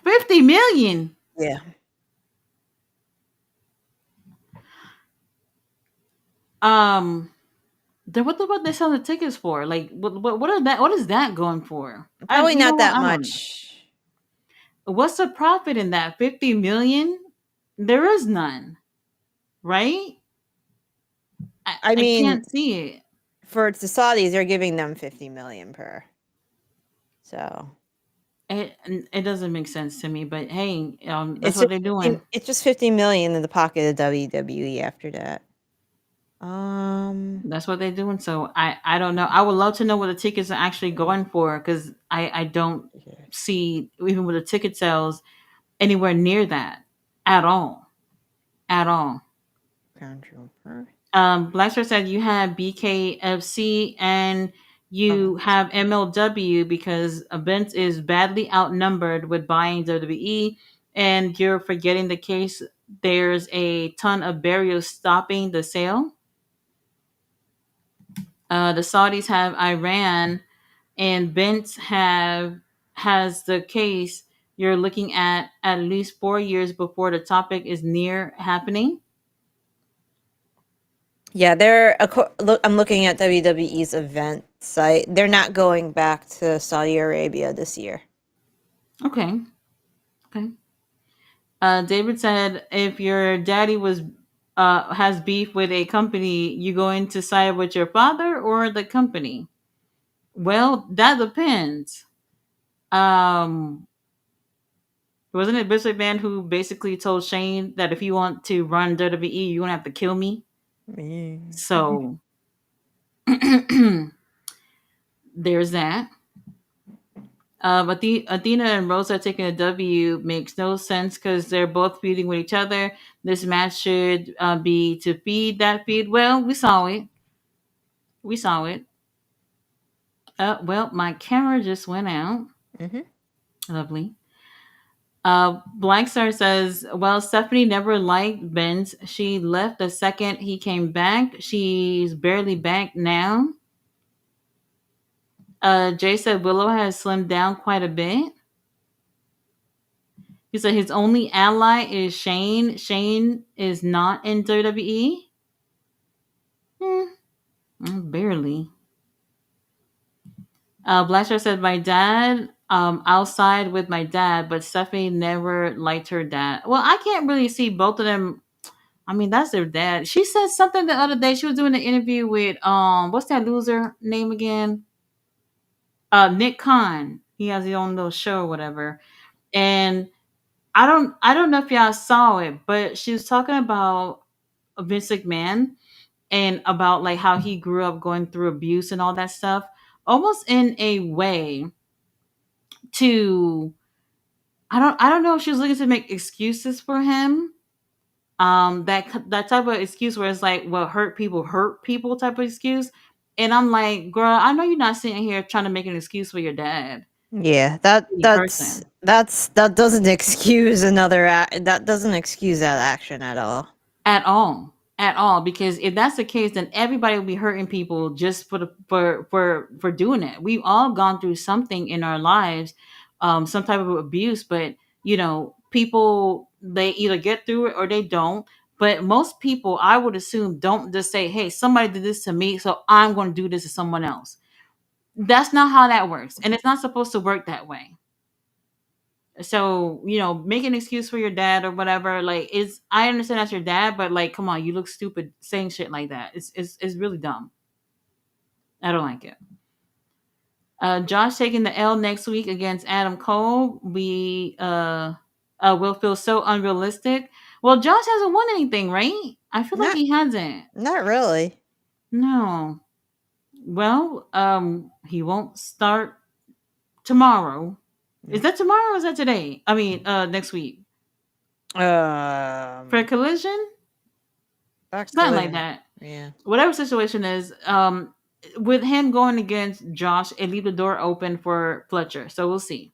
50 million. Yeah. Um, then what about they selling the tickets for? Like, what are that? What is that going for? Probably You know not what? that I don't know. much. What's the profit in that? 50 million? There is none, right? I I mean, can't see it. for the Saudis, they're giving them 50 million per. So It doesn't make sense to me, but hey, that's it's what just they're doing. it's just 50 million in the pocket of WWE after that. Um, That's what they're doing. So I don't know. I would love to know what the tickets are actually going for because I don't see even with the ticket sales anywhere near that at all, at all. Controversial. Blackstar said you have BKFC and Oh, you have MLW because Vince is badly outnumbered with buying WWE, and you're forgetting the case. There's a ton of burials stopping the sale. The Saudis have Iran, and Vince have has the case. You're looking at least 4 years before the topic is near happening. yeah, look, I'm looking at WWE's event site. They're not going back to Saudi Arabia this year. Okay, okay. David said, if your daddy was has beef with a company, you going to side with your father or the company? Well, that depends. Um, wasn't it Bishop Man who basically told Shane that if you want to run WWE, you're gonna have to kill me? Mm. So there's that. But the Athena and Rosa taking a W makes no sense because they're both feuding with each other. This match should be to feed that feed. Well, we saw it. We saw it. Well, my camera just went out. Hmm. Lovely. Blackstar says, well, Stephanie never liked Vince. She left the second he came back. She's barely back now. Jay said Willow has slimmed down quite a bit. He said his only ally is Shane. Shane is not in WWE. Hmm, barely. Blackstar said, my dad, outside with my dad, but Stephanie never liked her dad. Well, I can't really see both of them. I mean, that's their dad. She said something the other day. She was doing an interview with what's that loser name again? Nick Khan. He has his own little show or whatever. And I don't know if y'all saw it, but she was talking about Vince McMahon and about like how he grew up going through abuse and all that stuff. Almost in a way to I don't know if she was looking to make excuses for him, that type of excuse where it's like, well, hurt people type of excuse. And I'm like, girl, I know you're not sitting here trying to make an excuse for your dad, Yeah, that any that's person, that's that doesn't excuse that doesn't excuse that action at all. at all, at all. Because if that's the case, then everybody will be hurting people just for doing it. We've all gone through something in our lives, some type of abuse, but people, they either get through it or they don't. But most people, I would assume, don't just say, "Hey, somebody did this to me, so I'm going to do this to someone else." That's not how that works, and it's not supposed to work that way. So, make an excuse for your dad or whatever. Like, it's I understand that's your dad, but like, come on, you look stupid saying shit like that. It's really dumb. I don't like it. Josh taking the L next week against Adam Cole. We will feel so unrealistic. Well, Josh hasn't won anything, right? I feel like Not he hasn't. not really. No. Well, he won't start tomorrow. Is Mm. that tomorrow or is that today? I mean, next week for Um, collision, back something like collision. that. Yeah. Whatever situation is, with him going against Josh, it leave the door open for Fletcher. So we'll see.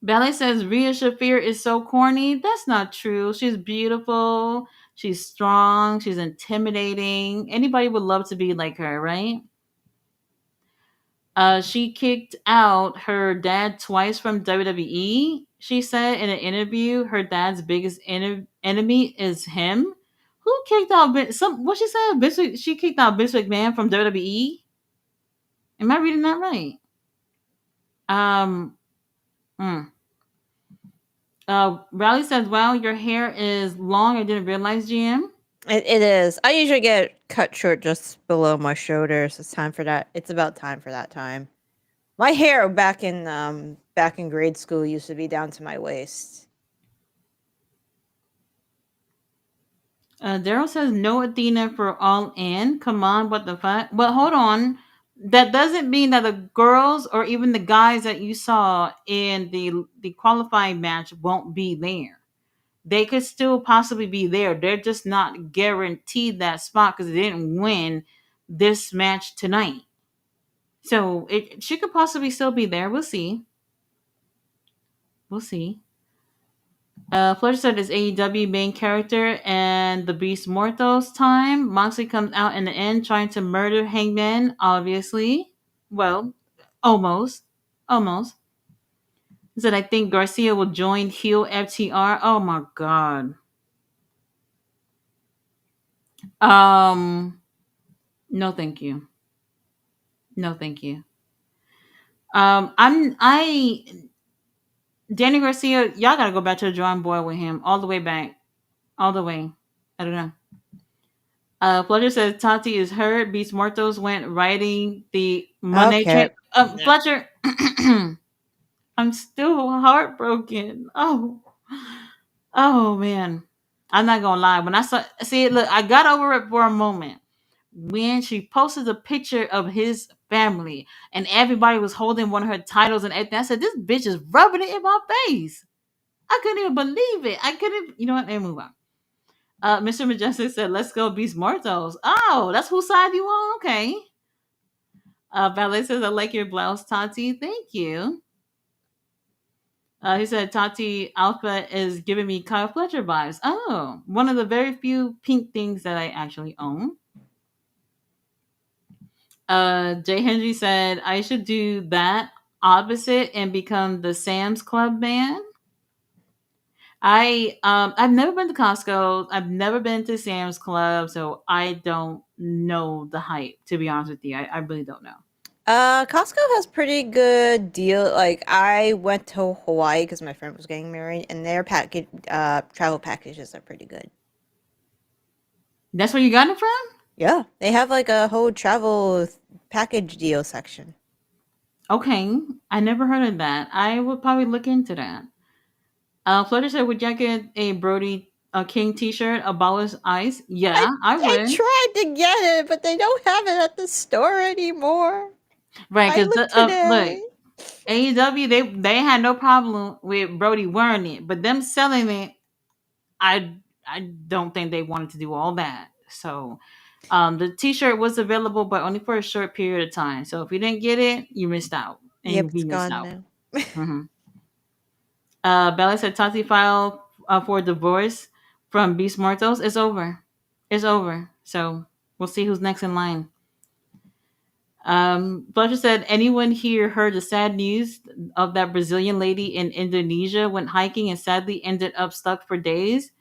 Ballet says Rhea Shafir is so corny. That's not true. She's beautiful. She's strong. She's intimidating. Anybody would love to be like her, right? She kicked out her dad twice from WWE. She said in an interview, her dad's biggest enemy is him. Who kicked out some? What she said? She kicked out Vince McMahon from WWE. Am I reading that right? Um. hmm. Riley says, "Wow, your hair is long. I didn't realize, GM." It is. I usually get cut short just below my shoulders. It's time for that. It's about time for that time. My hair back in grade school used to be down to my waist. Daryl says, "No Athena for all in. Come on, what the fuck?" But hold on. That doesn't mean that the girls or even the guys that you saw in the qualifying match won't be there. They could still possibly be there. They're just not guaranteed that spot because they didn't win this match tonight. So she could possibly still be there. We'll see. We'll see. Fletcher said it's AEW main character and the Beast Mortos time. Moxley comes out in the end trying to murder Hangman, obviously. Well, almost. Almost. He said, I think Garcia will join heel FTR. Oh my god. Um, no thank you. No thank you. I Danny Garcia, y'all gotta go back to the drawing board with him. All the way back. All the way. I don't know. Fletcher says Tati is hurt. Beast Mortos went riding the Monday Okay. train. Fletcher, I'm still heartbroken. Oh man, I'm not gonna lie. When I saw, see, look, I got over it for a moment when she posted a picture of his family and everybody was holding one of her titles and everything. I said, this bitch is rubbing it in my face. I couldn't even believe it. I couldn't. You know what? Let me move on. Mr. Majestic said, "Let's go, Beast Mortos." Oh, that's whose side you on? Okay. Ballet says, "I like your blouse, Tati. Thank you." He said, "Tati Alpha is giving me Kyle Fletcher vibes." Oh, one of the very few pink things that I actually own. Jay Henry said, "I should do that opposite and become the Sam's Club man." I've never been to Costco. I've never been to Sam's Club, so I don't know the hype. To be honest with you, I really don't know. Costco has pretty good deal. Like I went to Hawaii because my friend was getting married, and their package travel packages are pretty good. That's where you got it from? Yeah, they have like a whole travel package deal section. Okay, I never heard of that. I would probably look into that. Flutter said, "Would you get a Brody King T-shirt? Abolish Ice?" I Yeah, I I would. tried to get it, but they don't have it at the store anymore. Right, I because looked look, today. AEW they had no problem with Brody wearing it, but them selling it, I don't think they wanted to do all that. So, the T-shirt was available, but only for a short period of time. So if you didn't get it, you missed out, Yep, and we it's missed gone out. now. hmm Bella said Tati filed for divorce from Beast Mortos. It's over. It's over. So we'll see who's next in line. Fletcher said, anyone here heard the sad news of that Brazilian lady in Indonesia went hiking and sadly ended up stuck for days?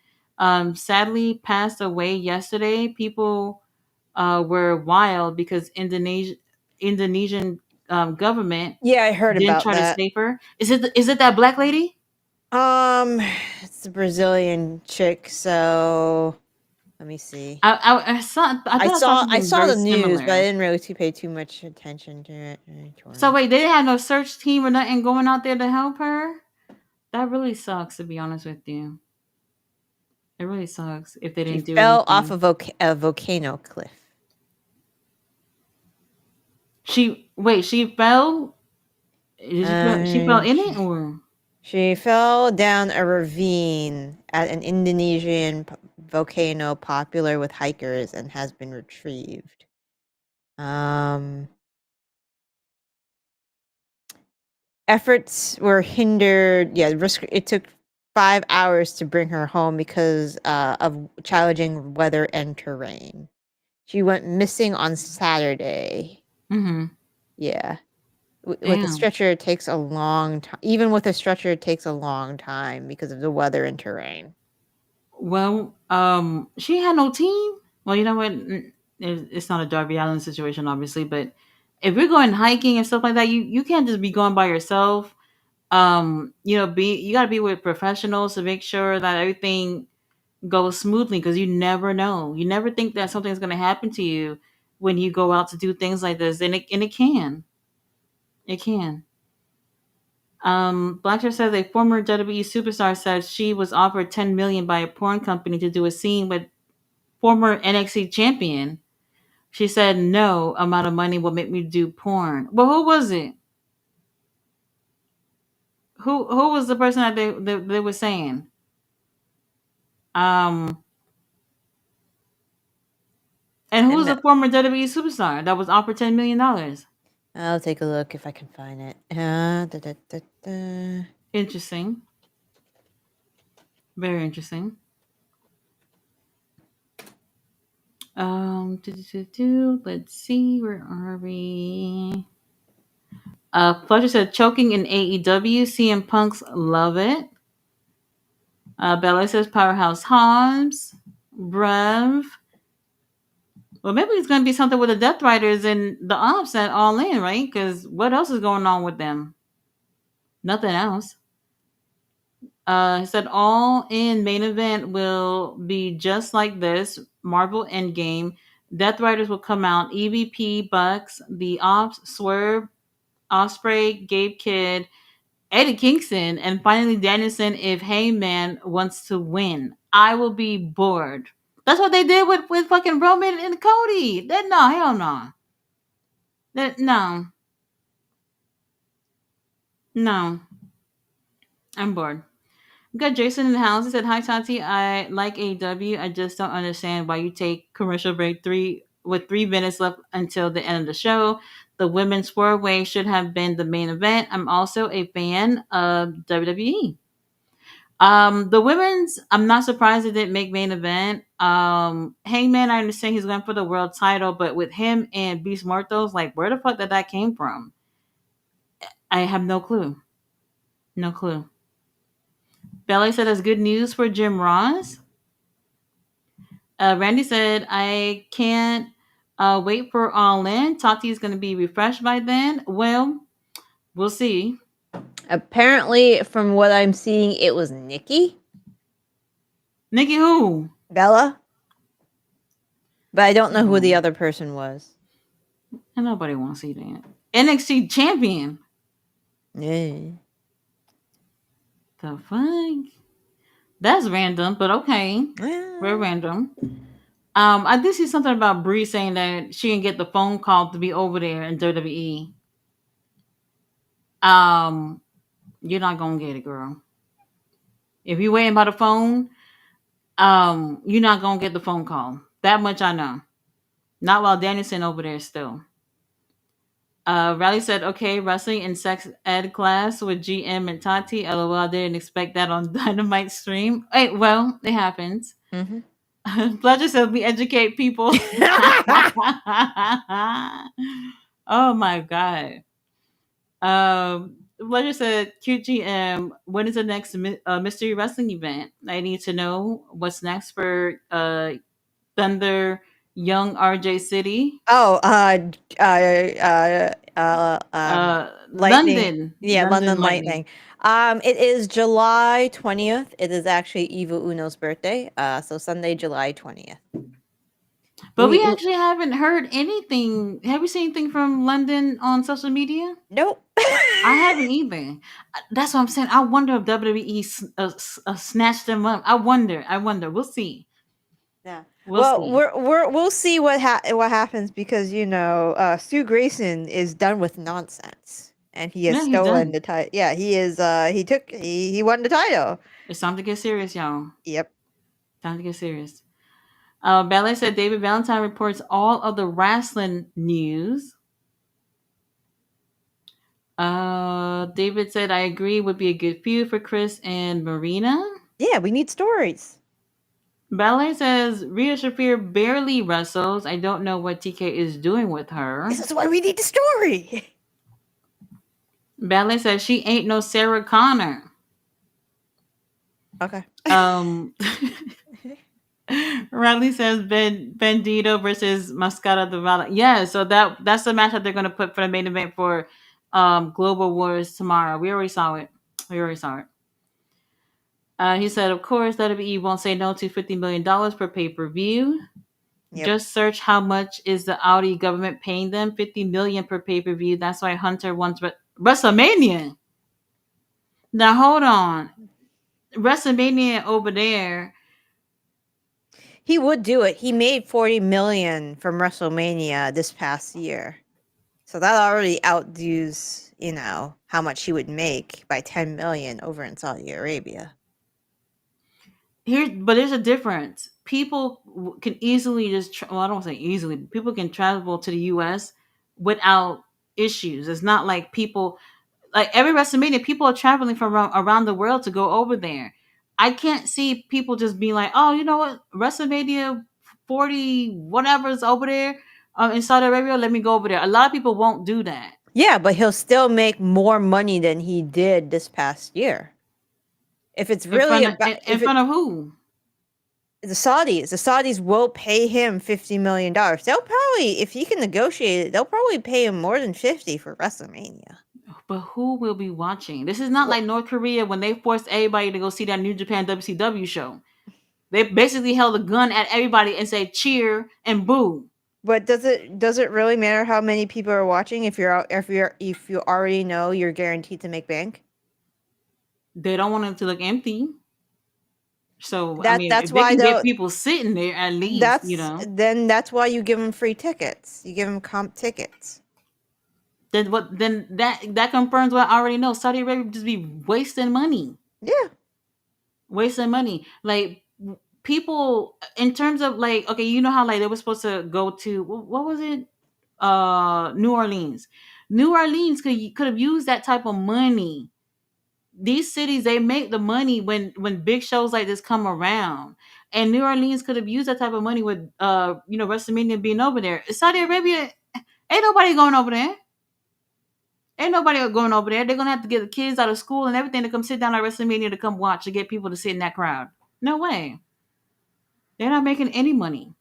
sadly passed away yesterday. People were wild because Indonesian government Yeah, I heard didn't about try to that. save her. Is it that black lady? Um, it's a Brazilian chick, so let me see. I thought I saw I something saw very the news, but I similar. didn't really pay too much attention to it. So wait, they didn't have no search team or nothing going out there to help her. That really sucks, to be honest with you. It really sucks if they She didn't do fell off anything. a volcano cliff. She fell. She fell Um, in it, she, or she fell down a ravine at an Indonesian volcano popular with hikers and has been retrieved. Um, Efforts were hindered. Yeah, it took 5 hours to bring her home because of challenging weather and terrain. She went missing on Saturday. mm-hmm. Yeah. With a Damn. stretcher, it takes a long time. Even with a stretcher, it takes a long time because of the weather and terrain. Well, she had no team. Well, you know what? It's not a Darby Allen situation, obviously, but if you're going hiking and stuff like that, you can't just be going by yourself. You got to be with professionals to make sure that everything goes smoothly because you never know. You never think that something's going to happen to you when you go out to do things like this, and it can. It can. Blackstar says a former WWE superstar said she was offered 10 million by a porn company to do a scene with former NXT champion. She said no amount of money will make me do porn. Well, who was it? Who was the person that they were saying? Um, and who's And the former WWE superstar that was offered $10 million? I'll take a look if I can find it. Interesting, very interesting. Let's see, where are we? Fletcher said choking in AEW. CM Punk's love it. Bella says Powerhouse Hobbs. Brev. Well, maybe it's going to be something with the Death Riders and the Ops at All In, right? Because what else is going on with them? Nothing else. He said All In main event will be just like this Marvel Endgame. Death Riders will come out. EVP, Bucks, the Ops, Swerve, Osprey, Gabe Kidd, Eddie Kingston, and finally Danielson if Heyman wants to win. I will be bored. That's what they did with fucking Roman and Cody. That no, hell no. No, no. I'm bored. We got Jason in the house. He said, "Hi Tati, I like AEW. I just don't understand why you take commercial break 3 minutes left until the end of the show. The women's four-way should have been the main event. I'm also a fan of WWE. The women's, I'm not surprised it didn't make main event. Hangman, I understand he's going for the world title, but with him and Beast Mortos, like where the fuck did that came from? I have no clue. No clue. Belly said that's good news for Jim Ross. Randy said I can't wait for All In. Tati is going to be refreshed by then. Well, we'll see. apparently, from what I'm seeing, it was Nikki Nikki who? Bella, but I don't know who the Oh, other person was. and nobody wants to see that. NXT champion. Yeah. The fuck? That's random, but okay. Very Well, random. I did see something about Brie saying that she didn't get the phone call to be over there in WWE. Um, you're not gonna get it, girl. If you're waiting by the phone, you're not gonna get the phone call. That much I know. Not while Danielson over there still. Riley said, "Okay, wrestling and sex ed class with GM and Tati. LOL, I didn't expect that on Dynamite stream. Hey, well, it happens. mhm. Pleasure said we educate people. Oh my god. Ledger said, QGM, when is the next mystery wrestling event? I need to know what's next for Thunder Young RJ City. Oh, lightning. Yeah, London London Lightning. Lightning. It is July 20th. It is actually Evil Uno's birthday. So Sunday, July 20th. But we We actually haven't heard anything. Have you seen anything from London on social media? nope. I haven't either. That's what I'm saying. I wonder if WWE snatched them up. I wonder. I wonder. We'll see. Yeah. We'll Well, see. we'll see what happens because Stu Grayson is done with nonsense and he has Yeah, he's stolen done. the title. Yeah, he is. He won the title. It's time to get serious, y'all. Yep. Time to get serious. Ballet said David Valentine reports all of the wrestling news. David said, I agree, would be a good feud for Chris and Marina. Yeah, we need stories. Ballet says Rhea Shafir barely wrestles. I don't know what TK is doing with her. This is why we need the story. Ballet says she ain't no Sarah Connor. Okay. Um, Riley says Bandito versus Mascara de Vala. Yeah, so that's the match that they're gonna put for the main event for Global Wars tomorrow. We already saw it. We already saw it. He said, of course, WWE won't say no to $50 million per pay per view. Yep. Just search how much is the Audi government paying them? $50 million per pay per view. That's why Hunter wants WrestleMania. Now hold on, WrestleMania over there. He would do it. He made 40 million from WrestleMania this past year. So that already outdoes, how much he would make by 10 million over in Saudi Arabia. But there's a difference. People can easily well, I don't want to say easily, but people can travel to the US without issues. It's not like people, like every WrestleMania, people are traveling from around the world to go over there. I can't see people just being like, oh, you know what, WrestleMania 40 whatever is over there in Saudi Arabia, let me go over there. A lot of people won't do that. Yeah, but he'll still make more money than he did this past year. If it's really about In if it front of who? the Saudis will pay him $50 million. They'll probably, if he can negotiate it, they'll probably pay him more than 50 for WrestleMania. But who will be watching? This is not Well, like North Korea when they forced everybody to go see that New Japan WCW show. They basically held a gun at everybody and said cheer and boo. but does it really matter how many people are watching if you already know you're guaranteed to make bank? They don't want it to look empty. So I That mean, that's if they why can get though people sitting there at least, that's why you give them free tickets. You give them comp tickets. then that confirms what I already know. Saudi Arabia just be wasting money. Yeah. Wasting money. Like people in terms of like, okay, you know how like they were supposed to go to what was it? New Orleans. New Orleans could have used that type of money. These cities, they make the money when big shows like this come around, and New Orleans could have used that type of money with WrestleMania being over there. Saudi Arabia, ain't nobody going over there. Ain't nobody going over there. They're gonna have to get the kids out of school and everything to come sit down at WrestleMania to come watch to get people to sit in that crowd. No way. They're not making any money.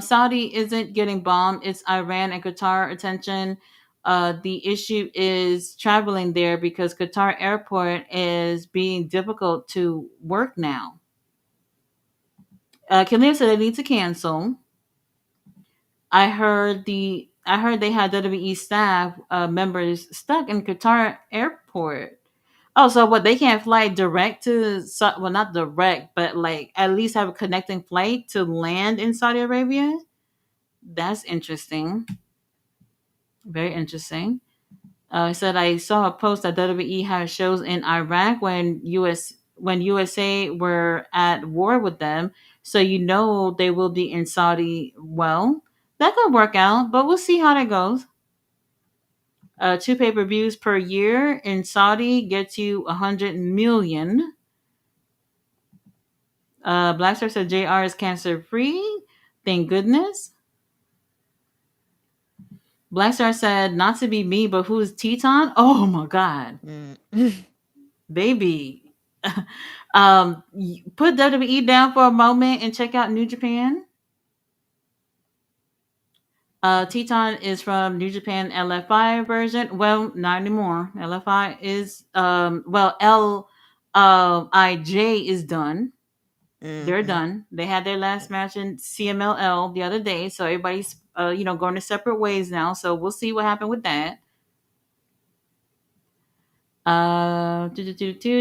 Saudi isn't getting bombed. It's Iran and Qatar attention. The issue is traveling there because Qatar airport is being difficult to work now. Khalil said they need to cancel. I heard they had WWE staff members stuck in Qatar airport. Oh, so what? They can't fly direct to well, not direct, but like at least have a connecting flight to land in Saudi Arabia. That's interesting. Very interesting. He said I saw a post that WWE has shows in Iraq when USA were at war with them, so they will be in Saudi. Well, that could work out, but we'll see how that goes. Two pay-per-views per year in Saudi gets you 100 million. Blackstar said JR is cancer free. Thank goodness. Black Star said, "Not to be me, but who's Teton?" Oh my god, Mm. baby. Put WWE down for a moment and check out New Japan. Teton is from New Japan LFI version. Well, not anymore. LFI is LIJ is done. They're Mhm. done. They had their last match in CMLL the other day, so everybody's going their separate ways now. So we'll see what happened with that.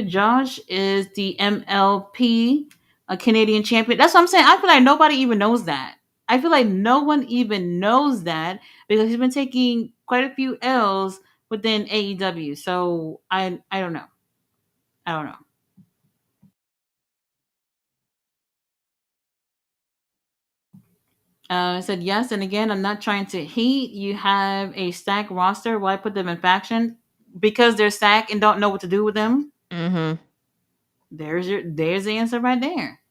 Josh is the MLP, a Canadian champion. That's what I'm saying. I feel like nobody even knows that. I feel like no one even knows that because he's been taking quite a few L's within AEW. So I don't know. I don't know. I said yes, and again, I'm not trying to hate. You have a stacked roster. Why put them in faction? Because they're stacked and don't know what to do with them. Mhm. There's the answer right there.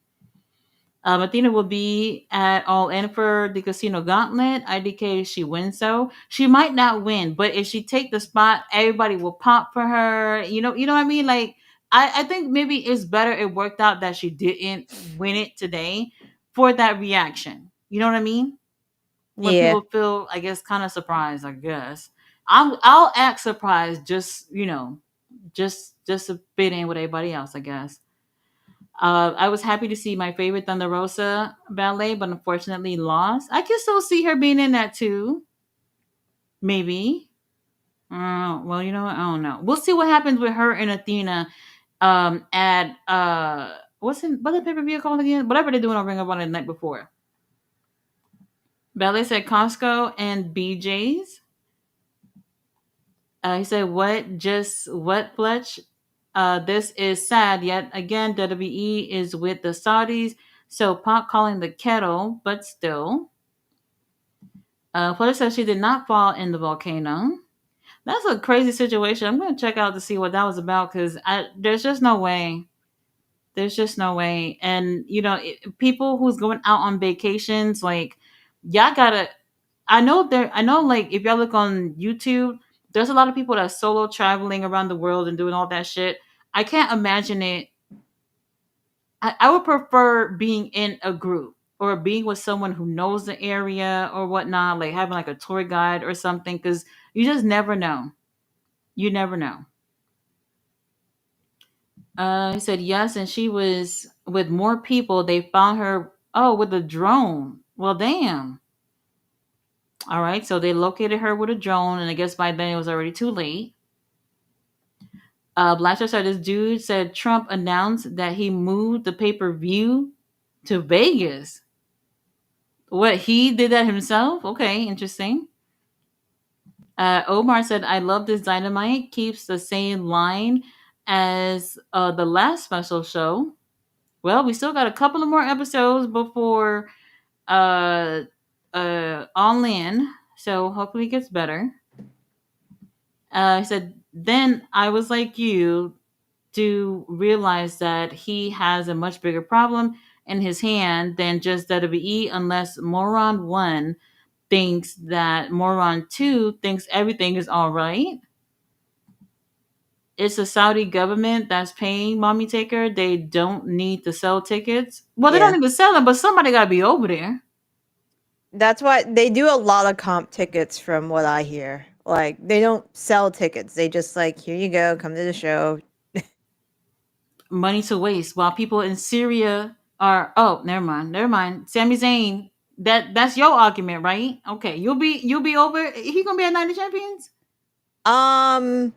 Athena will be at All In for the Casino Gauntlet. IDK, she wins, so she might not win, but if she take the spot, everybody will pop for her. You know what I mean? Like I think maybe it's better it worked out that she didn't win it today for that reaction. You know what I mean? When Yeah. people feel, I guess, kind of surprised. I guess I'll act surprised, just to fit in with everybody else. I guess. I was happy to see my favorite Thunder Rosa ballet, but unfortunately lost. I can still see her being in that too. Maybe. Well, you know what? I don't know. We'll see what happens with her and Athena. At what's the pay per view called again? Whatever they're doing on Ring of Honor the night before. Ballet said Costco and BJ's. He said, "What? Just what, Fletch? This is sad. Yet again, WWE is with the Saudis. So pot calling the kettle, but still." Fletcher says she did not fall in the volcano. That's a crazy situation. I'm going to check out to see what that was about because there's just no way. There's just no way. And people who's going out on vacations, like y'all gotta. I know there. I know, like if y'all look on YouTube, there's a lot of people that solo traveling around the world and doing all that shit. I can't imagine it. I would prefer being in a group or being with someone who knows the area or whatnot, like having like a tour guide or something, because you just never know. You never know. He said yes, and she was with more people. They found her, oh, with a drone. Well, damn. All right, so they located her with a drone, and I guess by then it was already too late. Blaster said this dude said Trump announced that he moved the pay per view to Vegas. What, he did that himself? Okay, interesting. Omar said, "I love this Dynamite. Keeps the same line as the last special show." Well, we still got a couple of more episodes before uh All In, so hopefully it gets better. He said, "Then I was like you to realize that he has a much bigger problem in his hand than just WWE, unless Moron 1 thinks that Moron 2 thinks everything is all right. It's the Saudi government that's paying Mommy Taker. They don't need to sell tickets. Well, they don't Yeah. need to sell them, but somebody got to be over there. That's why they do a lot of comp tickets from what I hear. Like they don't sell tickets. They just like, here you go, come to the show. Money to waste while people in Syria are. Oh, never mind, never mind. Sami Zayn. That's your argument, right? Okay, you'll be over. He gonna be at Night of Champions. Um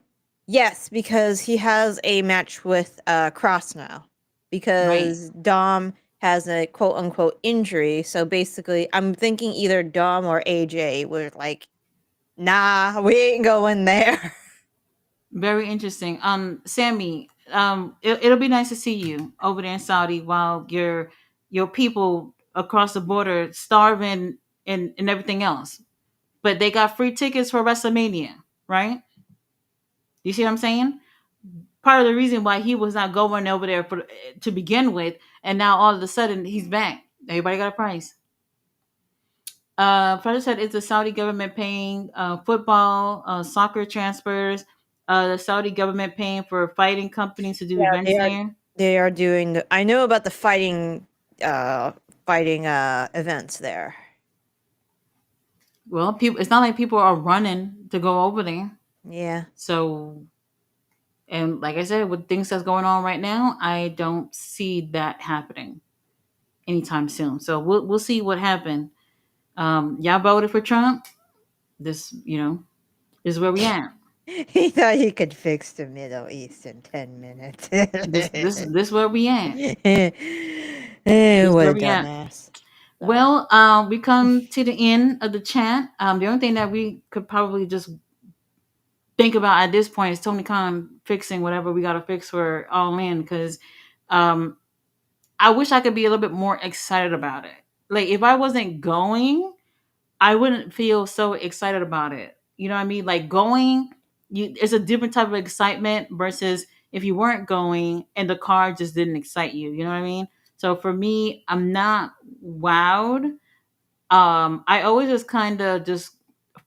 yes, because he has a match with Cross now. Right. Because Dom has a quote unquote injury. So basically I'm thinking either Dom or AJ were like, nah, we ain't going there. Very interesting. Sammy, it'll be nice to see you over there in Saudi while your people across the border starving and everything else. But they got free tickets for WrestleMania, right? You see what I'm saying? Part of the reason why he was not going over there to begin with, and now all of a sudden he's back. Everybody got a price. Fred said, "Is the Saudi government paying football, soccer transfers? The Saudi government paying for fighting companies to do Yeah, events there?" they are doing the I know about the uh fighting events there. Well, people. It's not like people are running to go over there. Yeah. So, and like I said, with things that's going on right now, I don't see that happening anytime soon. So we'll see what happened. Y'all voted for Trump. This is where we at. He thought he could fix the Middle East in 10 minutes. This where we at. Eh, This is what where a we at. dumbass. So, Well, we come to the end of the chat. The only thing that we could probably just think about at this point is Tony Khan fixing whatever we got to fix for All In, because um, I wish I could be a little bit more excited about it. Like if I wasn't going, I wouldn't feel so excited about it. You know what I mean? Like going, it's a different type of excitement versus if you weren't going and the car just didn't excite you. You know what I mean? So for me, I'm not wowed. I always just kind of just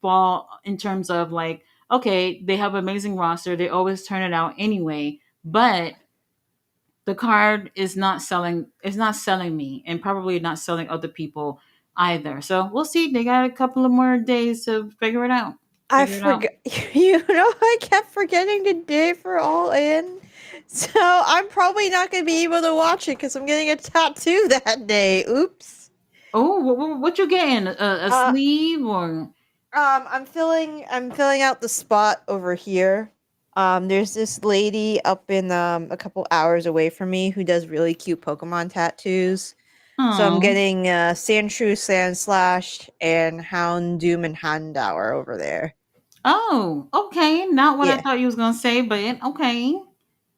fall in terms of like, okay, they have an amazing roster. They always turn it out anyway, but the card is not selling. It's not selling me, and probably not selling other people either. So we'll see. They got a couple of more days to figure it out. I Figure it out. forgot. I kept forgetting the day for All In. So I'm probably not going to be able to watch it because I'm getting a tattoo that day. Oops. Oh, what you getting? A Uh, sleeve or? I'm filling out the spot over here. There's this lady up in a couple hours away from me who does really cute Pokemon tattoos. So I'm Oh, getting Sandshrew, Sandslash, and Houndoom and Houndour over there. oh, okay. Not what I Yeah. thought you was gonna say, but okay,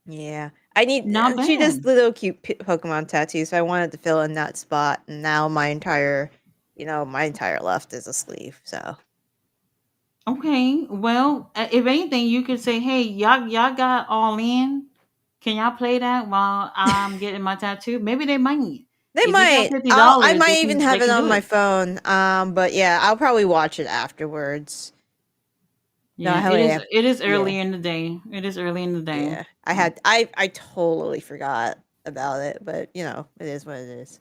Yeah. I need not she does bad. little cute Pokemon tattoos, so I wanted to fill in that spot, and now my entire left is a sleeve. So Okay, well, if anything, you could say, "Hey, y'all got All In. Can y'all play that while I'm getting my tattoo?" Maybe they might. they If they got might. fifty I dollars, might even they have it can on do my it. phone. But yeah, I'll probably watch it afterwards. No, Yeah, hell yeah, it is yeah, early in the day. It is early in the day. yeah. So. I totally forgot about it, but it is what it is.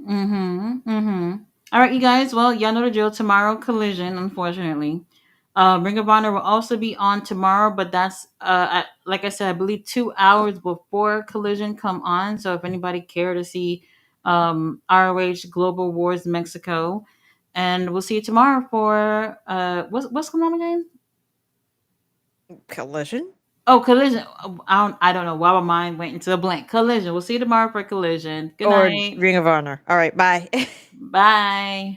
Mm-hmm. Mm-hmm. All right, you guys. Well, y'all know the drill. Tomorrow, Collision. Unfortunately, Ring of Honor will also be on tomorrow, but that's like I said, I believe 2 hours before Collision come on. So if anybody care to see ROH Global Wars Mexico, and we'll see you tomorrow for what's going on again? Collision Oh, Collision. I don't know why my mind went into a blank. Collision. We'll see you tomorrow for Collision. Good or night. Ring of Honor. All right, bye. Bye.